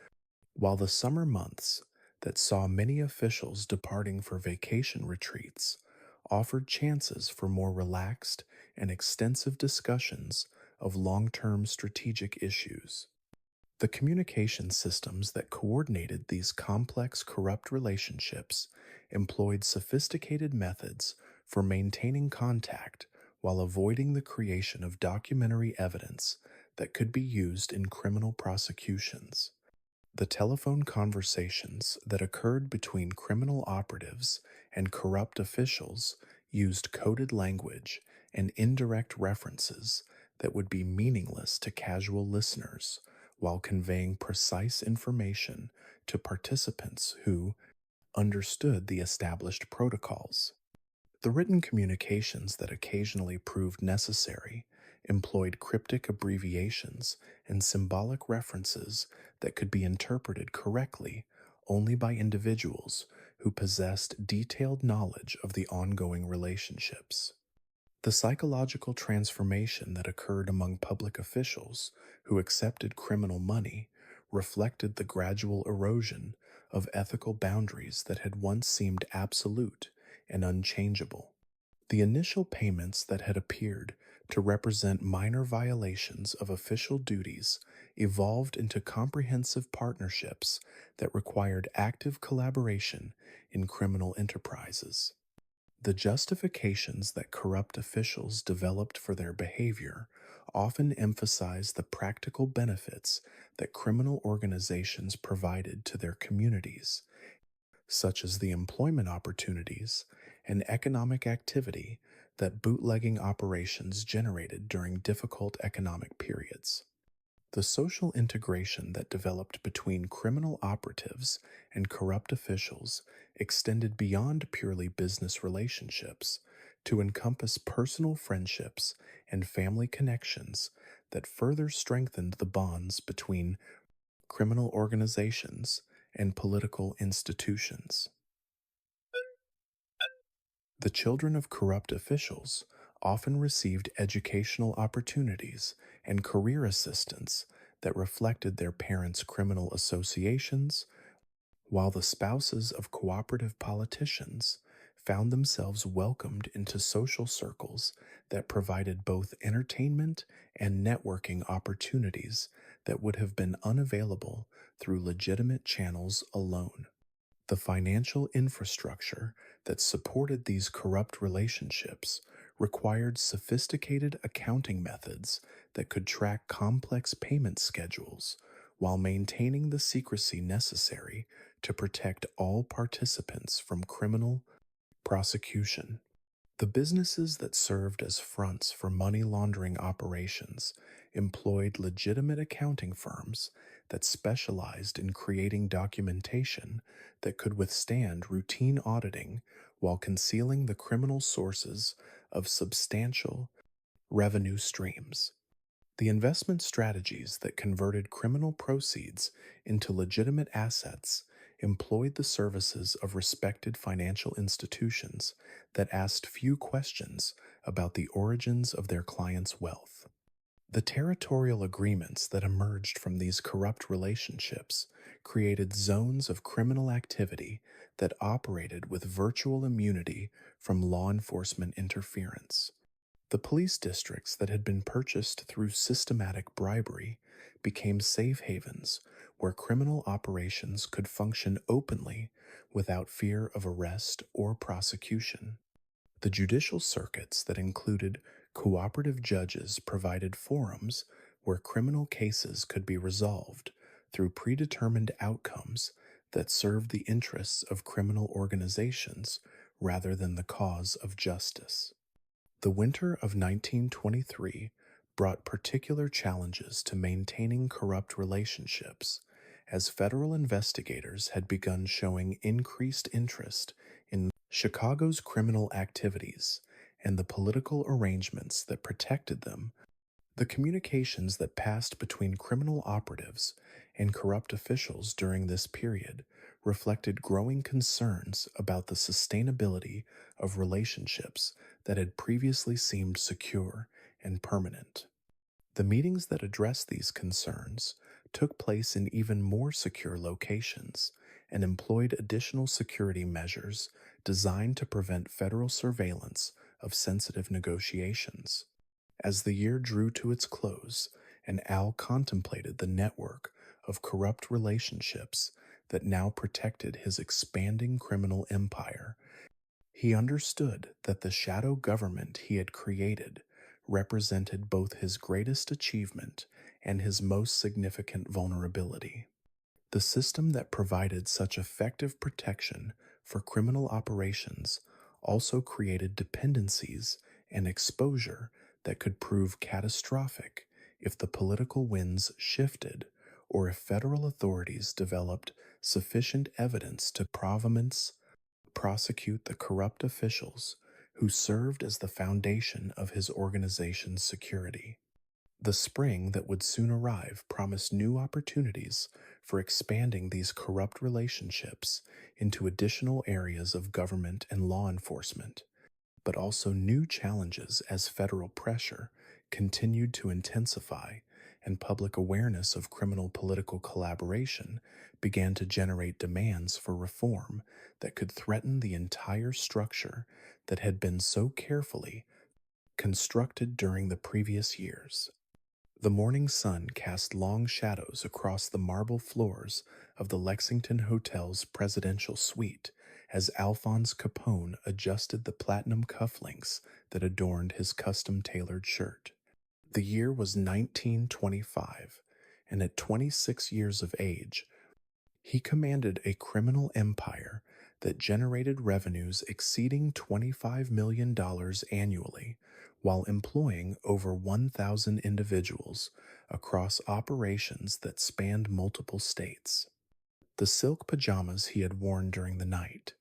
while the summer months that saw many officials departing for vacation retreats offered chances for more relaxed and extensive discussions of long term strategic issues. The communication systems that coordinated these complex corrupt relationships employed sophisticated methods for maintaining contact while avoiding the creation of documentary evidence that could be used in criminal prosecutions. The telephone conversations that occurred between criminal operatives and corrupt officials used coded language and indirect references that would be meaningless to casual listeners while conveying precise information to participants who understood the established protocols. The written communications that occasionally proved necessary employed cryptic abbreviations and symbolic references that could be interpreted correctly only by individuals who possessed detailed knowledge of the ongoing relationships. The psychological transformation that occurred among public officials who accepted criminal money reflected the gradual erosion of ethical boundaries that had once seemed absolute and unchangeable. The initial payments that had appeared to represent minor violations of official duties evolved into comprehensive partnerships that required active collaboration in criminal enterprises. The justifications that corrupt officials developed for their behavior often emphasize the practical benefits that criminal organizations provided to their communities, such as the employment opportunities and economic activity that bootlegging operations generated during difficult economic periods. The social integration that developed between criminal operatives and corrupt officials extended beyond purely business relationships to encompass personal friendships and family connections that further strengthened the bonds between criminal organizations and political institutions. The children of corrupt officials often received educational opportunities and career assistance that reflected their parents' criminal associations, while the spouses of cooperative politicians found themselves welcomed into social circles that provided both entertainment and networking opportunities that would have been unavailable through legitimate channels alone. The financial infrastructure that supported these corrupt relationships required sophisticated accounting methods that could track complex payment schedules while maintaining the secrecy necessary to protect all participants from criminal prosecution. The businesses that served as fronts for money laundering operations employed legitimate accounting firms that specialized in creating documentation that could withstand routine auditing while concealing the criminal sources of substantial revenue streams. The investment strategies that converted criminal proceeds into legitimate assets employed the services of respected financial institutions that asked few questions about the origins of their clients' wealth. The territorial agreements that emerged from these corrupt relationships created zones of criminal activity that operated with virtual immunity from law enforcement interference. The police districts that had been purchased through systematic bribery became safe havens where criminal operations could function openly without fear of arrest or prosecution. The judicial circuits that included cooperative judges provided forums where criminal cases could be resolved through predetermined outcomes that served the interests of criminal organizations rather than the cause of justice. The winter of 1923 brought particular challenges to maintaining corrupt relationships, as federal investigators had begun showing increased interest in Chicago's criminal activities and the political arrangements that protected them. The communications that passed between criminal operatives and corrupt officials during this period reflected growing concerns about the sustainability of relationships that had previously seemed secure and permanent. The meetings that addressed these concerns took place in even more secure locations and employed additional security measures designed to prevent federal surveillance of sensitive negotiations. As the year drew to its close, and Al contemplated the network of corrupt relationships that now protected his expanding criminal empire, he understood that the shadow government he had created represented both his greatest achievement and his most significant vulnerability. The system that provided such effective protection for criminal operations also created dependencies and exposure that could prove catastrophic if the political winds shifted or if federal authorities developed sufficient evidence to provenance prosecute the corrupt officials who served as the foundation of his organization's security. The spring that would soon arrive promised new opportunities for expanding these corrupt relationships into additional areas of government and law enforcement, but also new challenges as federal pressure continued to intensify and public awareness of criminal political collaboration began to generate demands for reform that could threaten the entire structure that had been so carefully constructed during the previous years. The morning sun cast long shadows across the marble floors of the Lexington Hotel's presidential suite as Alphonse Capone adjusted the platinum cufflinks that adorned his custom-tailored shirt. The year was 1925, and at 26 years of age, he commanded a criminal empire that generated revenues exceeding $25 million annually while employing over 1,000 individuals across operations that spanned multiple states. The silk pajamas he had worn during the night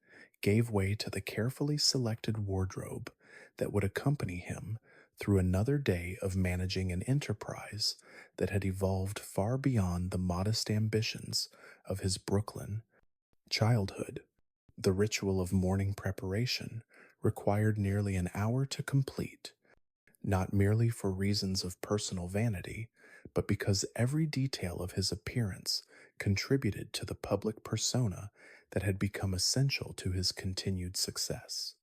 gave way to the carefully selected wardrobe that would accompany him through another day of managing an enterprise that had evolved far beyond the modest ambitions of his Brooklyn childhood. The ritual of morning preparation required nearly an hour to complete, not merely for reasons of personal vanity, but because every detail of his appearance contributed to the public persona that had become essential to his continued success.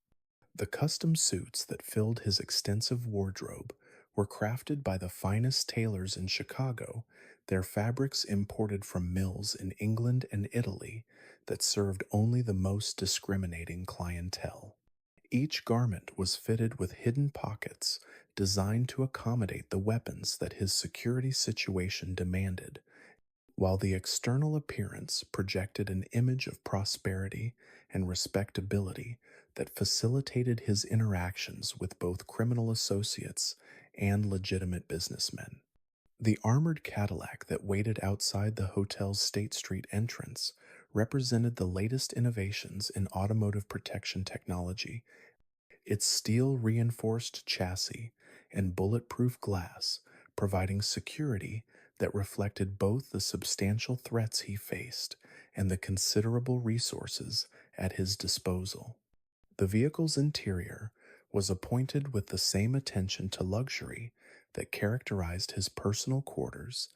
The custom suits that filled his extensive wardrobe were crafted by the finest tailors in Chicago, their fabrics imported from mills in England and Italy that served only the most discriminating clientele. Each garment was fitted with hidden pockets designed to accommodate the weapons that his security situation demanded, while the external appearance projected an image of prosperity and respectability that facilitated his interactions with both criminal associates and legitimate businessmen. The armored Cadillac that waited outside the hotel's State Street entrance represented the latest innovations in automotive protection technology. Its steel-reinforced chassis and bulletproof glass providing security that reflected both the substantial threats he faced and the considerable resources at his disposal. The vehicle's interior was appointed with the same attention to luxury that characterized his personal quarters,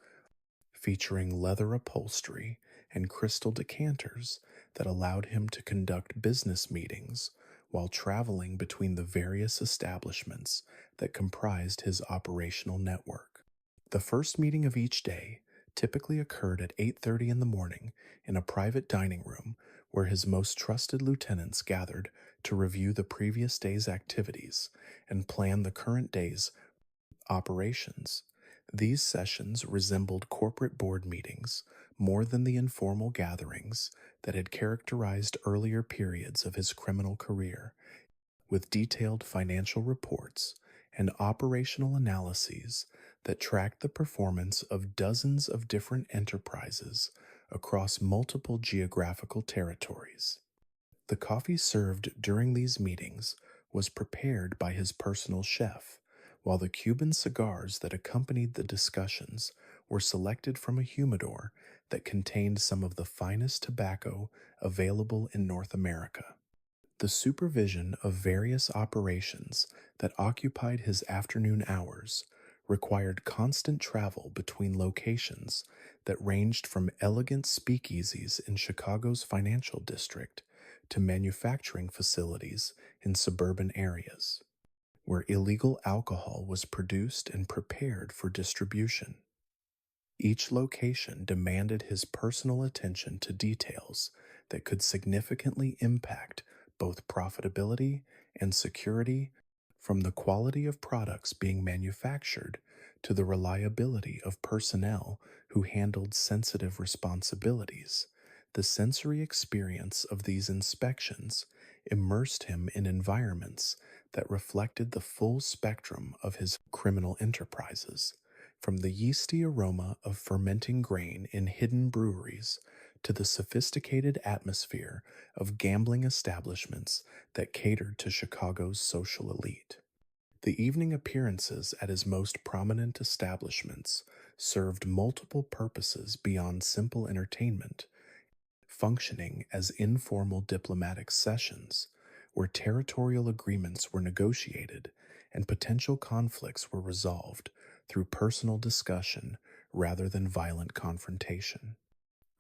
featuring leather upholstery and crystal decanters that allowed him to conduct business meetings while traveling between the various establishments that comprised his operational network. The first meeting of each day typically occurred at 8:30 in the morning in a private dining room where his most trusted lieutenants gathered to review the previous day's activities and plan the current day's operations. These sessions resembled corporate board meetings more than the informal gatherings that had characterized earlier periods of his criminal career, with detailed financial reports and operational analyses that tracked the performance of dozens of different enterprises across multiple geographical territories. The coffee served during these meetings was prepared by his personal chef, while the Cuban cigars that accompanied the discussions were selected from a humidor that contained some of the finest tobacco available in North America. The supervision of various operations that occupied his afternoon hours required constant travel between locations that ranged from elegant speakeasies in Chicago's financial district to manufacturing facilities in suburban areas, where illegal alcohol was produced and prepared for distribution. Each location demanded his personal attention to details that could significantly impact both profitability and security, from the quality of products being manufactured to the reliability of personnel who handled sensitive responsibilities. The sensory experience of these inspections immersed him in environments that reflected the full spectrum of his criminal enterprises, from the yeasty aroma of fermenting grain in hidden breweries to the sophisticated atmosphere of gambling establishments that catered to Chicago's social elite. The evening appearances at his most prominent establishments served multiple purposes beyond simple entertainment, functioning as informal diplomatic sessions where territorial agreements were negotiated and potential conflicts were resolved through personal discussion rather than violent confrontation.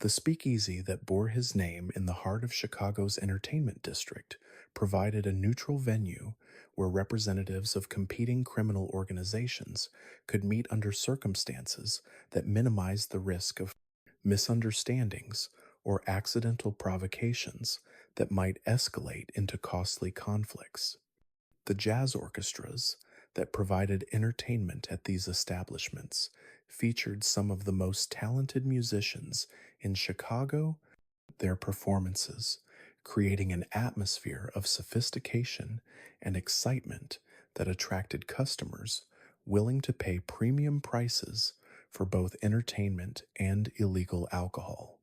The speakeasy that bore his name in the heart of Chicago's entertainment district provided a neutral venue where representatives of competing criminal organizations could meet under circumstances that minimized the risk of misunderstandings or accidental provocations that might escalate into costly conflicts. The jazz orchestras that provided entertainment at these establishments featured some of the most talented musicians in Chicago, their performances, creating an atmosphere of sophistication and excitement that attracted customers willing to pay premium prices for both entertainment and illegal alcohol.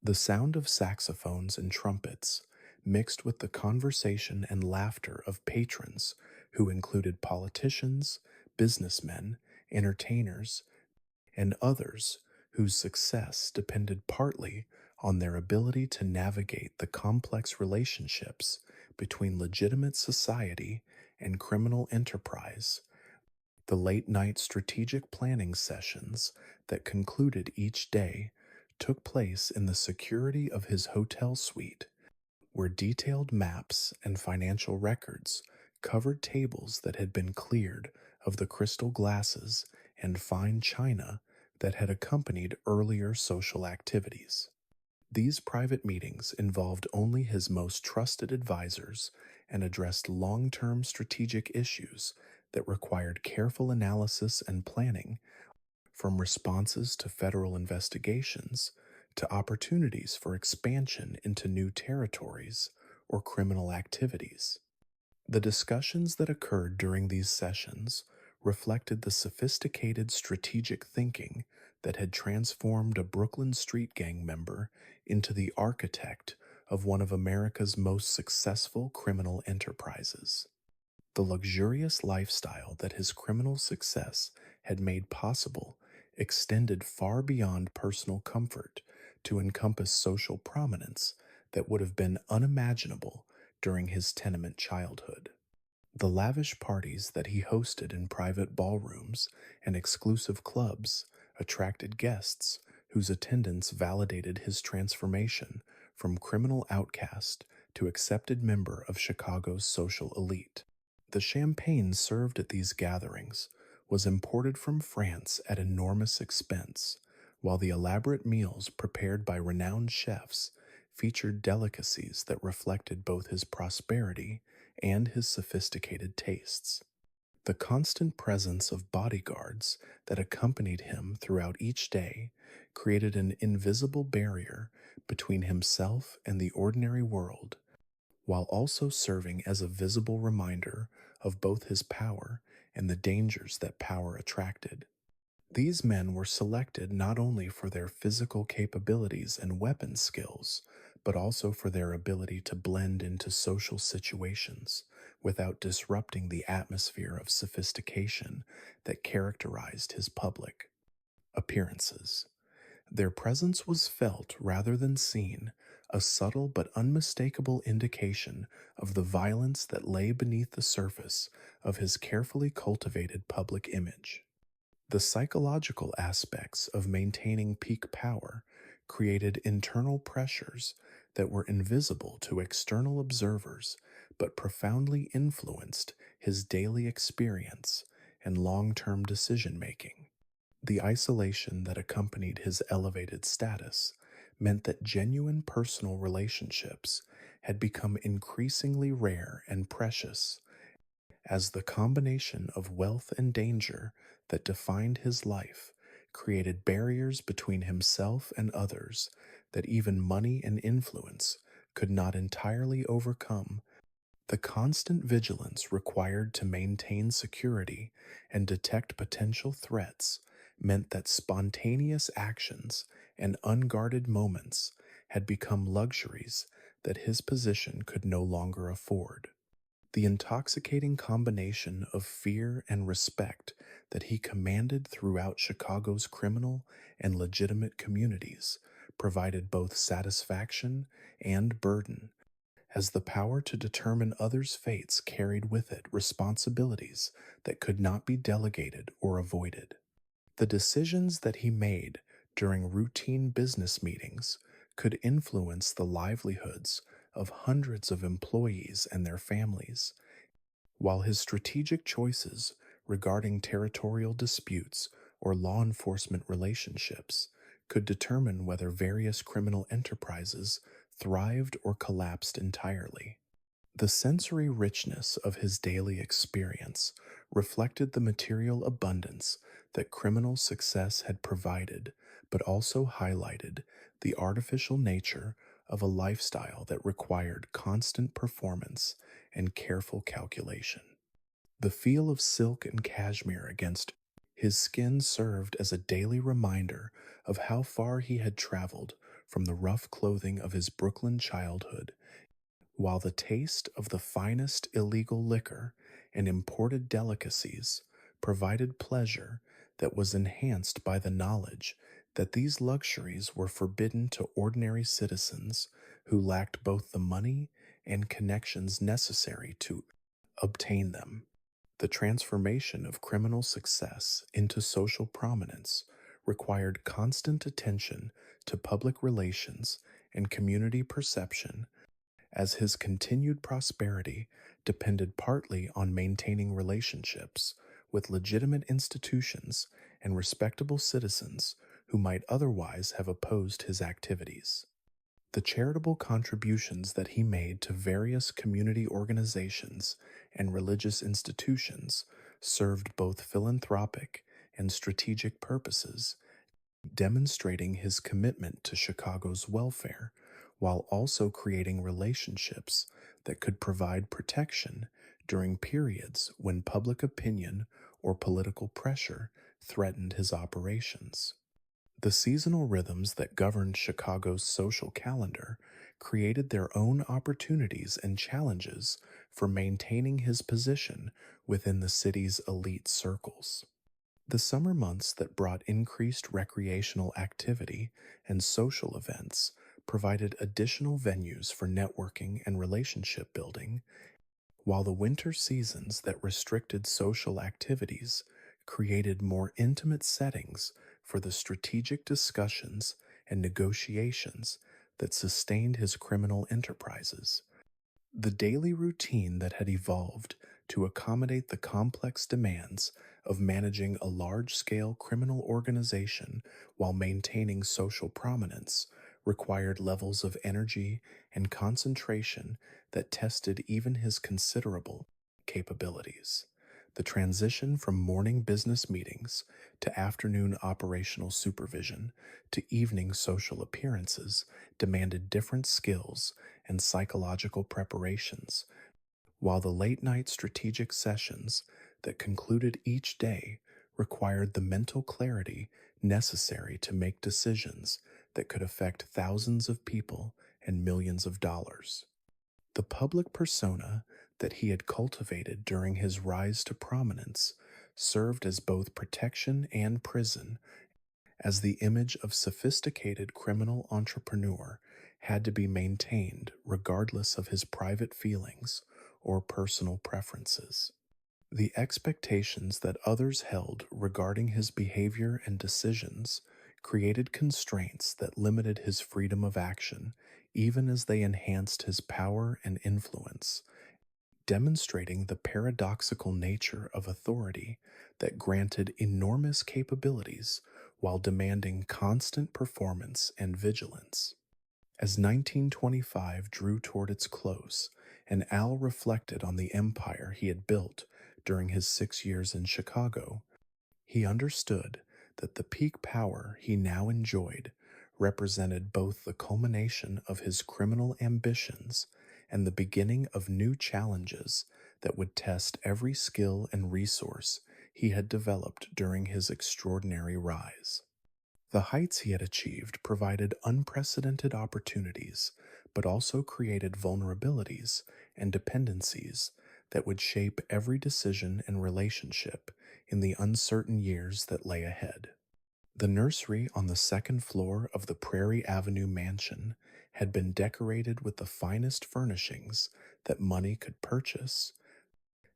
The sound of saxophones and trumpets, mixed with the conversation and laughter of patrons who included politicians, businessmen, entertainers, and others whose success depended partly on their ability to navigate the complex relationships between legitimate society and criminal enterprise. The late night strategic planning sessions that concluded each day took place in the security of his hotel suite, where detailed maps and financial records covered tables that had been cleared of the crystal glasses and fine china that had accompanied earlier social activities. These private meetings involved only his most trusted advisors and addressed long-term strategic issues that required careful analysis and planning, from responses to federal investigations to opportunities for expansion into new territories or criminal activities. The discussions that occurred during these sessions reflected the sophisticated strategic thinking that had transformed a Brooklyn street gang member into the architect of one of America's most successful criminal enterprises. The luxurious lifestyle that his criminal success had made possible extended far beyond personal comfort to encompass social prominence that would have been unimaginable during his tenement childhood. The lavish parties that he hosted in private ballrooms and exclusive clubs attracted guests whose attendance validated his transformation from criminal outcast to accepted member of Chicago's social elite. The champagne served at these gatherings was imported from France at enormous expense, while the elaborate meals prepared by renowned chefs featured delicacies that reflected both his prosperity and his sophisticated tastes. The constant presence of bodyguards that accompanied him throughout each day created an invisible barrier between himself and the ordinary world, while also serving as a visible reminder of both his power and the dangers that power attracted. These men were selected not only for their physical capabilities and weapon skills, but also for their ability to blend into social situations without disrupting the atmosphere of sophistication that characterized his public. Appearances. Their presence was felt rather than seen, a subtle but unmistakable indication of the violence that lay beneath the surface of his carefully cultivated public image. The psychological aspects of maintaining peak power created internal pressures that were invisible to external observers but profoundly influenced his daily experience and long term decision making. The isolation that accompanied his elevated status meant that genuine personal relationships had become increasingly rare and precious, as the combination of wealth and danger that defined his life created barriers between himself and others that even money and influence could not entirely overcome. The constant vigilance required to maintain security and detect potential threats meant that spontaneous actions and unguarded moments had become luxuries that his position could no longer afford. The intoxicating combination of fear and respect that he commanded throughout Chicago's criminal and legitimate communities provided both satisfaction and burden, as the power to determine others' fates carried with it responsibilities that could not be delegated or avoided. The decisions that he made during routine business meetings could influence the livelihoods of hundreds of employees and their families, while his strategic choices regarding territorial disputes or law enforcement relationships could determine whether various criminal enterprises thrived or collapsed entirely. The sensory richness of his daily experience reflected the material abundance that criminal success had provided, but also highlighted the artificial nature of a lifestyle that required constant performance and careful calculation. The feel of silk and cashmere against his skin served as a daily reminder of how far he had traveled from the rough clothing of his Brooklyn childhood, while the taste of the finest illegal liquor and imported delicacies provided pleasure that was enhanced by the knowledge that these luxuries were forbidden to ordinary citizens who lacked both the money and connections necessary to obtain them. The transformation of criminal success into social prominence required constant attention to public relations and community perception, as his continued prosperity depended partly on maintaining relationships with legitimate institutions and respectable citizens who might otherwise have opposed his activities. The charitable contributions that he made to various community organizations and religious institutions served both philanthropic and strategic purposes, demonstrating his commitment to Chicago's welfare while also creating relationships that could provide protection during periods when public opinion or political pressure threatened his operations. The seasonal rhythms that governed Chicago's social calendar created their own opportunities and challenges for maintaining his position within the city's elite circles. The summer months that brought increased recreational activity and social events provided additional venues for networking and relationship building, while the winter seasons that restricted social activities created more intimate settings for the strategic discussions and negotiations that sustained his criminal enterprises. The daily routine that had evolved to accommodate the complex demands of managing a large scale criminal organization while maintaining social prominence required levels of energy and concentration that tested even his considerable capabilities. The transition from morning business meetings to afternoon operational supervision to evening social appearances demanded different skills and psychological preparations, while the late night strategic sessions that concluded each day required the mental clarity necessary to make decisions that could affect thousands of people and millions of dollars. The public persona that he had cultivated during his rise to prominence served as both protection and prison, as the image of sophisticated criminal entrepreneur had to be maintained regardless of his private feelings or personal preferences. The expectations that others held regarding his behavior and decisions created constraints that limited his freedom of action, even as they enhanced his power and influence, demonstrating the paradoxical nature of authority that granted enormous capabilities while demanding constant performance and vigilance. As 1925 drew toward its close, and Al reflected on the empire he had built during his 6 years in Chicago, he understood that the peak power he now enjoyed represented both the culmination of his criminal ambitions and the beginning of new challenges that would test every skill and resource he had developed during his extraordinary rise. The heights he had achieved provided unprecedented opportunities, but also created vulnerabilities and dependencies that would shape every decision and relationship in the uncertain years that lay ahead. The nursery on the second floor of the Prairie Avenue mansion had been decorated with the finest furnishings that money could purchase,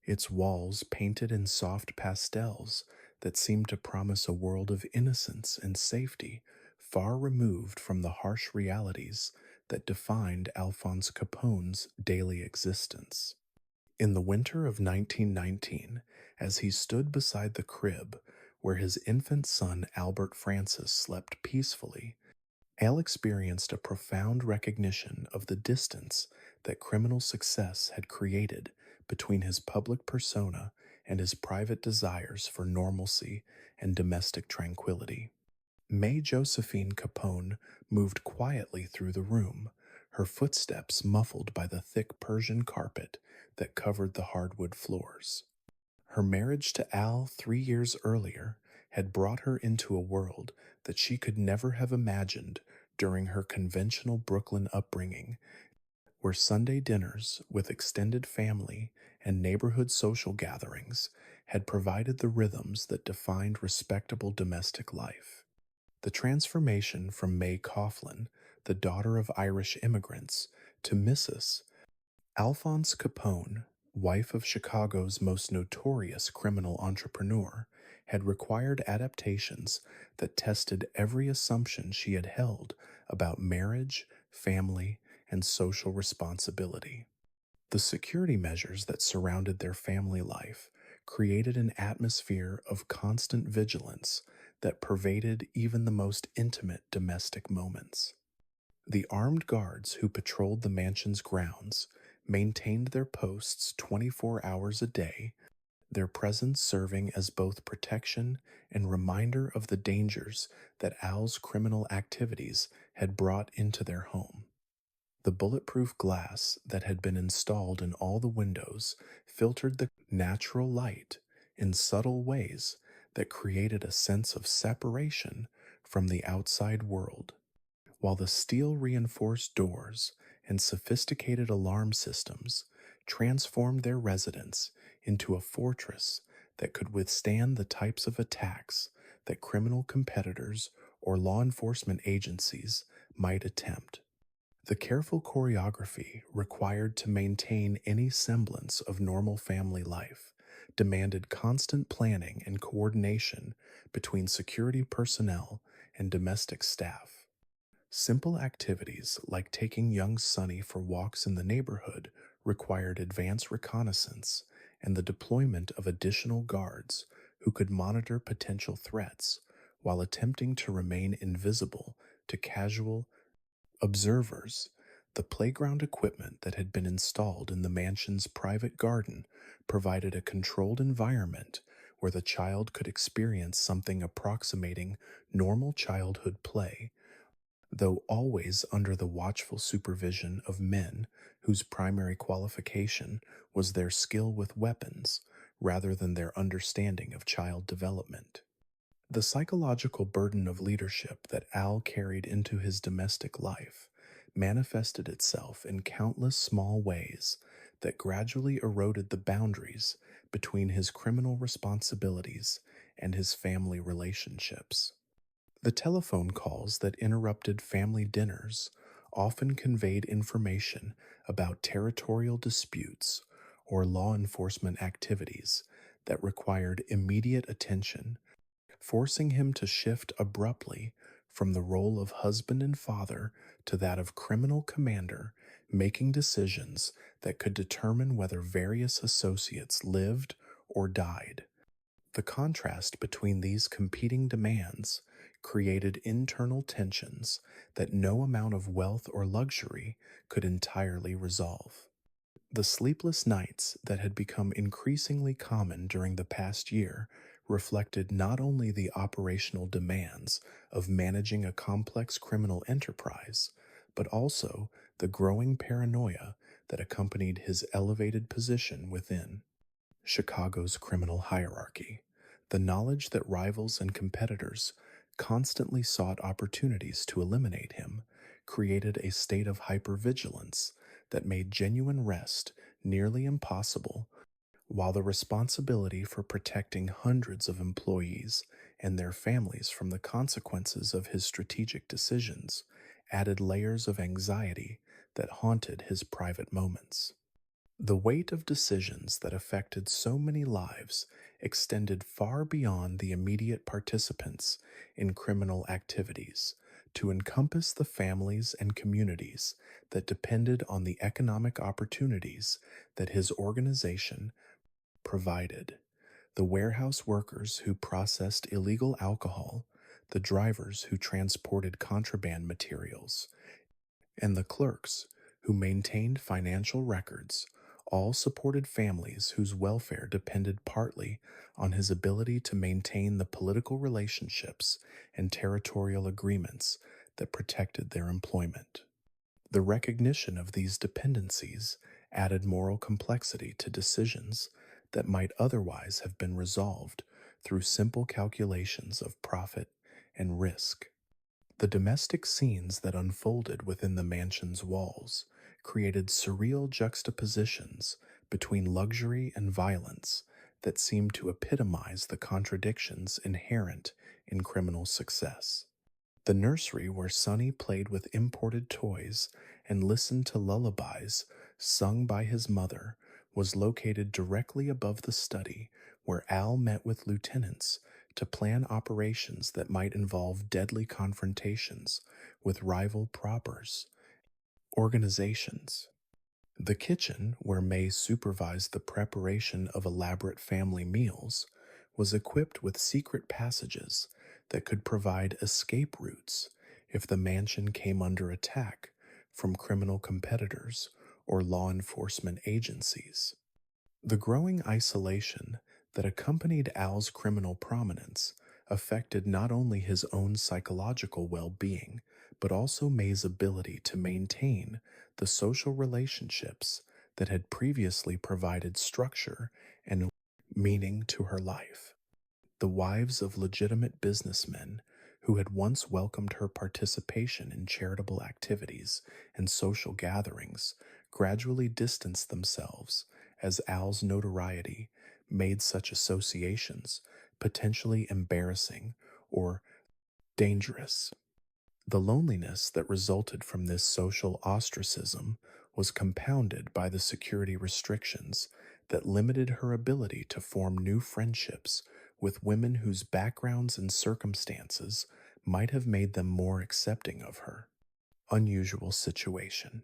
its walls painted in soft pastels that seemed to promise a world of innocence and safety far removed from the harsh realities that defined Alphonse Capone's daily existence. In the winter of 1919, as he stood beside the crib where his infant son Albert Francis slept peacefully, Al experienced a profound recognition of the distance that criminal success had created between his public persona and his private desires for normalcy and domestic tranquility. May Josephine Capone moved quietly through the room, her footsteps muffled by the thick Persian carpet that covered the hardwood floors. Her marriage to Al 3 years earlier had brought her into a world that she could never have imagined during her conventional Brooklyn upbringing, where Sunday dinners with extended family and neighborhood social gatherings had provided the rhythms that defined respectable domestic life. The transformation from May Coughlin, the daughter of Irish immigrants, to Mrs. Alphonse Capone, wife of Chicago's most notorious criminal entrepreneur, had required adaptations that tested every assumption she had held about marriage, family, and social responsibility. The security measures that surrounded their family life created an atmosphere of constant vigilance that pervaded even the most intimate domestic moments. The armed guards who patrolled the mansion's grounds maintained their posts 24 hours a day, their presence serving as both protection and reminder of the dangers that Al's criminal activities had brought into their home. The bulletproof glass that had been installed in all the windows filtered the natural light in subtle ways that created a sense of separation from the outside world, while the steel reinforced doors and sophisticated alarm systems transformed their residence into a fortress that could withstand the types of attacks that criminal competitors or law enforcement agencies might attempt. The careful choreography required to maintain any semblance of normal family life demanded constant planning and coordination between security personnel and domestic staff. Simple activities like taking young Sonny for walks in the neighborhood required advance reconnaissance and the deployment of additional guards who could monitor potential threats while attempting to remain invisible to casual observers. The playground equipment that had been installed in the mansion's private garden provided a controlled environment where the child could experience something approximating normal childhood play, though always under the watchful supervision of men whose primary qualification was their skill with weapons rather than their understanding of child development. The psychological burden of leadership that Al carried into his domestic life manifested itself in countless small ways that gradually eroded the boundaries between his criminal responsibilities and his family relationships. The telephone calls that interrupted family dinners often conveyed information about territorial disputes or law enforcement activities that required immediate attention, forcing him to shift abruptly from the role of husband and father to that of criminal commander, making decisions that could determine whether various associates lived or died. The contrast between these competing demands created internal tensions that no amount of wealth or luxury could entirely resolve. The sleepless nights that had become increasingly common during the past year reflected not only the operational demands of managing a complex criminal enterprise, but also the growing paranoia that accompanied his elevated position within Chicago's criminal hierarchy. The knowledge that rivals and competitors constantly sought opportunities to eliminate him created a state of hypervigilance that made genuine rest nearly impossible, while the responsibility for protecting hundreds of employees and their families from the consequences of his strategic decisions added layers of anxiety that haunted his private moments. The weight of decisions that affected so many lives extended far beyond the immediate participants in criminal activities to encompass the families and communities that depended on the economic opportunities that his organization provided. The warehouse workers who processed illegal alcohol, the drivers who transported contraband materials, and the clerks, who maintained financial records, all supported families whose welfare depended partly on his ability to maintain the political relationships and territorial agreements that protected their employment. The recognition of these dependencies added moral complexity to decisions that might otherwise have been resolved through simple calculations of profit and risk. The domestic scenes that unfolded within the mansion's walls created surreal juxtapositions between luxury and violence that seemed to epitomize the contradictions inherent in criminal success. The nursery where Sonny played with imported toys and listened to lullabies sung by his mother was located directly above the study where Al met with lieutenants to plan operations that might involve deadly confrontations with rival proppers organizations. The kitchen, where May supervised the preparation of elaborate family meals, was equipped with secret passages that could provide escape routes if the mansion came under attack from criminal competitors or law enforcement agencies. The growing isolation that accompanied Al's criminal prominence affected not only his own psychological well being, but also May's ability to maintain the social relationships that had previously provided structure and meaning to her life. The wives of legitimate businessmen who had once welcomed her participation in charitable activities and social gatherings gradually distanced themselves as Al's notoriety made such associations potentially embarrassing or dangerous. The loneliness that resulted from this social ostracism was compounded by the security restrictions that limited her ability to form new friendships with women whose backgrounds and circumstances might have made them more accepting of her. Unusual situation.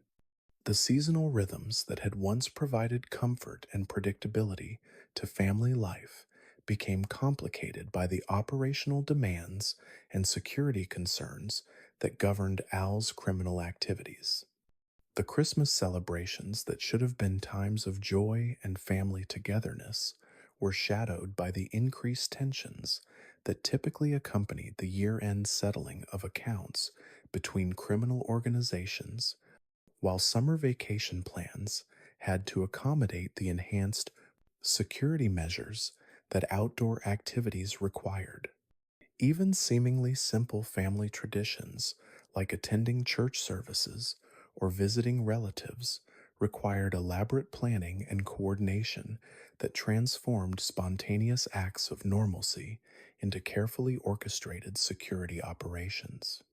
The seasonal rhythms that had once provided comfort and predictability to family life became complicated by the operational demands and security concerns that governed Al's criminal activities. The Christmas celebrations that should have been times of joy and family togetherness were shadowed by the increased tensions that typically accompanied the year end settling of accounts between criminal organizations, while summer vacation plans had to accommodate the enhanced security measures that outdoor activities required. Even seemingly simple family traditions, like attending church services or visiting relatives, required elaborate planning and coordination that transformed spontaneous acts of normalcy into carefully orchestrated security operations.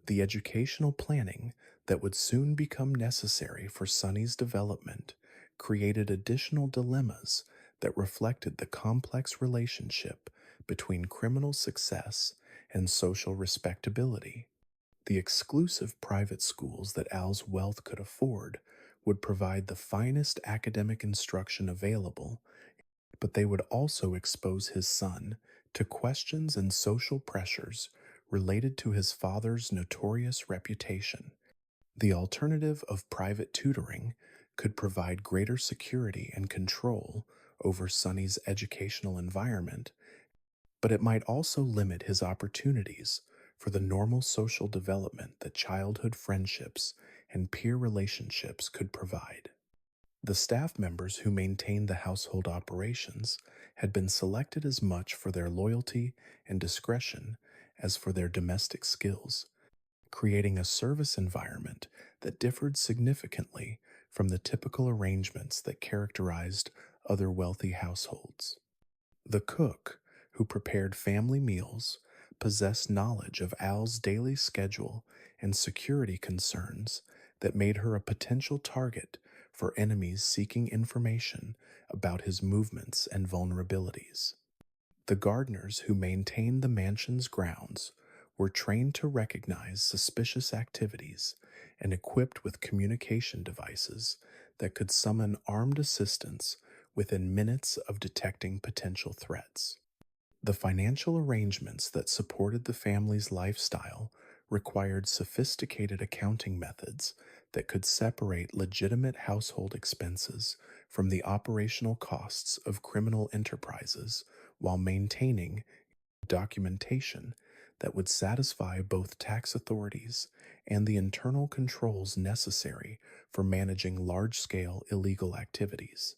The educational planning that would soon become necessary for Sonny's development created additional dilemmas that reflected the complex relationship between criminal success and social respectability. The exclusive private schools that Al's wealth could afford would provide the finest academic instruction available, but they would also expose his son to questions and social pressures related to his father's notorious reputation. The alternative of private tutoring could provide greater security and control over Sonny's educational environment, but it might also limit his opportunities for the normal social development that childhood friendships and peer relationships could provide. The staff members who maintained the household operations had been selected as much for their loyalty and discretion as for their domestic skills, creating a service environment that differed significantly from the typical arrangements that characterized other wealthy households. The cook, who prepared family meals, possessed knowledge of Al's daily schedule and security concerns that made her a potential target for enemies seeking information about his movements and vulnerabilities. The gardeners who maintained the mansion's grounds were trained to recognize suspicious activities and equipped with communication devices that could summon armed assistance within minutes of detecting potential threats. The financial arrangements that supported the family's lifestyle required sophisticated accounting methods that could separate legitimate household expenses from the operational costs of criminal enterprises while maintaining documentation that would satisfy both tax authorities and the internal controls necessary for managing large scale illegal activities.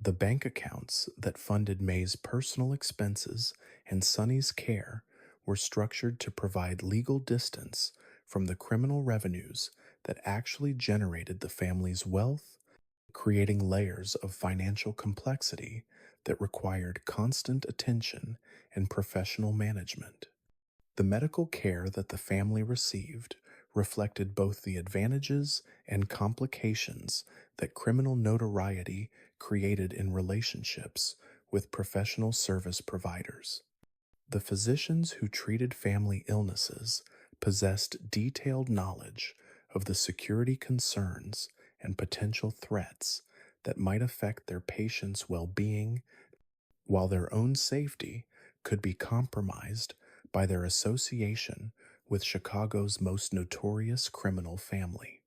The bank accounts that funded May's personal expenses and Sonny's care were structured to provide legal distance from the criminal revenues that actually generated the family's wealth, creating layers of financial complexity that required constant attention and professional management. The medical care that the family received reflected both the advantages and complications that criminal notoriety created in relationships with professional service providers. The physicians who treated family illnesses possessed detailed knowledge of the security concerns and potential threats that might affect their patients' well being, while their own safety could be compromised by their association with Chicago's most notorious criminal family.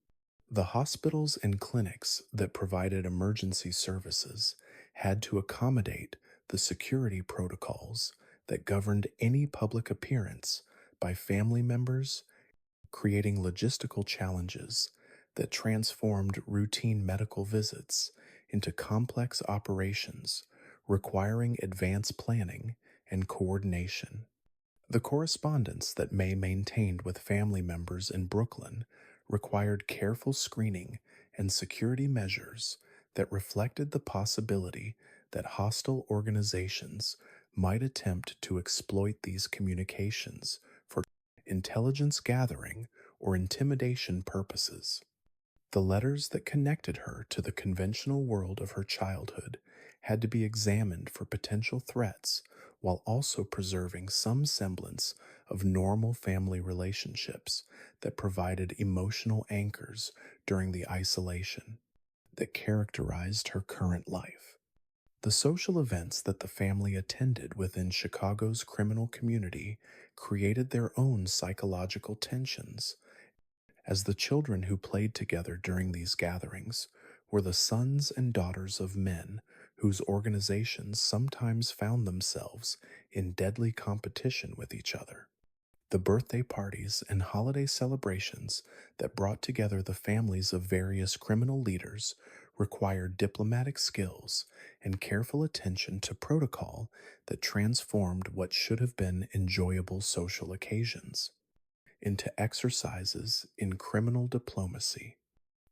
The hospitals and clinics that provided emergency services had to accommodate the security protocols that governed any public appearance by family members, creating logistical challenges that transformed routine medical visits into complex operations requiring advanced planning and coordination. The correspondence that May maintained with family members in Brooklyn required careful screening and security measures that reflected the possibility that hostile organizations might attempt to exploit these communications for intelligence gathering or intimidation purposes. The letters that connected her to the conventional world of her childhood had to be examined for potential threats while also preserving some semblance of normal family relationships that provided emotional anchors during the isolation that characterized her current life. The social events that the family attended within Chicago's criminal community created their own psychological tensions, as the children who played together during these gatherings were the sons and daughters of men whose organizations sometimes found themselves in deadly competition with each other. The birthday parties and holiday celebrations that brought together the families of various criminal leaders required diplomatic skills and careful attention to protocol that transformed what should have been enjoyable social occasions into exercises in criminal diplomacy.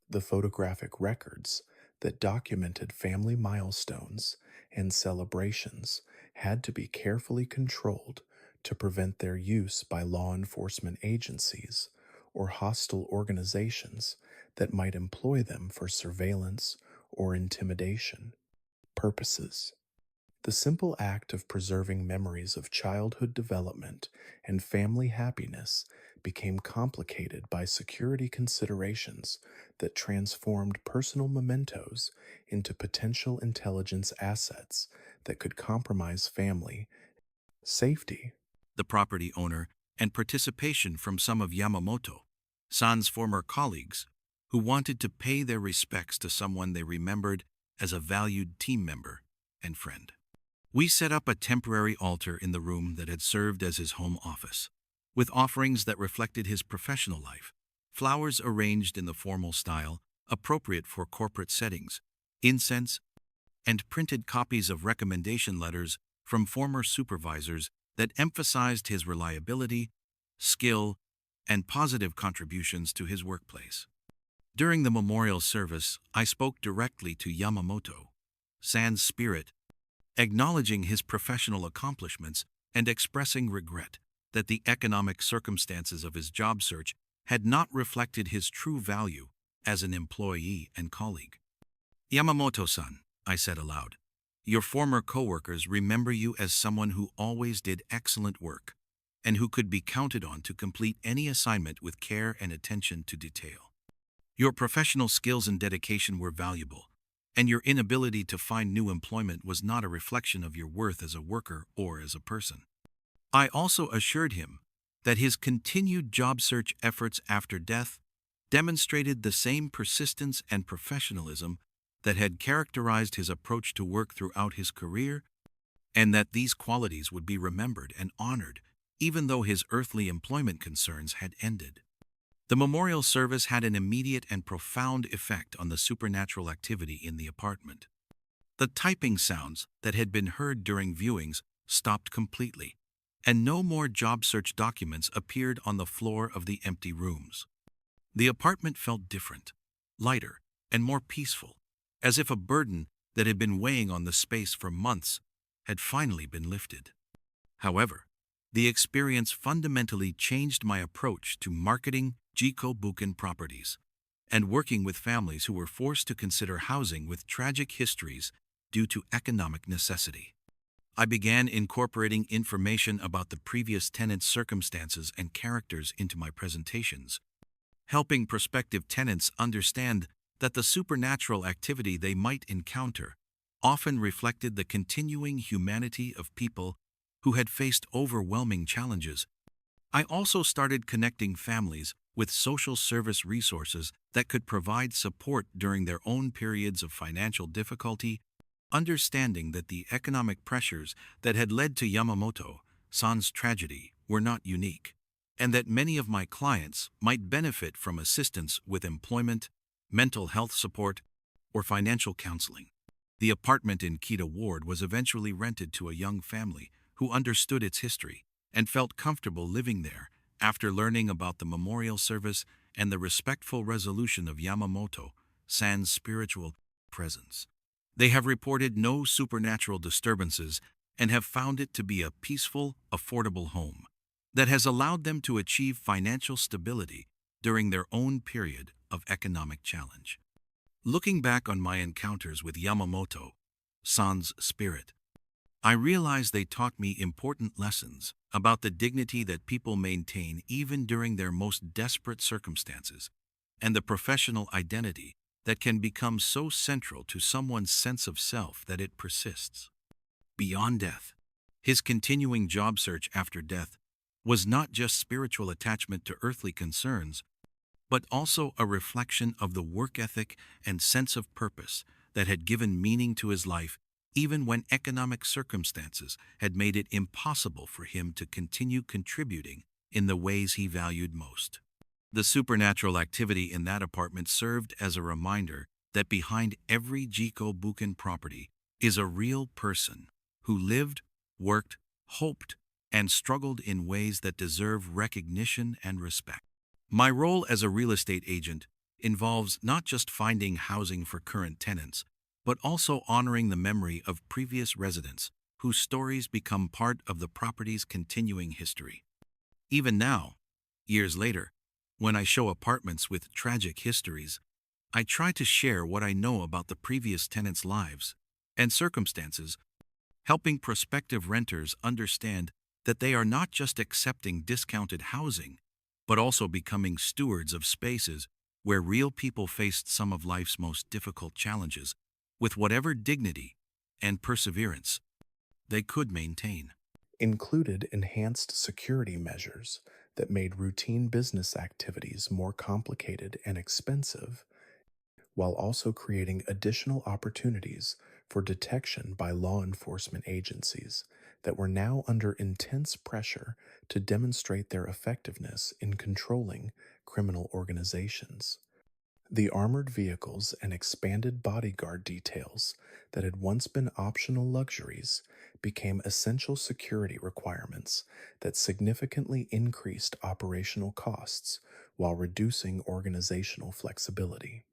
The photographic records that documented family milestones and celebrations had to be carefully controlled to prevent their use by law enforcement agencies or hostile organizations that might employ them for surveillance or intimidation purposes. The simple act of preserving memories of childhood development and family happiness became complicated by security considerations that transformed personal mementos into potential intelligence assets that could compromise family safety. The property owner, and participation from some of Yamamoto-san's former colleagues who wanted to pay their respects to someone they remembered as a valued team member and friend. We set up a temporary altar in the room that had served as his home office, with offerings that reflected his professional life, flowers arranged in the formal style appropriate for corporate settings, incense, and printed copies of recommendation letters from former supervisors that emphasized his reliability, skill, and positive contributions to his workplace. During the memorial service, I spoke directly to Yamamoto-san's spirit, acknowledging his professional accomplishments and expressing regret that the economic circumstances of his job search had not reflected his true value as an employee and colleague. Yamamoto-san, I said aloud, your former coworkers remember you as someone who always did excellent work and who could be counted on to complete any assignment with care and attention to detail. Your professional skills and dedication were valuable, and your inability to find new employment was not a reflection of your worth as a worker or as a person. I also assured him that his continued job search efforts after death demonstrated the same persistence and professionalism that had characterized his approach to work throughout his career, and that these qualities would be remembered and honored even though his earthly employment concerns had ended. The memorial service had an immediate and profound effect on the supernatural activity in the apartment. The typing sounds that had been heard during viewings stopped completely, and no more job search documents appeared on the floor of the empty rooms. The apartment felt different, lighter, and more peaceful, as if a burden that had been weighing on the space for months had finally been lifted. However, the experience fundamentally changed my approach to marketing Jikobuken properties and working with families who were forced to consider housing with tragic histories due to economic necessity. I began incorporating information about the previous tenants' circumstances and characters into my presentations, helping prospective tenants understand that the supernatural activity they might encounter often reflected the continuing humanity of people who had faced overwhelming challenges. I also started connecting families with social service resources that could provide support during their own periods of financial difficulty, understanding that the economic pressures that had led to Yamamoto-san's tragedy were not unique, and that many of my clients might benefit from assistance with employment, mental health support, or financial counseling. The apartment in Kita Ward was eventually rented to a young family who understood its history and felt comfortable living there after learning about the memorial service and the respectful resolution of Yamamoto-san's spiritual presence. They have reported no supernatural disturbances and have found it to be a peaceful, affordable home that has allowed them to achieve financial stability during their own period of economic challenge. Looking back on my encounters with Yamamoto-san's spirit, I realized they taught me important lessons about the dignity that people maintain even during their most desperate circumstances, and the professional identity that can become so central to someone's sense of self that it persists beyond death. His continuing job search after death was not just spiritual attachment to earthly concerns, but also a reflection of the work ethic and sense of purpose that had given meaning to his life even when economic circumstances had made it impossible for him to continue contributing in the ways he valued most. The supernatural activity in that apartment served as a reminder that behind every Jikobuken property is a real person who lived, worked, hoped, and struggled in ways that deserve recognition and respect. My role as a real estate agent involves not just finding housing for current tenants, but also honoring the memory of previous residents whose stories become part of the property's continuing history. Even now, years later, when I show apartments with tragic histories, I try to share what I know about the previous tenants' lives and circumstances, helping prospective renters understand that they are not just accepting discounted housing, but also becoming stewards of spaces where real people faced some of life's most difficult challenges with whatever dignity and perseverance they could maintain. Included enhanced security measures that made routine business activities more complicated and expensive, while also creating additional opportunities for detection by law enforcement agencies that were now under intense pressure to demonstrate their effectiveness in controlling criminal organizations. The armored vehicles and expanded bodyguard details that had once been optional luxuries became essential security requirements that significantly increased operational costs while reducing organizational flexibility.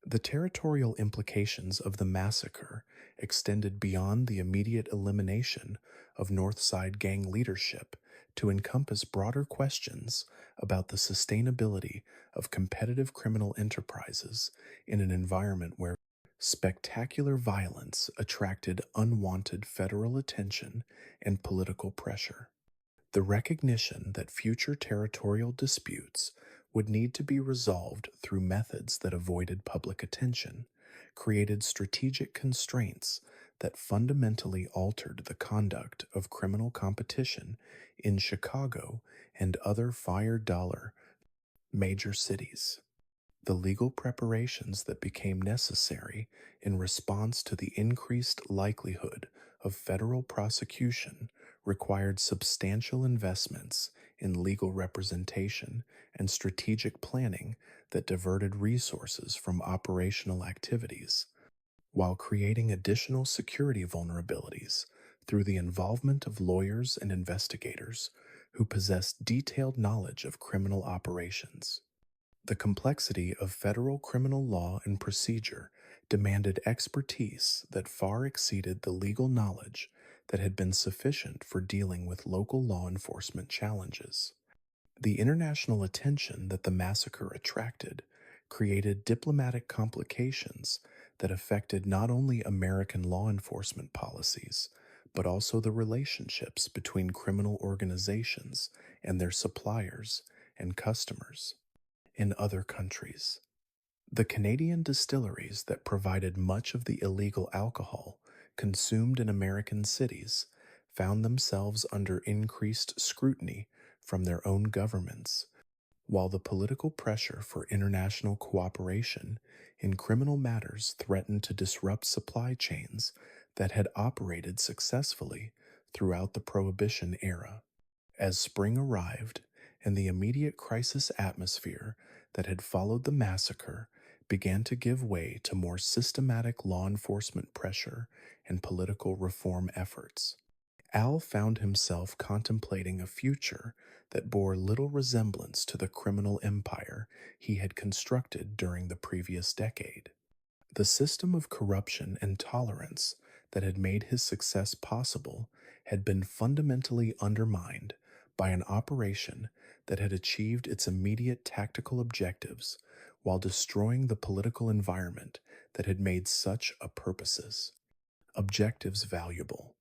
The territorial implications of the massacre extended beyond the immediate elimination of North Side gang leadership to encompass broader questions about the sustainability of competitive criminal enterprises in an environment where spectacular violence attracted unwanted federal attention and political pressure. The recognition that future territorial disputes would need to be resolved through methods that avoided public attention created strategic constraints that fundamentally altered the conduct of criminal competition in Chicago and other fire dollar major cities. The legal preparations that became necessary in response to the increased likelihood of federal prosecution required substantial investments in legal representation and strategic planning that diverted resources from operational activities, while creating additional security vulnerabilities through the involvement of lawyers and investigators who possessed detailed knowledge of criminal operations. The complexity of federal criminal law and procedure demanded expertise that far exceeded the legal knowledge that had been sufficient for dealing with local law enforcement challenges. The international attention that the massacre attracted created diplomatic complications that affected not only American law enforcement policies, but also the relationships between criminal organizations and their suppliers and customers in other countries. The Canadian distilleries that provided much of the illegal alcohol consumed in American cities found themselves under increased scrutiny from their own governments, while the political pressure for international cooperation in criminal matters threatened to disrupt supply chains that had operated successfully throughout the Prohibition era. As spring arrived and the immediate crisis atmosphere that had followed the massacre began to give way to more systematic law enforcement pressure and political reform efforts, Al found himself contemplating a future that bore little resemblance to the criminal empire he had constructed during the previous decade. The system of corruption and tolerance that had made his success possible had been fundamentally undermined by an operation that had achieved its immediate tactical objectives while destroying the political environment that had made such a purposes objectives valuable.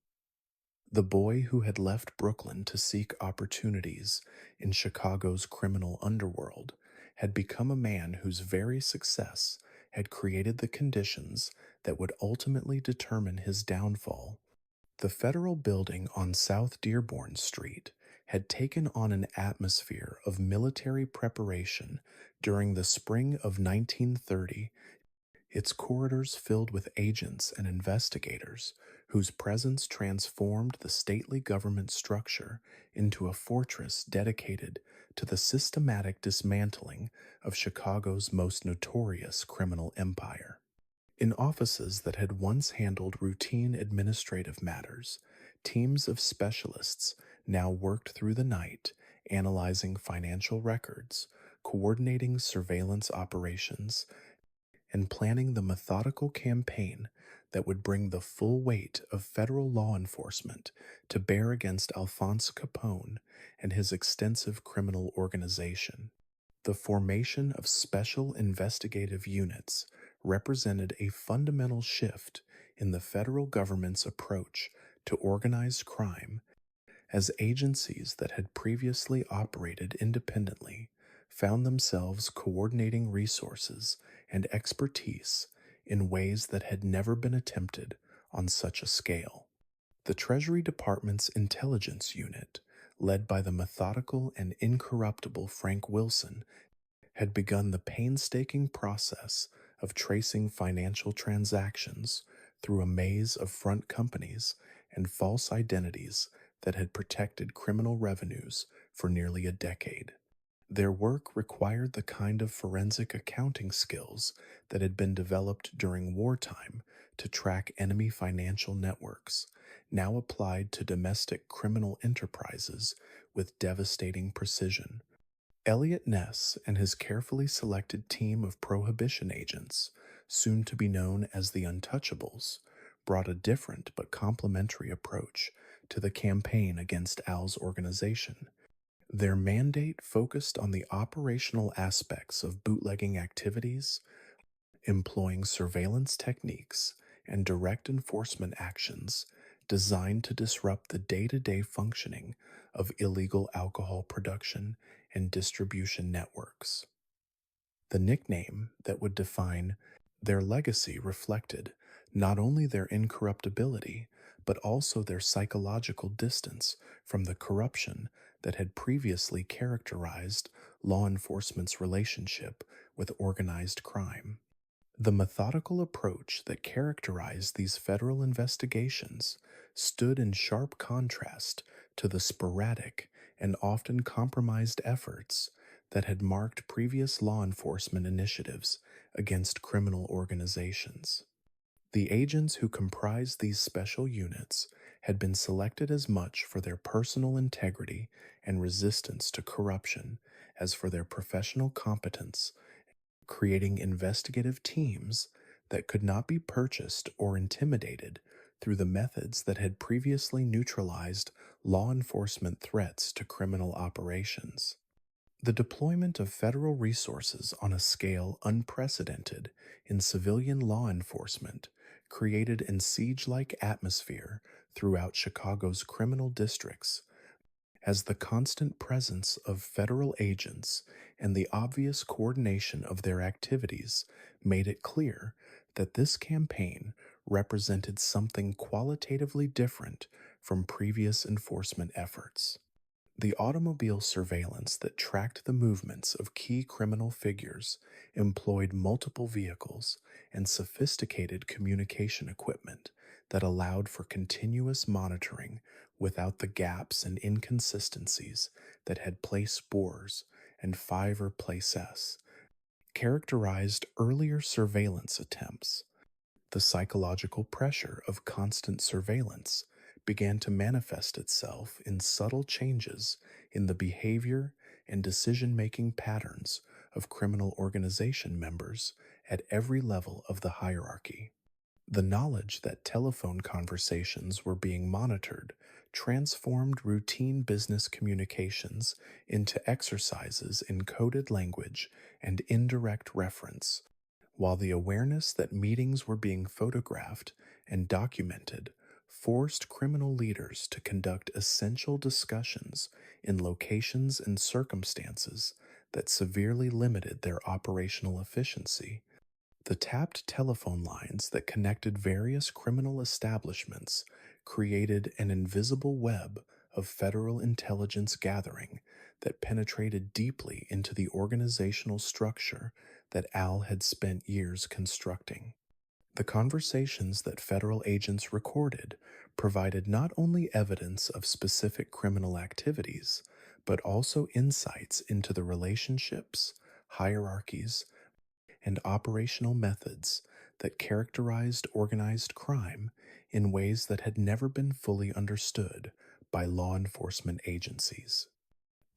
The boy who had left Brooklyn to seek opportunities in Chicago's criminal underworld had become a man whose very success had created the conditions that would ultimately determine his downfall. The federal building on South Dearborn Street had taken on an atmosphere of military preparation during the spring of 1930, its corridors filled with agents and investigators whose presence transformed the stately government structure into a fortress dedicated to the systematic dismantling of Chicago's most notorious criminal empire. In offices that had once handled routine administrative matters, teams of specialists now worked through the night analyzing financial records, coordinating surveillance operations, and planning the methodical campaign that would bring the full weight of federal law enforcement to bear against Alphonse Capone and his extensive criminal organization. The formation of special investigative units represented a fundamental shift in the federal government's approach to organized crime, as agencies that had previously operated independently found themselves coordinating resources and expertise in ways that had never been attempted on such a scale. The Treasury Department's intelligence unit, led by the methodical and incorruptible Frank Wilson, had begun the painstaking process of tracing financial transactions through a maze of front companies and false identities that had protected criminal revenues for nearly a decade. Their work required the kind of forensic accounting skills that had been developed during wartime to track enemy financial networks, now applied to domestic criminal enterprises with devastating precision. Elliot Ness and his carefully selected team of prohibition agents, soon to be known as the Untouchables, brought a different but complementary approach to the campaign against Al's organization. Their mandate focused on the operational aspects of bootlegging activities, employing surveillance techniques and direct enforcement actions designed to disrupt the day to day functioning of illegal alcohol production and distribution networks. The nickname that would define their legacy reflected not only their incorruptibility, but also their psychological distance from the corruption that had previously characterized law enforcement's relationship with organized crime. The methodical approach that characterized these federal investigations stood in sharp contrast to the sporadic and often compromised efforts that had marked previous law enforcement initiatives against criminal organizations. The agents who comprised these special units had been selected as much for their personal integrity and resistance to corruption as for their professional competence, creating investigative teams that could not be purchased or intimidated through the methods that had previously neutralized law enforcement threats to criminal operations. The deployment of federal resources on a scale unprecedented in civilian law enforcement created an siege-like atmosphere throughout Chicago's criminal districts, as the constant presence of federal agents and the obvious coordination of their activities made it clear that this campaign represented something qualitatively different from previous enforcement efforts. The automobile surveillance that tracked the movements of key criminal figures employed multiple vehicles and sophisticated communication equipment that allowed for continuous monitoring without the gaps and inconsistencies that had place bores and five or place S characterized earlier surveillance attempts. The psychological pressure of constant surveillance began to manifest itself in subtle changes in the behavior and decision making patterns of criminal organization members at every level of the hierarchy. The knowledge that telephone conversations were being monitored transformed routine business communications into exercises in coded language and indirect reference, while the awareness that meetings were being photographed and documented forced criminal leaders to conduct essential discussions in locations and circumstances that severely limited their operational efficiency. The tapped telephone lines that connected various criminal establishments created an invisible web of federal intelligence gathering that penetrated deeply into the organizational structure that Al had spent years constructing. The conversations that federal agents recorded provided not only evidence of specific criminal activities, but also insights into the relationships, hierarchies, and operational methods that characterized organized crime in ways that had never been fully understood by law enforcement agencies.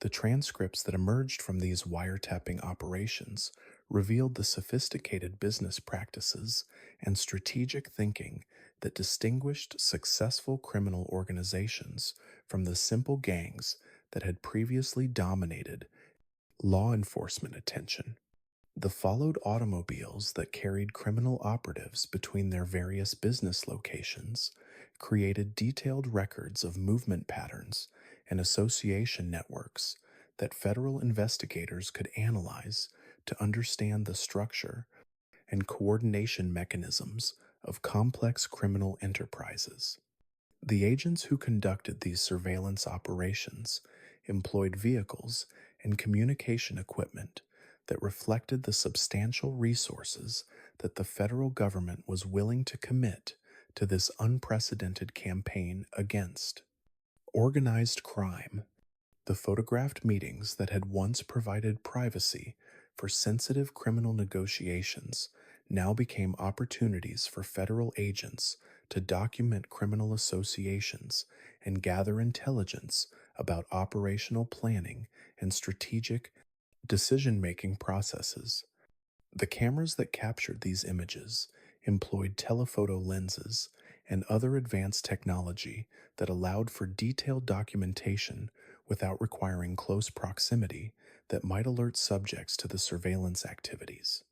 The transcripts that emerged from these wiretapping operations revealed the sophisticated business practices and strategic thinking that distinguished successful criminal organizations from the simple gangs that had previously dominated law enforcement attention. The followed automobiles that carried criminal operatives between their various business locations created detailed records of movement patterns and association networks that federal investigators could analyze to understand the structure and coordination mechanisms of complex criminal enterprises. The agents who conducted these surveillance operations employed vehicles and communication equipment that reflected the substantial resources that the federal government was willing to commit to this unprecedented campaign against organized crime. The photographed meetings that had once provided privacy for sensitive criminal negotiations now became opportunities for federal agents to document criminal associations and gather intelligence about operational planning and strategic decision making processes. The cameras that captured these images employed telephoto lenses and other advanced technology that allowed for detailed documentation without requiring close proximity that might alert subjects to the surveillance activities.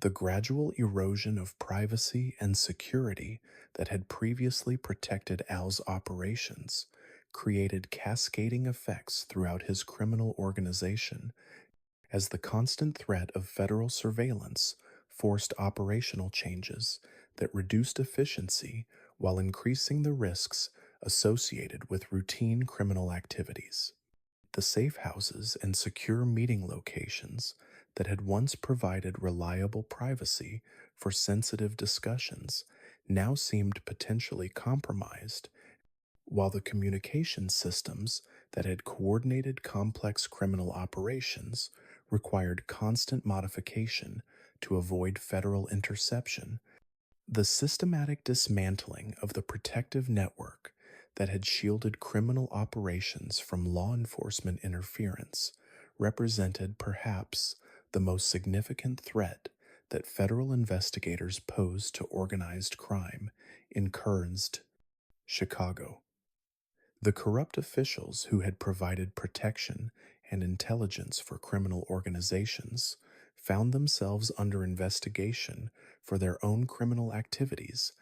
The gradual erosion of privacy and security that had previously protected Al's operations created cascading effects throughout his criminal organization as the constant threat of federal surveillance forced operational changes that reduced efficiency while increasing the risks associated with routine criminal activities. The safe houses and secure meeting locations that had once provided reliable privacy for sensitive discussions now seemed potentially compromised, while the communication systems that had coordinated complex criminal operations required constant modification to avoid federal interception. The systematic dismantling of the protective network that had shielded criminal operations from law enforcement interference represented perhaps the most significant threat that federal investigators posed to organized crime in Kearns, Chicago. The corrupt officials who had provided protection and intelligence for criminal organizations found themselves under investigation for their own criminal activities,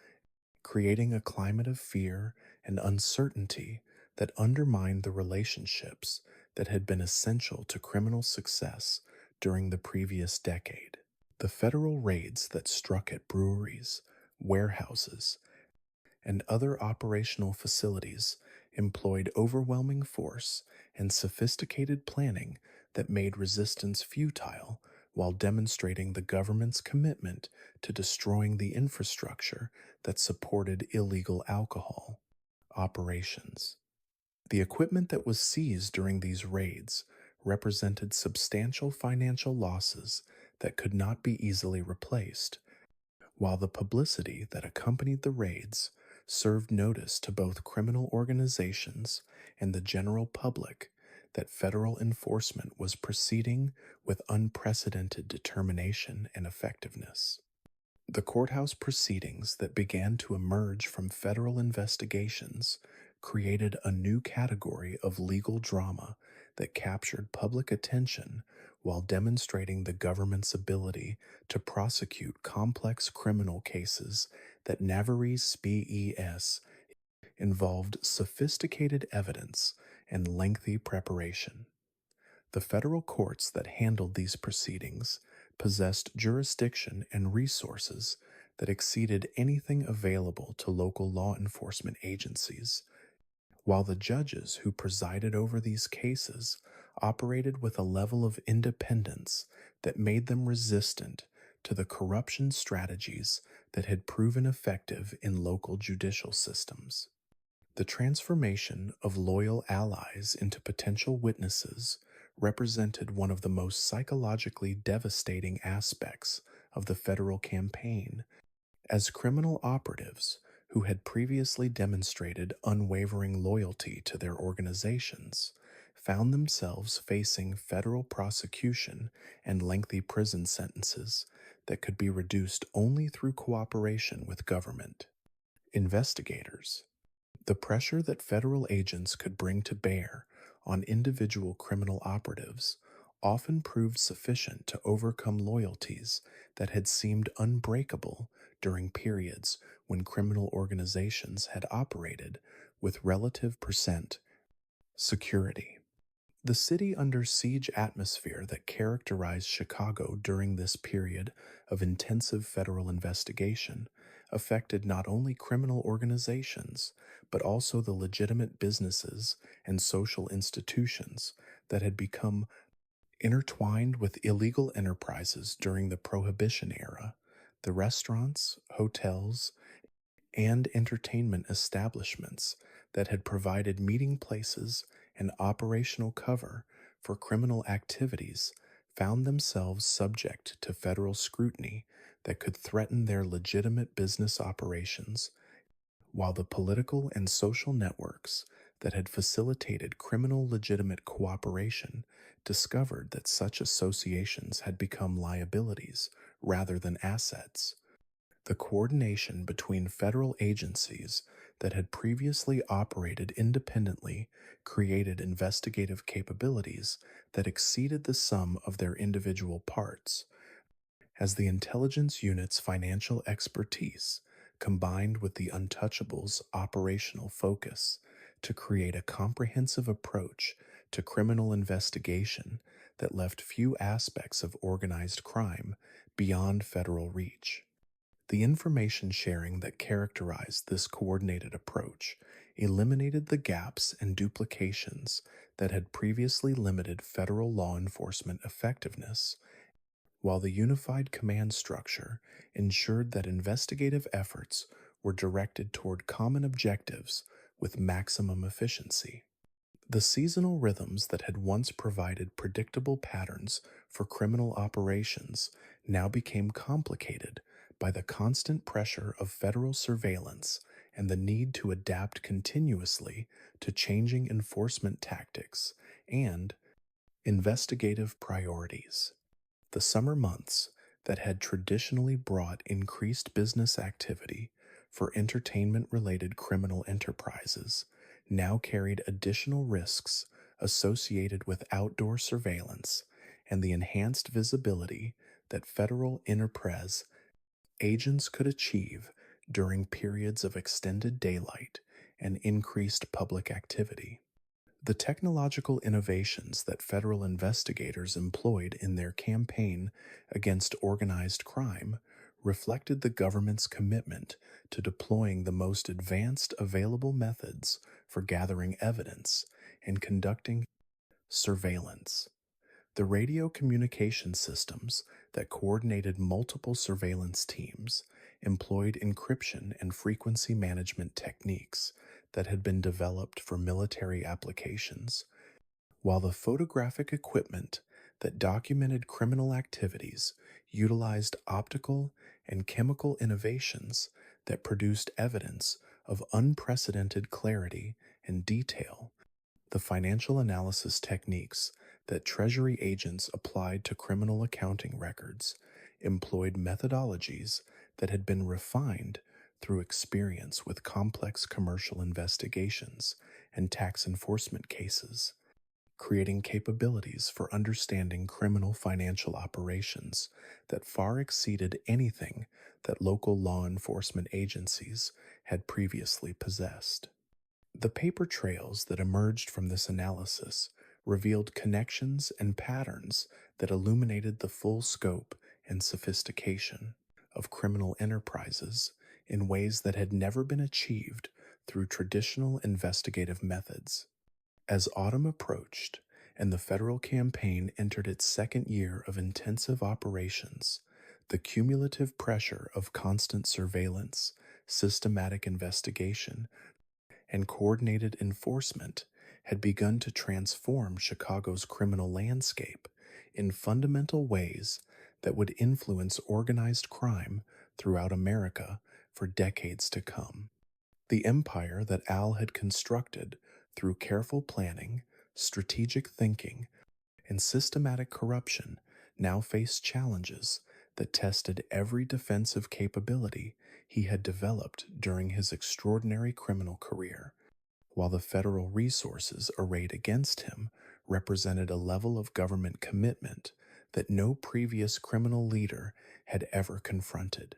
creating a climate of fear and uncertainty that undermined the relationships that had been essential to criminal success during the previous decade. The federal raids that struck at breweries, warehouses, and other operational facilities employed overwhelming force and sophisticated planning that made resistance futile while demonstrating the government's commitment to destroying the infrastructure that supported illegal alcohol operations. The equipment that was seized during these raids represented substantial financial losses that could not be easily replaced, while the publicity that accompanied the raids served notice to both criminal organizations and the general public that federal enforcement was proceeding with unprecedented determination and effectiveness. The courthouse proceedings that began to emerge from federal investigations created a new category of legal drama that captured public attention while demonstrating the government's ability to prosecute complex criminal cases that Navarrese SPES involved sophisticated evidence and lengthy preparation. The federal courts that handled these proceedings possessed jurisdiction and resources that exceeded anything available to local law enforcement agencies, while the judges who presided over these cases operated with a level of independence that made them resistant to the corruption strategies that had proven effective in local judicial systems. The transformation of loyal allies into potential witnesses represented one of the most psychologically devastating aspects of the federal campaign, as criminal operatives who had previously demonstrated unwavering loyalty to their organizations found themselves facing federal prosecution and lengthy prison sentences that could be reduced only through cooperation with government investigators. The pressure that federal agents could bring to bear on individual criminal operatives often proved sufficient to overcome loyalties that had seemed unbreakable during periods when criminal organizations had operated with relative percent security. The city under siege atmosphere that characterized Chicago during this period of intensive federal investigation affected not only criminal organizations, but also the legitimate businesses and social institutions that had become intertwined with illegal enterprises during the Prohibition era. The restaurants, hotels, and entertainment establishments that had provided meeting places and operational cover for criminal activities found themselves subject to federal scrutiny that could threaten their legitimate business operations, while the political and social networks that had facilitated criminal legitimate cooperation discovered that such associations had become liabilities rather than assets. The coordination between federal agencies that had previously operated independently created investigative capabilities that exceeded the sum of their individual parts, as the intelligence unit's financial expertise combined with the Untouchables' operational focus to create a comprehensive approach to criminal investigation that left few aspects of organized crime beyond federal reach. The information sharing that characterized this coordinated approach eliminated the gaps and duplications that had previously limited federal law enforcement effectiveness, while the unified command structure ensured that investigative efforts were directed toward common objectives with maximum efficiency. The seasonal rhythms that had once provided predictable patterns for criminal operations now became complicated by the constant pressure of federal surveillance and the need to adapt continuously to changing enforcement tactics and investigative priorities. The summer months that had traditionally brought increased business activity for entertainment related criminal enterprises now carried additional risks associated with outdoor surveillance and the enhanced visibility that federal enterprise agents could achieve during periods of extended daylight and increased public activity. The technological innovations that federal investigators employed in their campaign against organized crime reflected the government's commitment to deploying the most advanced available methods for gathering evidence and conducting surveillance. The radio communication systems that coordinated multiple surveillance teams employed encryption and frequency management techniques that had been developed for military applications, while the photographic equipment that documented criminal activities utilized optical and chemical innovations that produced evidence of unprecedented clarity and detail. The financial analysis techniques that Treasury agents applied to criminal accounting records employed methodologies that had been refined through experience with complex commercial investigations and tax enforcement cases, creating capabilities for understanding criminal financial operations that far exceeded anything that local law enforcement agencies had previously possessed. The paper trails that emerged from this analysis revealed connections and patterns that illuminated the full scope and sophistication of criminal enterprises in ways that had never been achieved through traditional investigative methods. As autumn approached and the federal campaign entered its second year of intensive operations, the cumulative pressure of constant surveillance, systematic investigation, and coordinated enforcement had begun to transform Chicago's criminal landscape in fundamental ways that would influence organized crime throughout America for decades to come. The empire that Al had constructed through careful planning, Strategic thinking and systematic corruption now faced challenges that tested every defensive capability he had developed during his extraordinary criminal career, while the federal resources arrayed against him represented a level of government commitment that no previous criminal leader had ever confronted.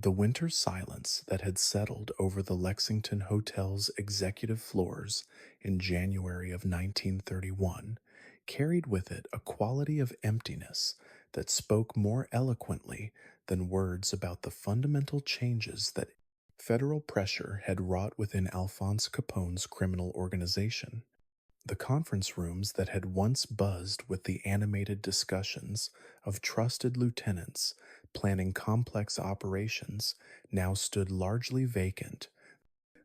The winter silence that had settled over the Lexington Hotel's executive floors in January of 1931 carried with it a quality of emptiness that spoke more eloquently than words about the fundamental changes that federal pressure had wrought within Alphonse Capone's criminal organization. The conference rooms that had once buzzed with the animated discussions of trusted lieutenants planning complex operations now stood largely vacant,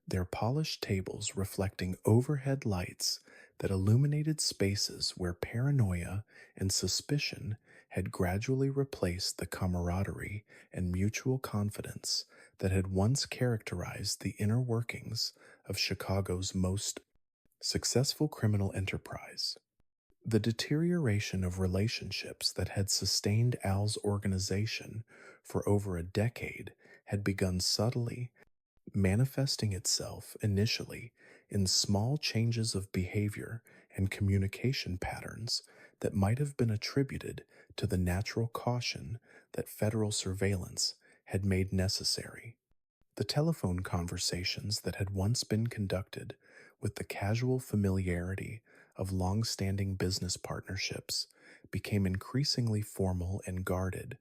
their polished tables reflecting overhead lights that illuminated spaces where paranoia and suspicion had gradually replaced the camaraderie and mutual confidence that had once characterized the inner workings of Chicago's most successful criminal enterprise. The deterioration of relationships that had sustained Al's organization for over a decade had begun subtly, manifesting itself initially in small changes of behavior and communication patterns that might have been attributed to the natural caution that federal surveillance had made necessary. The telephone conversations that had once been conducted with the casual familiarity of long standing business partnerships became increasingly formal and guarded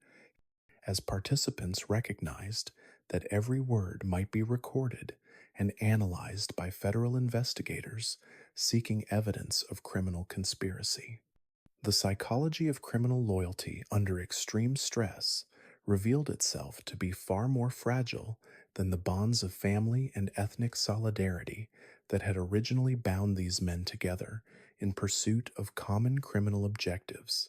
as participants recognized that every word might be recorded and analyzed by federal investigators seeking evidence of criminal conspiracy. The psychology of criminal loyalty under extreme stress revealed itself to be far more fragile than the bonds of family and ethnic solidarity that had originally bound these men together in pursuit of common criminal objectives.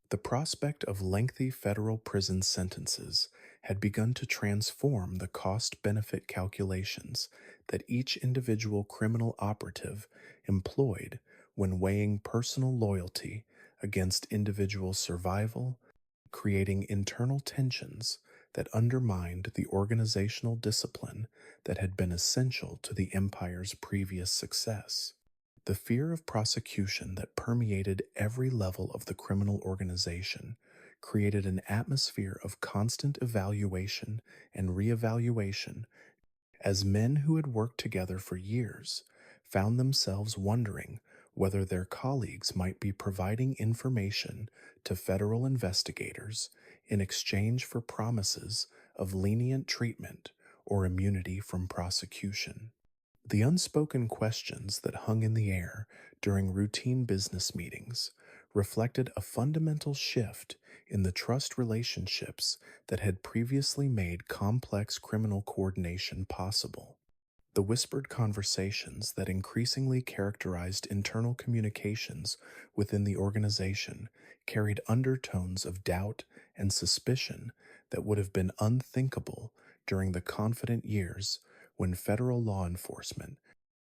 The prospect of lengthy federal prison sentences had begun to transform the cost benefit calculations that each individual criminal operative employed when weighing personal loyalty against individual survival, creating internal tensions that undermined the organizational discipline that had been essential to the empire's previous success. The fear of prosecution that permeated every level of the criminal organization created an atmosphere of constant evaluation and reevaluation as men who had worked together for years found themselves wondering whether their colleagues might be providing information to federal investigators in exchange for promises of lenient treatment or immunity from prosecution. The unspoken questions that hung in the air during routine business meetings reflected a fundamental shift in the trust relationships that had previously made complex criminal coordination possible. The whispered conversations that increasingly characterized internal communications within the organization carried undertones of doubt and suspicion that would have been unthinkable during the confident years when federal law enforcement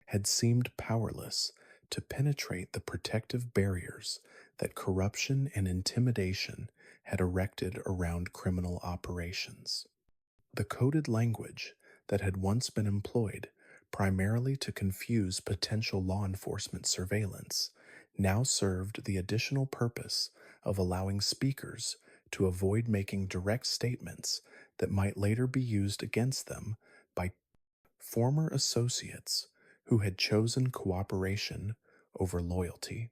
had seemed powerless to penetrate the protective barriers that corruption and intimidation had erected around criminal operations. The coded language that had once been employed primarily to confuse potential law enforcement surveillance now served the additional purpose of allowing speakers to avoid making direct statements that might later be used against them by former associates who had chosen cooperation over loyalty.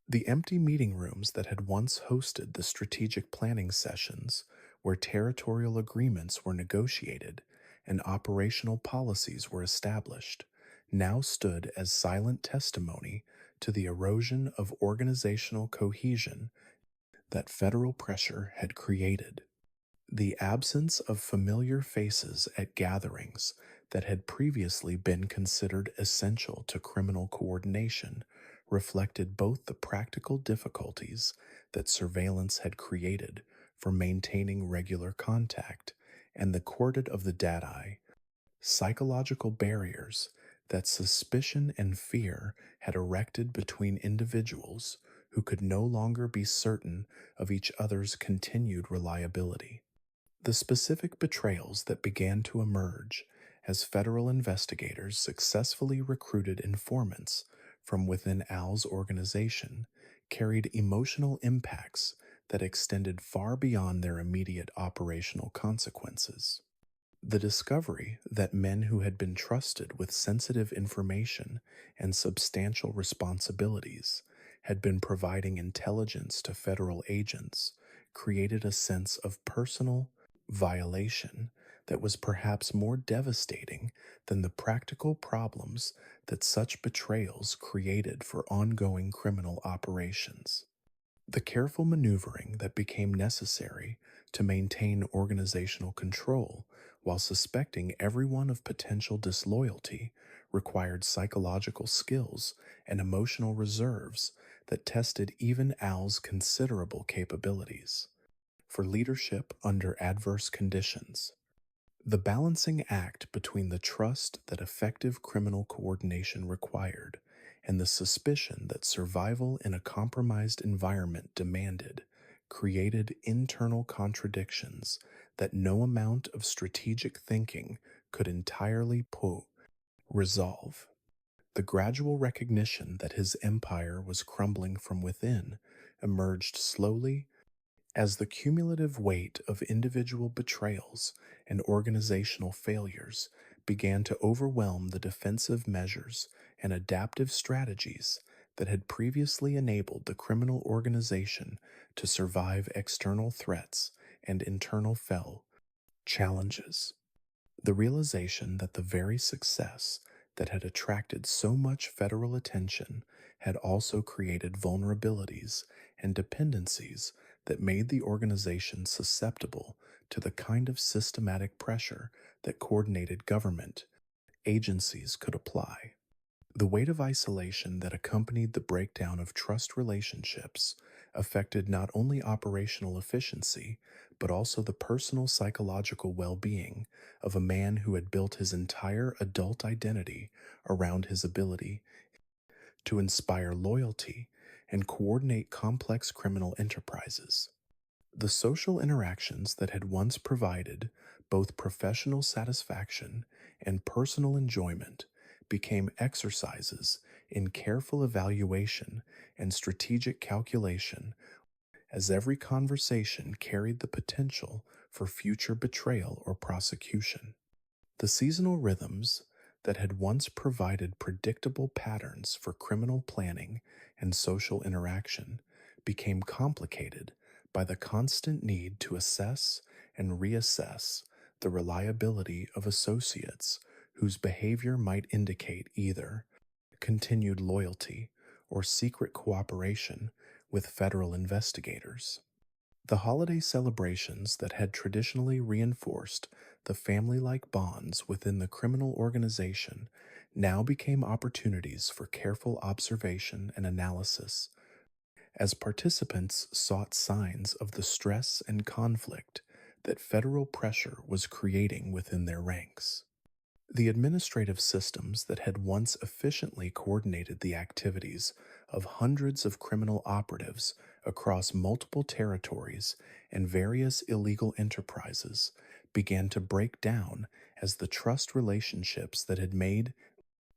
The empty meeting rooms that had once hosted the strategic planning sessions, where territorial agreements were negotiated and operational policies were established, now stood as silent testimony to the erosion of organizational cohesion that federal pressure had created. The absence of familiar faces at gatherings that had previously been considered essential to criminal coordination reflected both the practical difficulties that surveillance had created for maintaining regular contact and the corded of the dadi, psychological barriers that suspicion and fear had erected between individuals who could no longer be certain of each other's continued reliability. The specific betrayals that began to emerge as federal investigators successfully recruited informants from within Al's organization carried emotional impacts that extended far beyond their immediate operational consequences. The discovery that men who had been trusted with sensitive information and substantial responsibilities had been providing intelligence to federal agents created a sense of personal violation that was perhaps more devastating than the practical problems that such betrayals created for ongoing criminal operations. The careful maneuvering that became necessary to maintain organizational control while suspecting everyone of potential disloyalty required psychological skills and emotional reserves that tested even Al's considerable capabilities for leadership under adverse conditions. The balancing act between the trust that effective criminal coordination required and the suspicion that survival in a compromised environment demanded created internal contradictions that no amount of strategic thinking could entirely resolve. The gradual recognition that his empire was crumbling from within emerged slowly as the cumulative weight of individual betrayals and organizational failures began to overwhelm the defensive measures and adaptive strategies that had previously enabled the criminal organization to survive external threats and internal fell challenges. The realization that the very success that had attracted so much federal attention had also created vulnerabilities and dependencies that made the organization susceptible to the kind of systematic pressure that coordinated government agencies could apply. The weight of isolation that accompanied the breakdown of trust relationships affected not only operational efficiency, but also the personal psychological well being of a man who had built his entire adult identity around his ability to inspire loyalty and coordinate complex criminal enterprises. The social interactions that had once provided both professional satisfaction and personal enjoyment became exercises in careful evaluation and strategic calculation, as every conversation carried the potential for future betrayal or prosecution. The seasonal rhythms that had once provided predictable patterns for criminal planning and social interaction became complicated by the constant need to assess and reassess the reliability of associates whose behavior might indicate either continued loyalty or secret cooperation with federal investigators. The holiday celebrations that had traditionally reinforced the family like bonds within the criminal organization now became opportunities for careful observation and analysis, as participants sought signs of the stress and conflict that federal pressure was creating within their ranks. The administrative systems that had once efficiently coordinated the activities of hundreds of criminal operatives across multiple territories and various illegal enterprises began to break down as the trust relationships that had made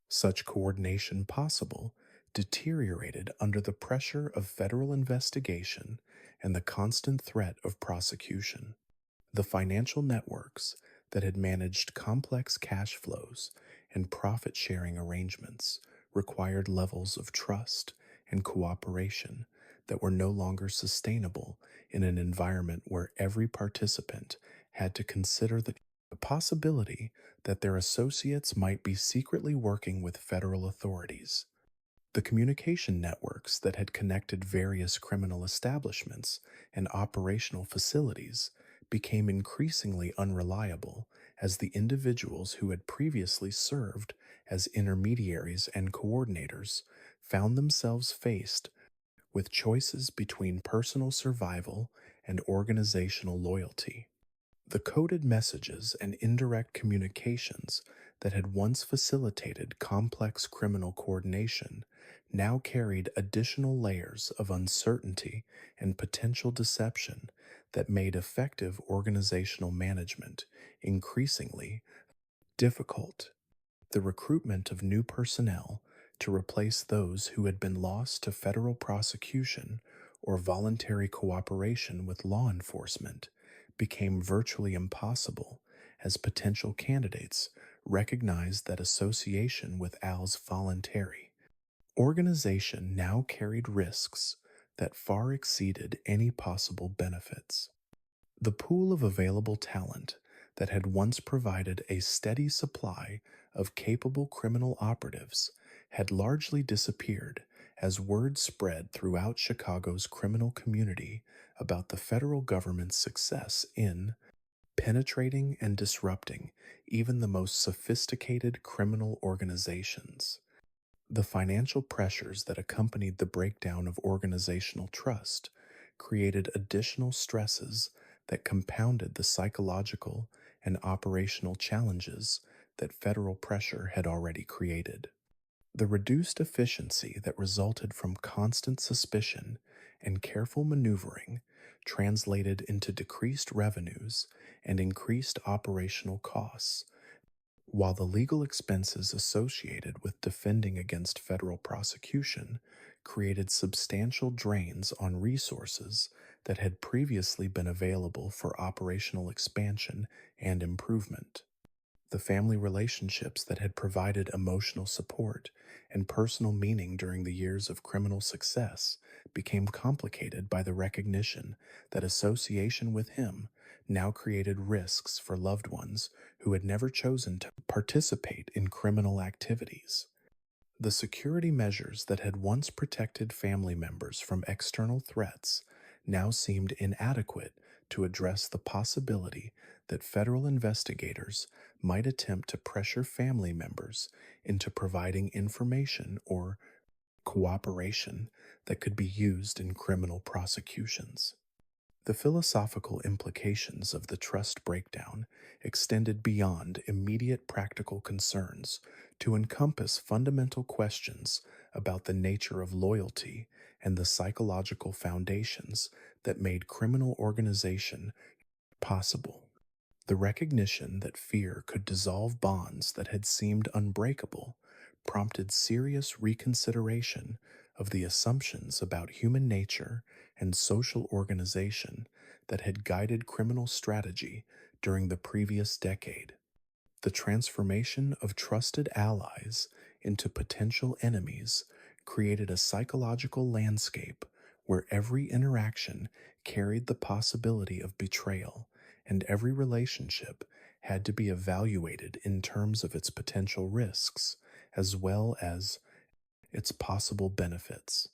such coordination possible deteriorated under the pressure of federal investigation and the constant threat of prosecution. The financial networks that had managed complex cash flows and profit sharing arrangements required levels of trust and cooperation that were no longer sustainable in an environment where every participant had to consider the possibility that their associates might be secretly working with federal authorities. The communication networks that had connected various criminal establishments and operational facilities became increasingly unreliable as the individuals who had previously served as intermediaries and coordinators found themselves faced with choices between personal survival and organizational loyalty. The coded messages and indirect communications that had once facilitated complex criminal coordination now carried additional layers of uncertainty and potential deception that made effective organizational management increasingly difficult. The recruitment of new personnel to replace those who had been lost to federal prosecution or voluntary cooperation with law enforcement became virtually impossible as potential candidates recognized that association with Al's voluntary organization now carried risks that far exceeded any possible benefits. The pool of available talent that had once provided a steady supply of capable criminal operatives had largely disappeared as word spread throughout Chicago's criminal community about the federal government's success in penetrating and disrupting even the most sophisticated criminal organizations. The financial pressures that accompanied the breakdown of organizational trust created additional stresses that compounded the psychological and operational challenges that federal pressure had already created. The reduced efficiency that resulted from constant suspicion and careful maneuvering translated into decreased revenues and increased operational costs, while the legal expenses associated with defending against federal prosecution created substantial drains on resources that had previously been available for operational expansion and improvement. The family relationships that had provided emotional support and personal meaning during the years of criminal success became complicated by the recognition that association with him now created risks for loved ones who had never chosen to participate in criminal activities. The security measures that had once protected family members from external threats now seemed inadequate to address the possibility that federal investigators might attempt to pressure family members into providing information or cooperation that could be used in criminal prosecutions. The philosophical implications of the trust breakdown extended beyond immediate practical concerns to encompass fundamental questions about the nature of loyalty and the psychological foundations that made criminal organization possible. The recognition that fear could dissolve bonds that had seemed unbreakable prompted serious reconsideration of the assumptions about human nature and social organization that had guided criminal strategy during the previous decade. The transformation of trusted allies into potential enemies created a psychological landscape where every interaction carried the possibility of betrayal, and every relationship had to be evaluated in terms of its potential risks as well as its possible benefits.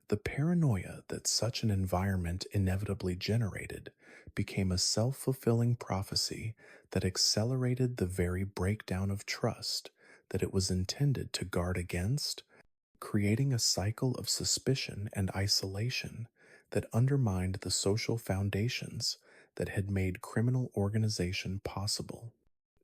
The paranoia that such an environment inevitably generated became a self fulfilling prophecy that accelerated the very breakdown of trust that it was intended to guard against, creating a cycle of suspicion and isolation that undermined the social foundations that had made criminal organization possible.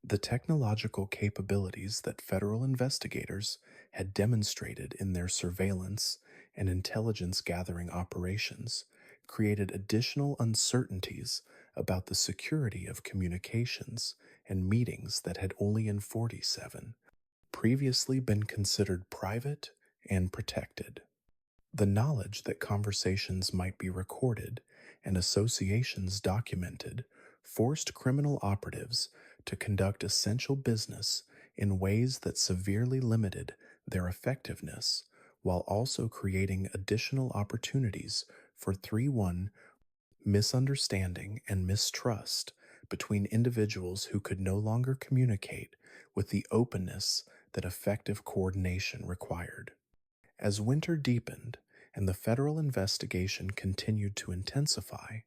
The technological capabilities that federal investigators had demonstrated in their surveillance and intelligence gathering operations created additional uncertainties about the security of communications and meetings that had only in 47 previously been considered private and protected. The knowledge that conversations might be recorded and associations documented forced criminal operatives to conduct essential business in ways that severely limited their effectiveness, while also creating additional opportunities for 3-1 misunderstanding and mistrust between individuals who could no longer communicate with the openness that effective coordination required. As winter deepened and the federal investigation continued to intensify,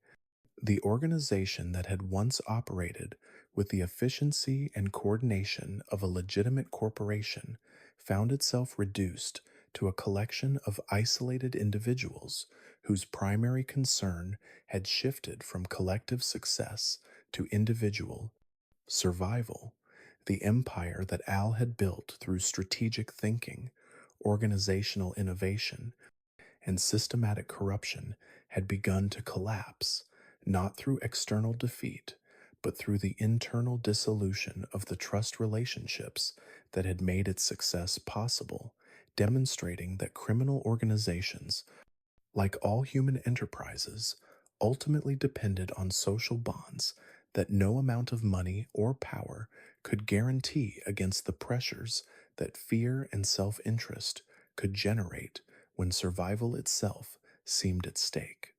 the organization that had once operated with the efficiency and coordination of a legitimate corporation found itself reduced to a collection of isolated individuals whose primary concern had shifted from collective success to individual survival. The empire that Al had built through strategic thinking, organizational innovation, and systematic corruption had begun to collapse, not through external defeat, but through the internal dissolution of the trust relationships that had made its success possible, demonstrating that criminal organizations, like all human enterprises, ultimately depended on social bonds that no amount of money or power could guarantee against the pressures that fear and self interest could generate when survival itself seemed at stake.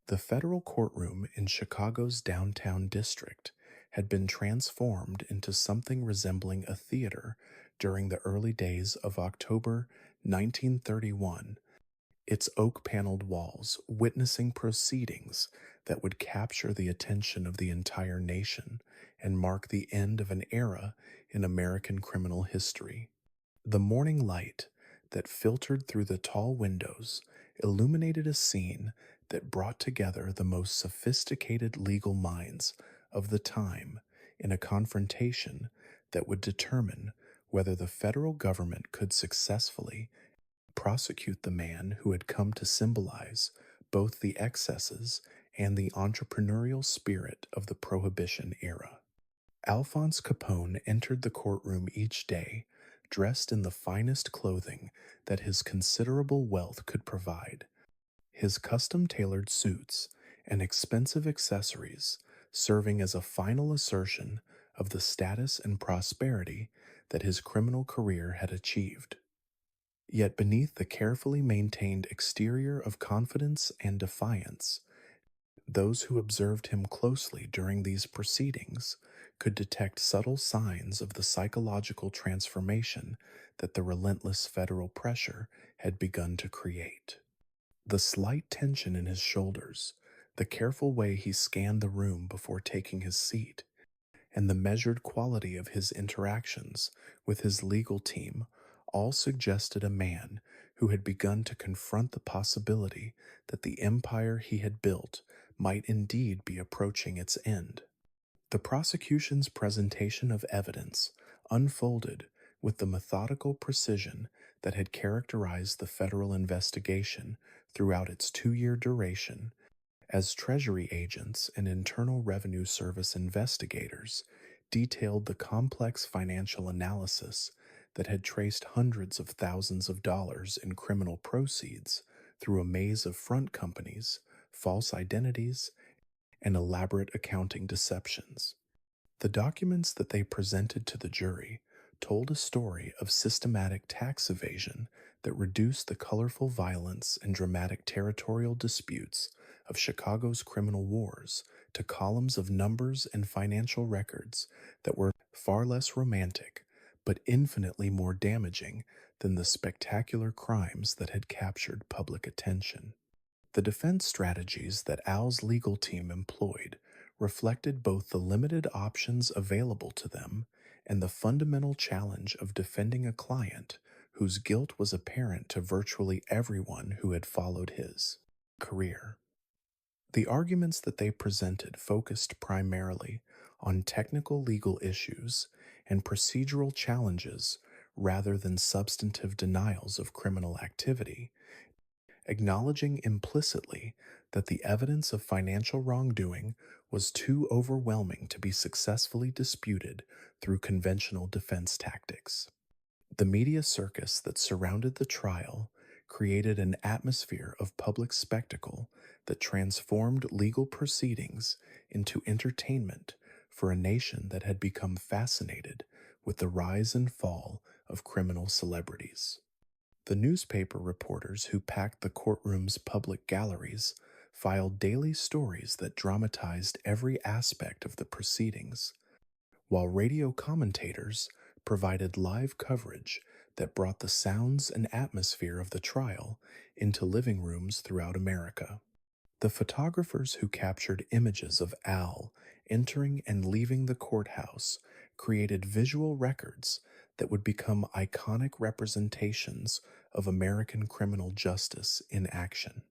The federal courtroom in Chicago's downtown district had been transformed into something resembling a theater during the early days of October 1931, its oak paneled walls witnessing proceedings that would capture the attention of the entire nation and mark the end of an era in American criminal history. The morning light that filtered through the tall windows illuminated a scene that brought together the most sophisticated legal minds of the time in a confrontation that would determine whether the federal government could successfully prosecute the man who had come to symbolize both the excesses and the entrepreneurial spirit of the Prohibition era. Alphonse Capone entered the courtroom each day, dressed in the finest clothing that his considerable wealth could provide. His custom tailored suits and expensive accessories serving as a final assertion of the status and prosperity that his criminal career had achieved. Yet beneath the carefully maintained exterior of confidence and defiance, those who observed him closely during these proceedings could detect subtle signs of the psychological transformation that the relentless federal pressure had begun to create. The slight tension in his shoulders, the careful way he scanned the room before taking his seat, and the measured quality of his interactions with his legal team all suggested a man who had begun to confront the possibility that the empire he had built might indeed be approaching its end. The prosecution's presentation of evidence unfolded with the methodical precision that had characterized the federal investigation throughout its 2 year duration, as Treasury agents and Internal Revenue Service investigators detailed the complex financial analysis that had traced hundreds of thousands of dollars in criminal proceeds through a maze of front companies, false identities, and elaborate accounting deceptions. The documents that they presented to the jury told a story of systematic tax evasion that reduced the colorful violence and dramatic territorial disputes of Chicago's criminal wars to columns of numbers and financial records that were far less romantic but infinitely more damaging than the spectacular crimes that had captured public attention. The defense strategies that Al's legal team employed reflected both the limited options available to them and the fundamental challenge of defending a client whose guilt was apparent to virtually everyone who had followed his career. The arguments that they presented focused primarily on technical legal issues and procedural challenges rather than substantive denials of criminal activity, acknowledging implicitly that the evidence of financial wrongdoing was too overwhelming to be successfully disputed through conventional defense tactics. The media circus that surrounded the trial created an atmosphere of public spectacle that transformed legal proceedings into entertainment for a nation that had become fascinated with the rise and fall of criminal celebrities. The newspaper reporters who packed the courtroom's public galleries filed daily stories that dramatized every aspect of the proceedings, while radio commentators provided live coverage that brought the sounds and atmosphere of the trial into living rooms throughout America. The photographers who captured images of Al entering and leaving the courthouse created visual records that would become iconic representations of American criminal justice in action.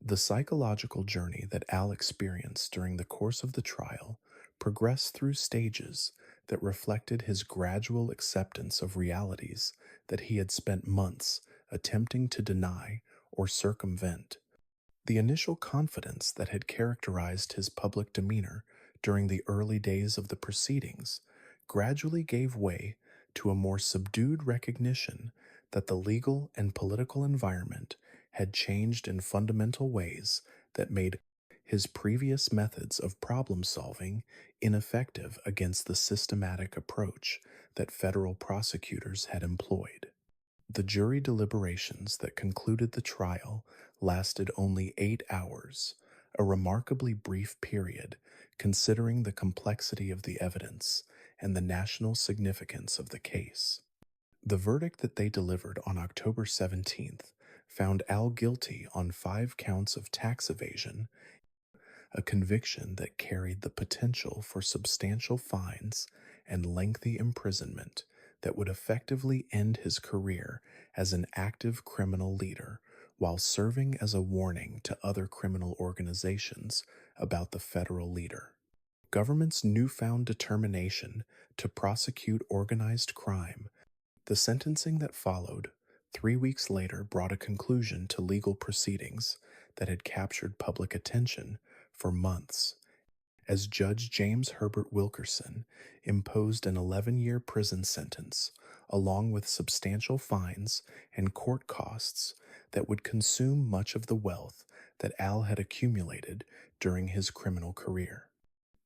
The psychological journey that Al experienced during the course of the trial progressed through stages that reflected his gradual acceptance of realities that he had spent months attempting to deny or circumvent. The initial confidence that had characterized his public demeanor during the early days of the proceedings gradually gave way to a more subdued recognition that the legal and political environment had changed in fundamental ways that made his previous methods of problem solving ineffective against the systematic approach that federal prosecutors had employed. The jury deliberations that concluded the trial lasted only 8 hours, a remarkably brief period considering the complexity of the evidence and the national significance of the case. The verdict that they delivered on October 17th found Al guilty on 5 counts of tax evasion, a conviction that carried the potential for substantial fines and lengthy imprisonment that would effectively end his career as an active criminal leader while serving as a warning to other criminal organizations about the federal leader. Government's newfound determination to prosecute organized crime, the sentencing that followed 3 weeks later brought a conclusion to legal proceedings that had captured public attention for months, as Judge James Herbert Wilkerson imposed an 11-year prison sentence, along with substantial fines and court costs that would consume much of the wealth that Al had accumulated during his criminal career.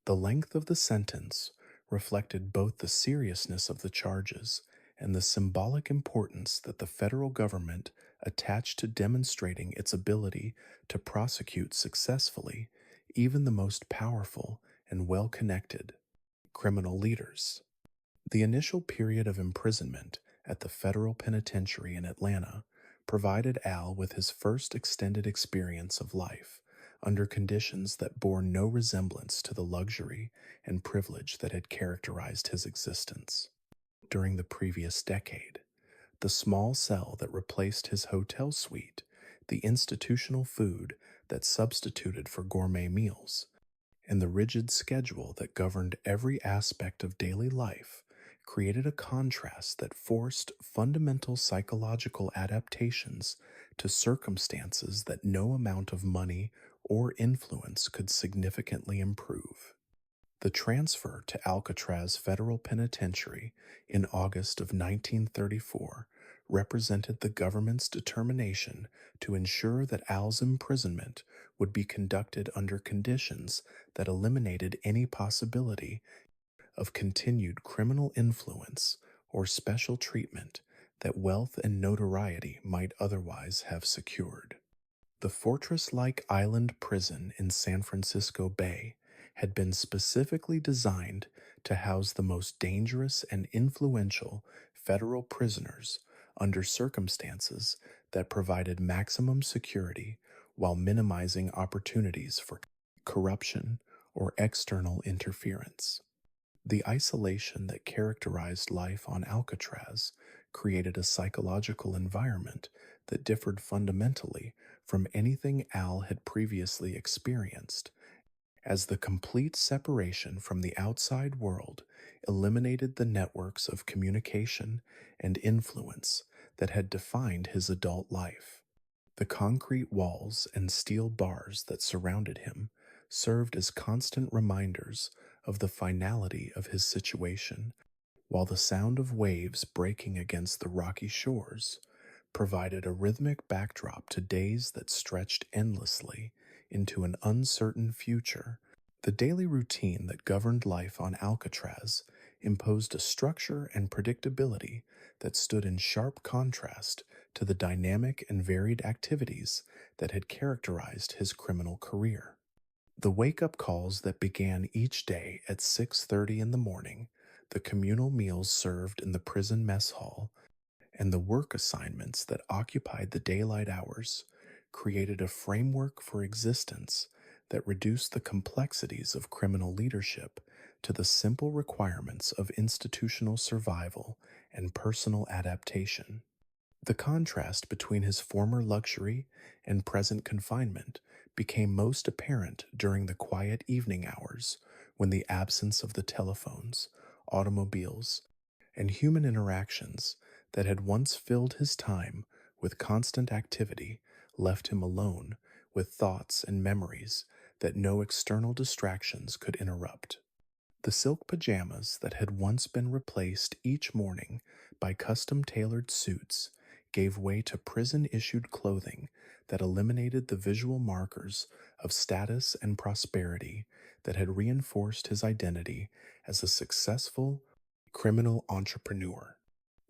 The length of the sentence reflected both the seriousness of the charges and the symbolic importance that the federal government attached to demonstrating its ability to prosecute successfully even the most powerful and well connected criminal leaders. The initial period of imprisonment at the federal penitentiary in Atlanta provided Al with his first extended experience of life under conditions that bore no resemblance to the luxury and privilege that had characterized his existence during the previous decade. The small cell that replaced his hotel suite, the institutional food that substituted for gourmet meals, and the rigid schedule that governed every aspect of daily life created a contrast that forced fundamental psychological adaptations to circumstances that no amount of money or influence could significantly improve. The transfer to Alcatraz Federal Penitentiary in August of 1934 represented the government's determination to ensure that Al's imprisonment would be conducted under conditions that eliminated any possibility of continued criminal influence or special treatment that wealth and notoriety might otherwise have secured. The fortress like island prison in San Francisco Bay had been specifically designed to house the most dangerous and influential federal prisoners under circumstances that provided maximum security while minimizing opportunities for corruption or external interference. The isolation that characterized life on Alcatraz created a psychological environment that differed fundamentally from anything Al had previously experienced, as the complete separation from the outside world eliminated the networks of communication and influence that had defined his adult life. The concrete walls and steel bars that surrounded him served as constant reminders of the finality of his situation, while the sound of waves breaking against the rocky shores provided a rhythmic backdrop to days that stretched endlessly into an uncertain future. The daily routine that governed life on Alcatraz imposed a structure and predictability that stood in sharp contrast to the dynamic and varied activities that had characterized his criminal career. The wake-up calls that began each day at 6:30 in the morning, the communal meals served in the prison mess hall, and the work assignments that occupied the daylight hours created a framework for existence that reduced the complexities of criminal leadership to the simple requirements of institutional survival and personal adaptation. The contrast between his former luxury and present confinement became most apparent during the quiet evening hours when the absence of the telephones, automobiles, and human interactions that had once filled his time with constant activity left him alone with thoughts and memories that no external distractions could interrupt. The silk pajamas that had once been replaced each morning by custom tailored suits gave way to prison issued clothing that eliminated the visual markers of status and prosperity that had reinforced his identity as a successful criminal entrepreneur.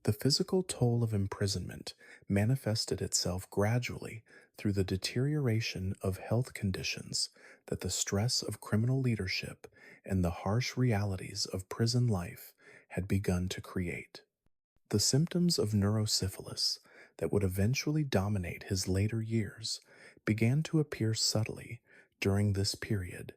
The physical toll of imprisonment manifested itself gradually through the deterioration of health conditions that the stress of criminal leadership and the harsh realities of prison life had begun to create. The symptoms of neurosyphilis that would eventually dominate his later years began to appear subtly during this period,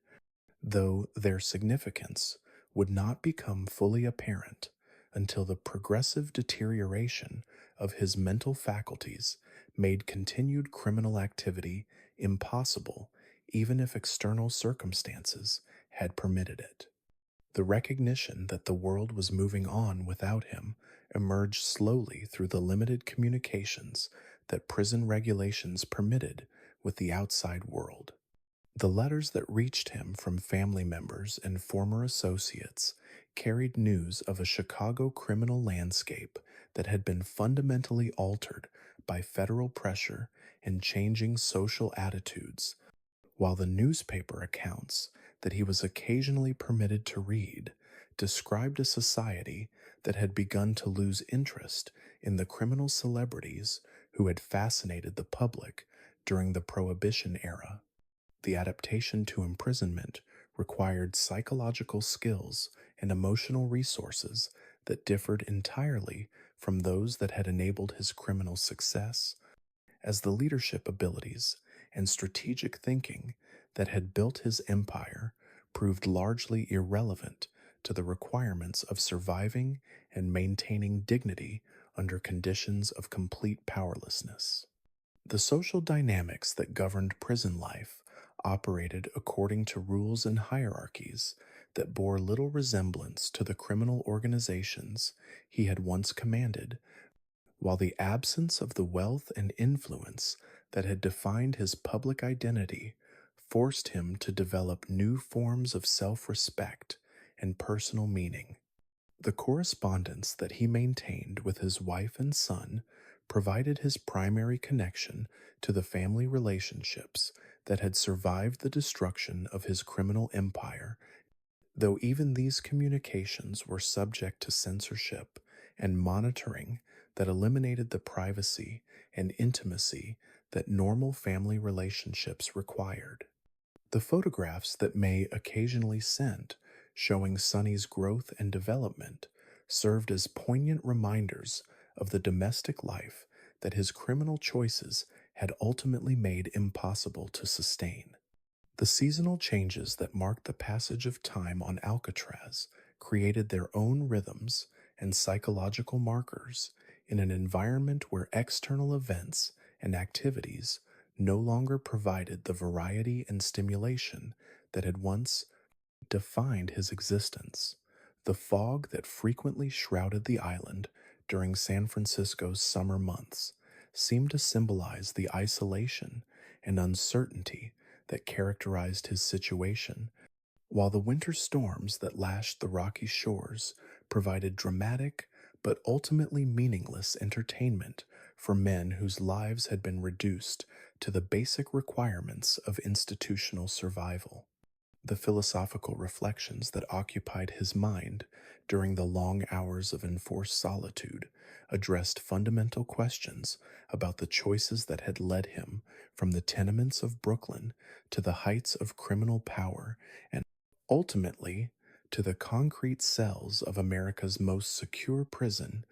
though their significance would not become fully apparent until the progressive deterioration of his mental faculties made continued criminal activity impossible, even if external circumstances had permitted it. The recognition that the world was moving on without him emerged slowly through the limited communications that prison regulations permitted with the outside world. The letters that reached him from family members and former associates carried news of a Chicago criminal landscape that had been fundamentally altered by federal pressure and changing social attitudes, while the newspaper accounts that he was occasionally permitted to read described a society that had begun to lose interest in the criminal celebrities who had fascinated the public during the Prohibition era. The adaptation to imprisonment required psychological skills and emotional resources that differed entirely from those that had enabled his criminal success, as the leadership abilities and strategic thinking that had built his empire proved largely irrelevant to the requirements of surviving and maintaining dignity under conditions of complete powerlessness. The social dynamics that governed prison life operated according to rules and hierarchies that bore little resemblance to the criminal organizations he had once commanded, while the absence of the wealth and influence that had defined his public identity forced him to develop new forms of self respect and personal meaning. The correspondence that he maintained with his wife and son provided his primary connection to the family relationships that had survived the destruction of his criminal empire, though even these communications were subject to censorship and monitoring that eliminated the privacy and intimacy that normal family relationships required. The photographs that May occasionally sent, showing Sonny's growth and development, served as poignant reminders of the domestic life that his criminal choices had ultimately made impossible to sustain. The seasonal changes that marked the passage of time on Alcatraz created their own rhythms and psychological markers in an environment where external events and activities no longer provided the variety and stimulation that had once defined his existence. The fog that frequently shrouded the island during San Francisco's summer months seemed to symbolize the isolation and uncertainty that characterized his situation, while the winter storms that lashed the rocky shores provided dramatic but ultimately meaningless entertainment for men whose lives had been reduced to the basic requirements of institutional survival. The philosophical reflections that occupied his mind during the long hours of enforced solitude addressed fundamental questions about the choices that had led him from the tenements of Brooklyn to the heights of criminal power and ultimately to the concrete cells of America's most secure prison.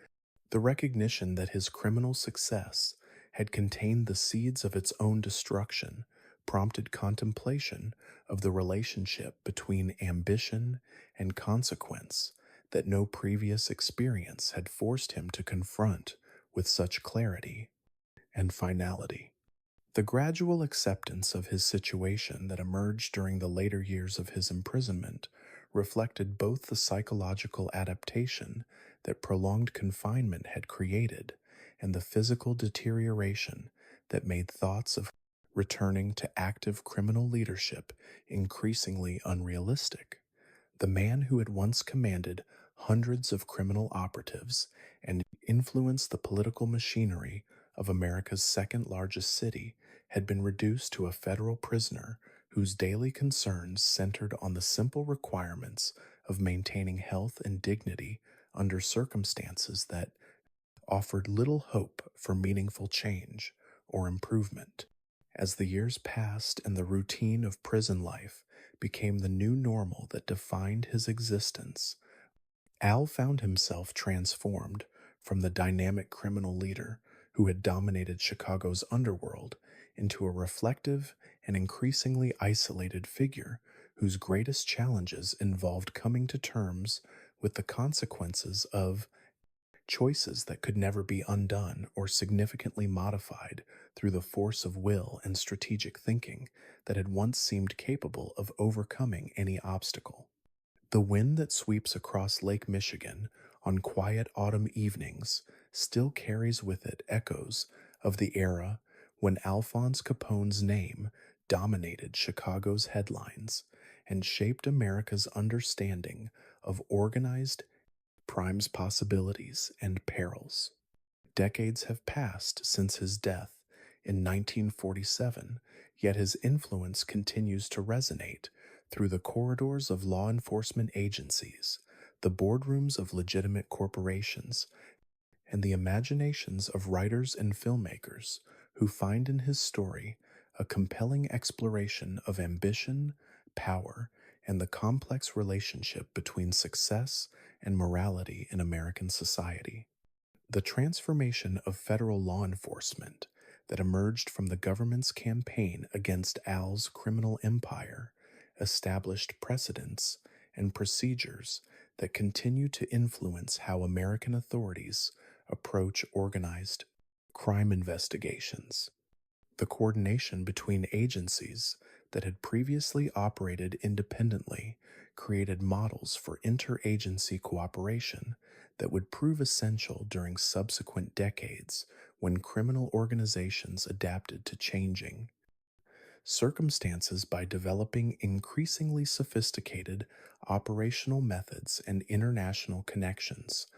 The recognition that his criminal success had contained the seeds of its own destruction prompted contemplation of the relationship between ambition and consequence that no previous experience had forced him to confront with such clarity and finality. The gradual acceptance of his situation that emerged during the later years of his imprisonment reflected both the psychological adaptation that prolonged confinement had created and the physical deterioration that made thoughts of returning to active criminal leadership increasingly unrealistic. The man who had once commanded hundreds of criminal operatives and influenced the political machinery of America's second largest city had been reduced to a federal prisoner whose daily concerns centered on the simple requirements of maintaining health and dignity under circumstances that offered little hope for meaningful change or improvement. As the years passed and the routine of prison life became the new normal that defined his existence, Al found himself transformed from the dynamic criminal leader who had dominated Chicago's underworld into a reflective and increasingly isolated figure whose greatest challenges involved coming to terms with the consequences of choices that could never be undone or significantly modified through the force of will and strategic thinking that had once seemed capable of overcoming any obstacle. The wind that sweeps across Lake Michigan on quiet autumn evenings still carries with it echoes of the era when Alphonse Capone's name dominated Chicago's headlines and shaped America's understanding of organized crime's possibilities and perils. Decades have passed since his death in 1947, yet his influence continues to resonate through the corridors of law enforcement agencies, the boardrooms of legitimate corporations, and the imaginations of writers and filmmakers who find in his story a compelling exploration of ambition, power, and the complex relationship between success and morality in American society. The transformation of federal law enforcement that emerged from the government's campaign against Al's criminal empire established precedents and procedures that continue to influence how American authorities approach organized crime investigations. The coordination between agencies that had previously operated independently created models for interagency cooperation that would prove essential during subsequent decades when criminal organizations adapted to changing circumstances by developing increasingly sophisticated operational methods and international connections.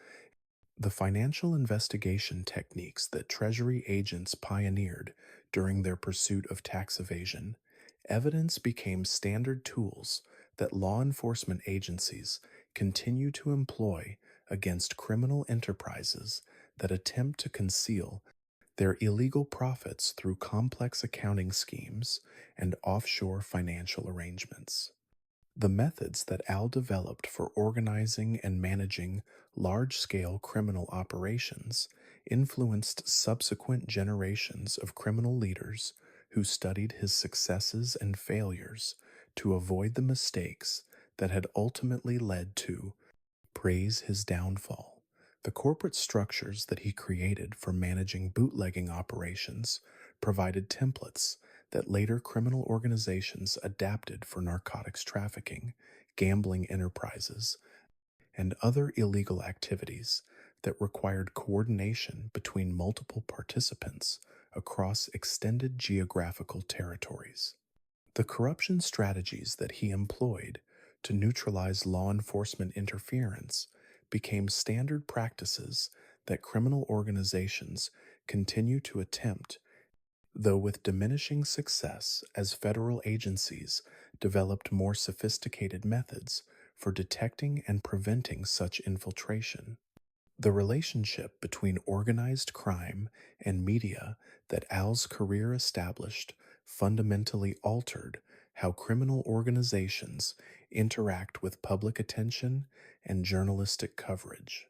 The financial investigation techniques that Treasury agents pioneered during their pursuit of tax evasion, evidence became standard tools that law enforcement agencies continue to employ against criminal enterprises that attempt to conceal their illegal profits through complex accounting schemes and offshore financial arrangements. The methods that Al developed for organizing and managing large scale criminal operations influenced subsequent generations of criminal leaders who studied his successes and failures to avoid the mistakes that had ultimately led to praise his downfall. The corporate structures that he created for managing bootlegging operations provided templates that later criminal organizations adapted for narcotics trafficking, gambling enterprises, and other illegal activities that required coordination between multiple participants across extended geographical territories. The corruption strategies that he employed to neutralize law enforcement interference became standard practices that criminal organizations continue to attempt, though with diminishing success as federal agencies developed more sophisticated methods for detecting and preventing such infiltration. The relationship between organized crime and media that Al's career established fundamentally altered how criminal organizations interact with public attention and journalistic coverage.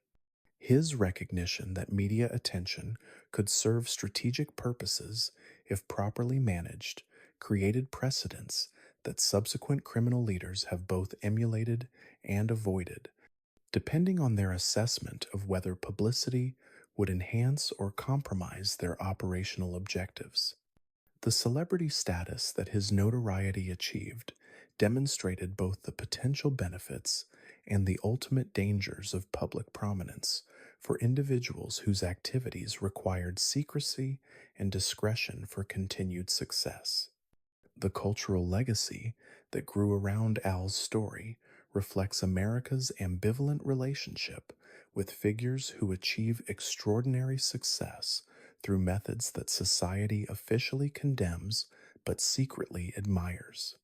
His recognition that media attention could serve strategic purposes if properly managed created precedents that subsequent criminal leaders have both emulated and avoided, depending on their assessment of whether publicity would enhance or compromise their operational objectives. The celebrity status that his notoriety achieved demonstrated both the potential benefits and the ultimate dangers of public prominence for individuals whose activities required secrecy and discretion for continued success. The cultural legacy that grew around Al's story reflects America's ambivalent relationship with figures who achieve extraordinary success through methods that society officially condemns but secretly admires.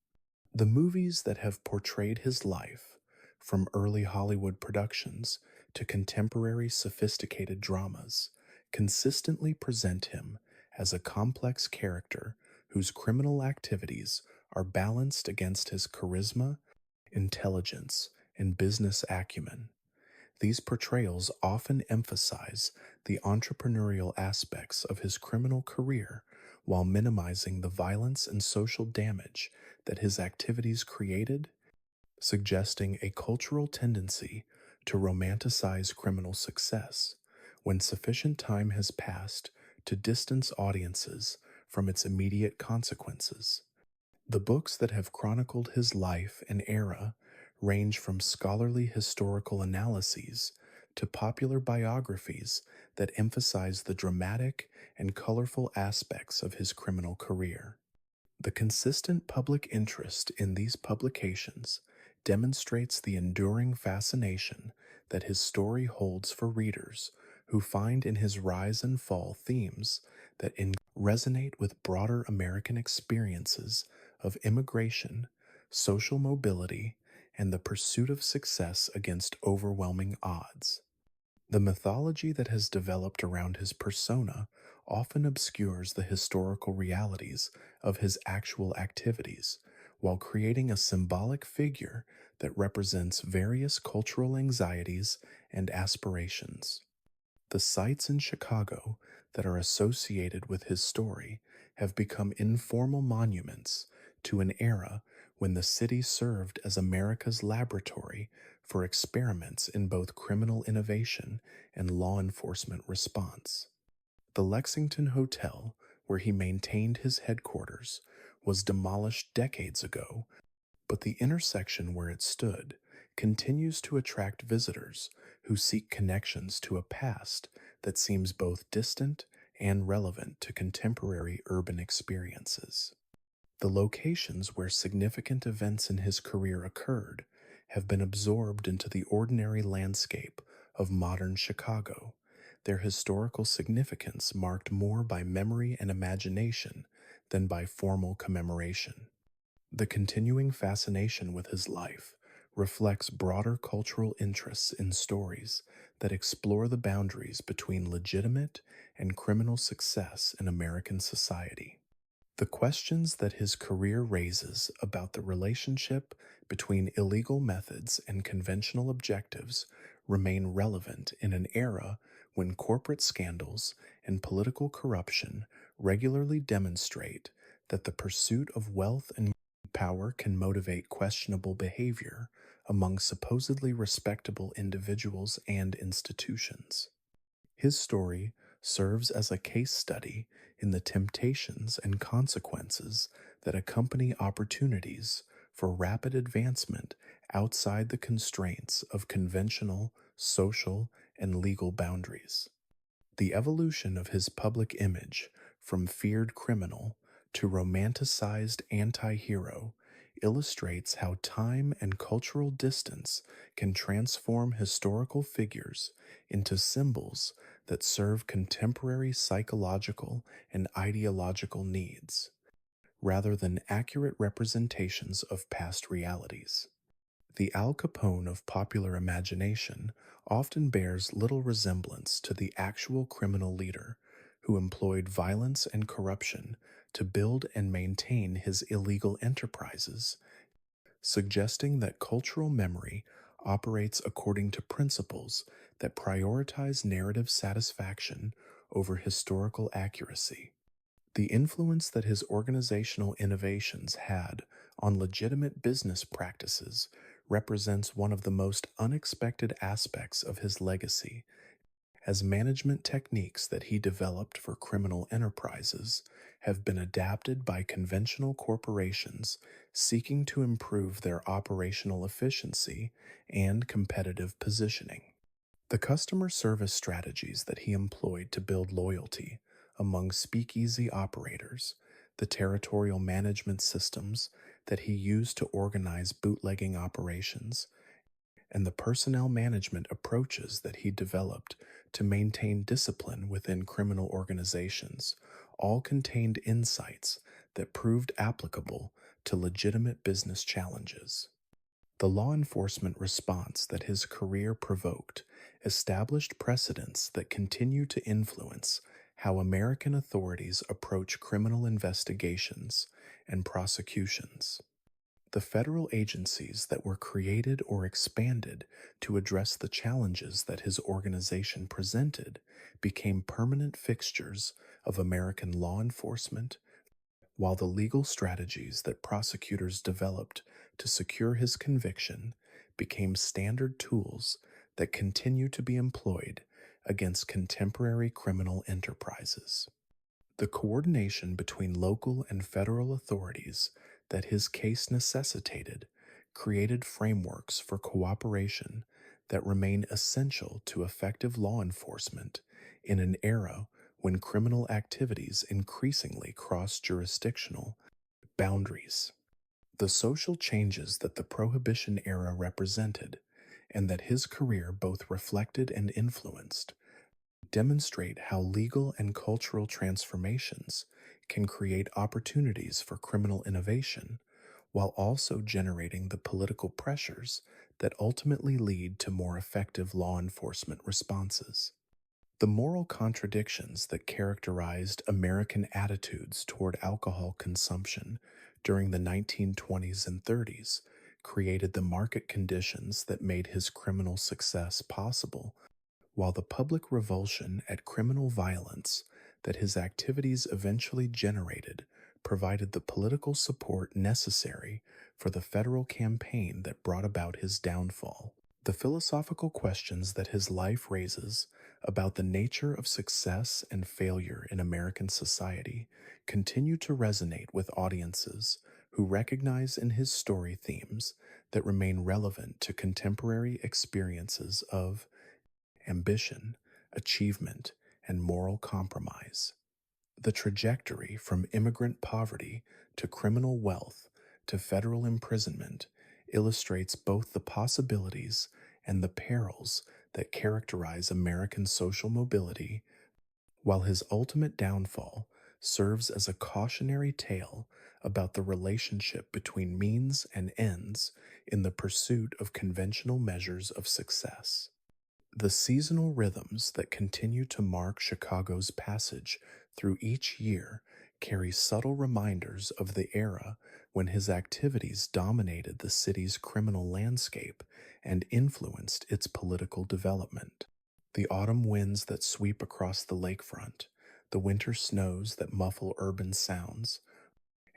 The movies that have portrayed his life, from early Hollywood productions to contemporary sophisticated dramas, consistently present him as a complex character whose criminal activities are balanced against his charisma, intelligence, and business acumen. These portrayals often emphasize the entrepreneurial aspects of his criminal career while minimizing the violence and social damage that his activities created, suggesting a cultural tendency to romanticize criminal success when sufficient time has passed to distance audiences from its immediate consequences. The books that have chronicled his life and era range from scholarly historical analyses to popular biographies that emphasize the dramatic and colorful aspects of his criminal career. The consistent public interest in these publications demonstrates the enduring fascination that his story holds for readers who find in his rise and fall themes that resonate with broader American experiences of immigration, social mobility, and the pursuit of success against overwhelming odds. The mythology that has developed around his persona often obscures the historical realities of his actual activities, while creating a symbolic figure that represents various cultural anxieties and aspirations. The sites in Chicago that are associated with his story have become informal monuments to an era when the city served as America's laboratory for experiments in both criminal innovation and law enforcement response. The Lexington Hotel, where he maintained his headquarters, was demolished decades ago, but the intersection where it stood continues to attract visitors who seek connections to a past that seems both distant and relevant to contemporary urban experiences. The locations where significant events in his career occurred have been absorbed into the ordinary landscape of modern Chicago, their historical significance marked more by memory and imagination than by formal commemoration. The continuing fascination with his life reflects broader cultural interests in stories that explore the boundaries between legitimate and criminal success in American society. The questions that his career raises about the relationship between illegal methods and conventional objectives remain relevant in an era when corporate scandals and political corruption regularly demonstrate that the pursuit of wealth and power can motivate questionable behavior among supposedly respectable individuals and institutions. His story serves as a case study in the temptations and consequences that accompany opportunities for rapid advancement outside the constraints of conventional social and legal boundaries. The evolution of his public image from feared criminal to romanticized anti hero illustrates how time and cultural distance can transform historical figures into symbols that serve contemporary psychological and ideological needs, rather than accurate representations of past realities. The Al Capone of popular imagination often bears little resemblance to the actual criminal leader who employed violence and corruption to build and maintain his illegal enterprises, suggesting that cultural memory operates according to principles that prioritize narrative satisfaction over historical accuracy. The influence that his organizational innovations had on legitimate business practices represents one of the most unexpected aspects of his legacy, as management techniques that he developed for criminal enterprises have been adapted by conventional corporations seeking to improve their operational efficiency and competitive positioning. The customer service strategies that he employed to build loyalty among speakeasy operators, the territorial management systems that he used to organize bootlegging operations, and the personnel management approaches that he developed to maintain discipline within criminal organizations all contained insights that proved applicable to legitimate business challenges. The law enforcement response that his career provoked established precedents that continue to influence how American authorities approach criminal investigations and prosecutions. The federal agencies that were created or expanded to address the challenges that his organization presented became permanent fixtures of American law enforcement, while the legal strategies that prosecutors developed to secure his conviction became standard tools that continue to be employed against contemporary criminal enterprises. The coordination between local and federal authorities that his case necessitated created frameworks for cooperation that remain essential to effective law enforcement in an era when criminal activities increasingly cross jurisdictional boundaries. The social changes that the Prohibition era represented, and that his career both reflected and influenced, demonstrate how legal and cultural transformations can create opportunities for criminal innovation while also generating the political pressures that ultimately lead to more effective law enforcement responses. The moral contradictions that characterized American attitudes toward alcohol consumption during the 1920s and 30s created the market conditions that made his criminal success possible, while the public revulsion at criminal violence that his activities eventually generated provided the political support necessary for the federal campaign that brought about his downfall. The philosophical questions that his life raises about the nature of success and failure in American society continue to resonate with audiences who recognize in his story themes that remain relevant to contemporary experiences of ambition, achievement, and moral compromise. The trajectory from immigrant poverty to criminal wealth to federal imprisonment illustrates both the possibilities and the perils that characterize American social mobility, while his ultimate downfall serves as a cautionary tale about the relationship between means and ends in the pursuit of conventional measures of success. The seasonal rhythms that continue to mark Chicago's passage through each year carry subtle reminders of the era when his activities dominated the city's criminal landscape and influenced its political development. The autumn winds that sweep across the lakefront, the winter snows that muffle urban sounds,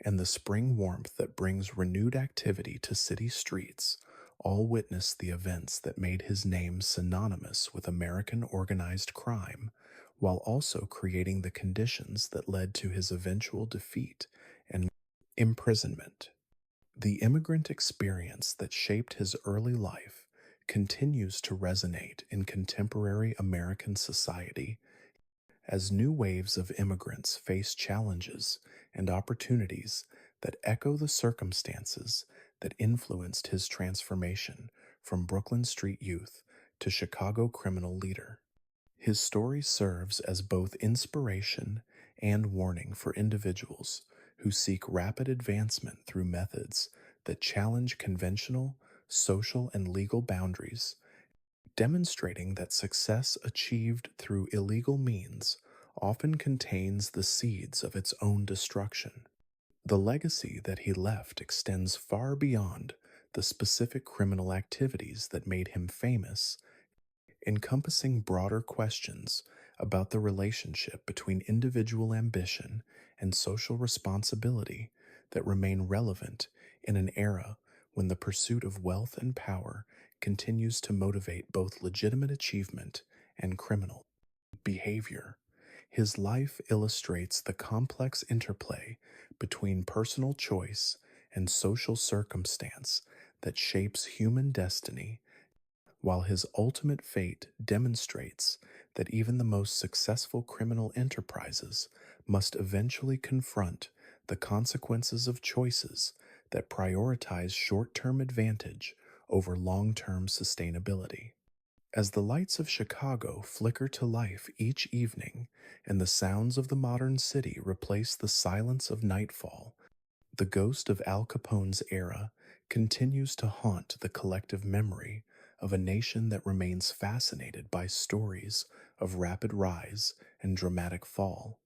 and the spring warmth that brings renewed activity to city streets all witness the events that made his name synonymous with American organized crime, while also creating the conditions that led to his eventual defeat and imprisonment. The immigrant experience that shaped his early life continues to resonate in contemporary American society as new waves of immigrants face challenges and opportunities that echo the circumstances that influenced his transformation from Brooklyn street youth to Chicago criminal leader. His story serves as both inspiration and warning for individuals who seek rapid advancement through methods that challenge conventional, social, and legal boundaries, demonstrating that success achieved through illegal means often contains the seeds of its own destruction. The legacy that he left extends far beyond the specific criminal activities that made him famous, encompassing broader questions about the relationship between individual ambition and social responsibility that remain relevant in an era when the pursuit of wealth and power continues to motivate both legitimate achievement and criminal behavior. His life illustrates the complex interplay between personal choice and social circumstance that shapes human destiny, while his ultimate fate demonstrates that even the most successful criminal enterprises must eventually confront the consequences of choices that prioritize short term advantage over long term sustainability. As the lights of Chicago flicker to life each evening and the sounds of the modern city replace the silence of nightfall, the ghost of Al Capone's era continues to haunt the collective memory of a nation that remains fascinated by stories of rapid rise and dramatic fall.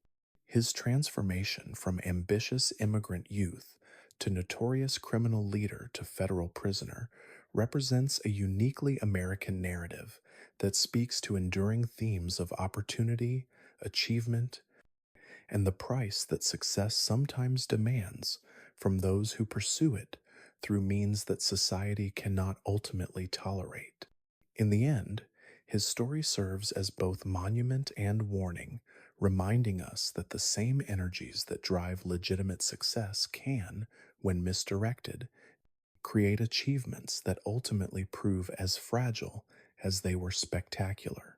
His transformation from ambitious immigrant youth to notorious criminal leader to federal prisoner represents a uniquely American narrative that speaks to enduring themes of opportunity, achievement, and the price that success sometimes demands from those who pursue it through means that society cannot ultimately tolerate. In the end, his story serves as both monument and warning, reminding us that the same energies that drive legitimate success can, when misdirected, create achievements that ultimately prove as fragile as they were spectacular.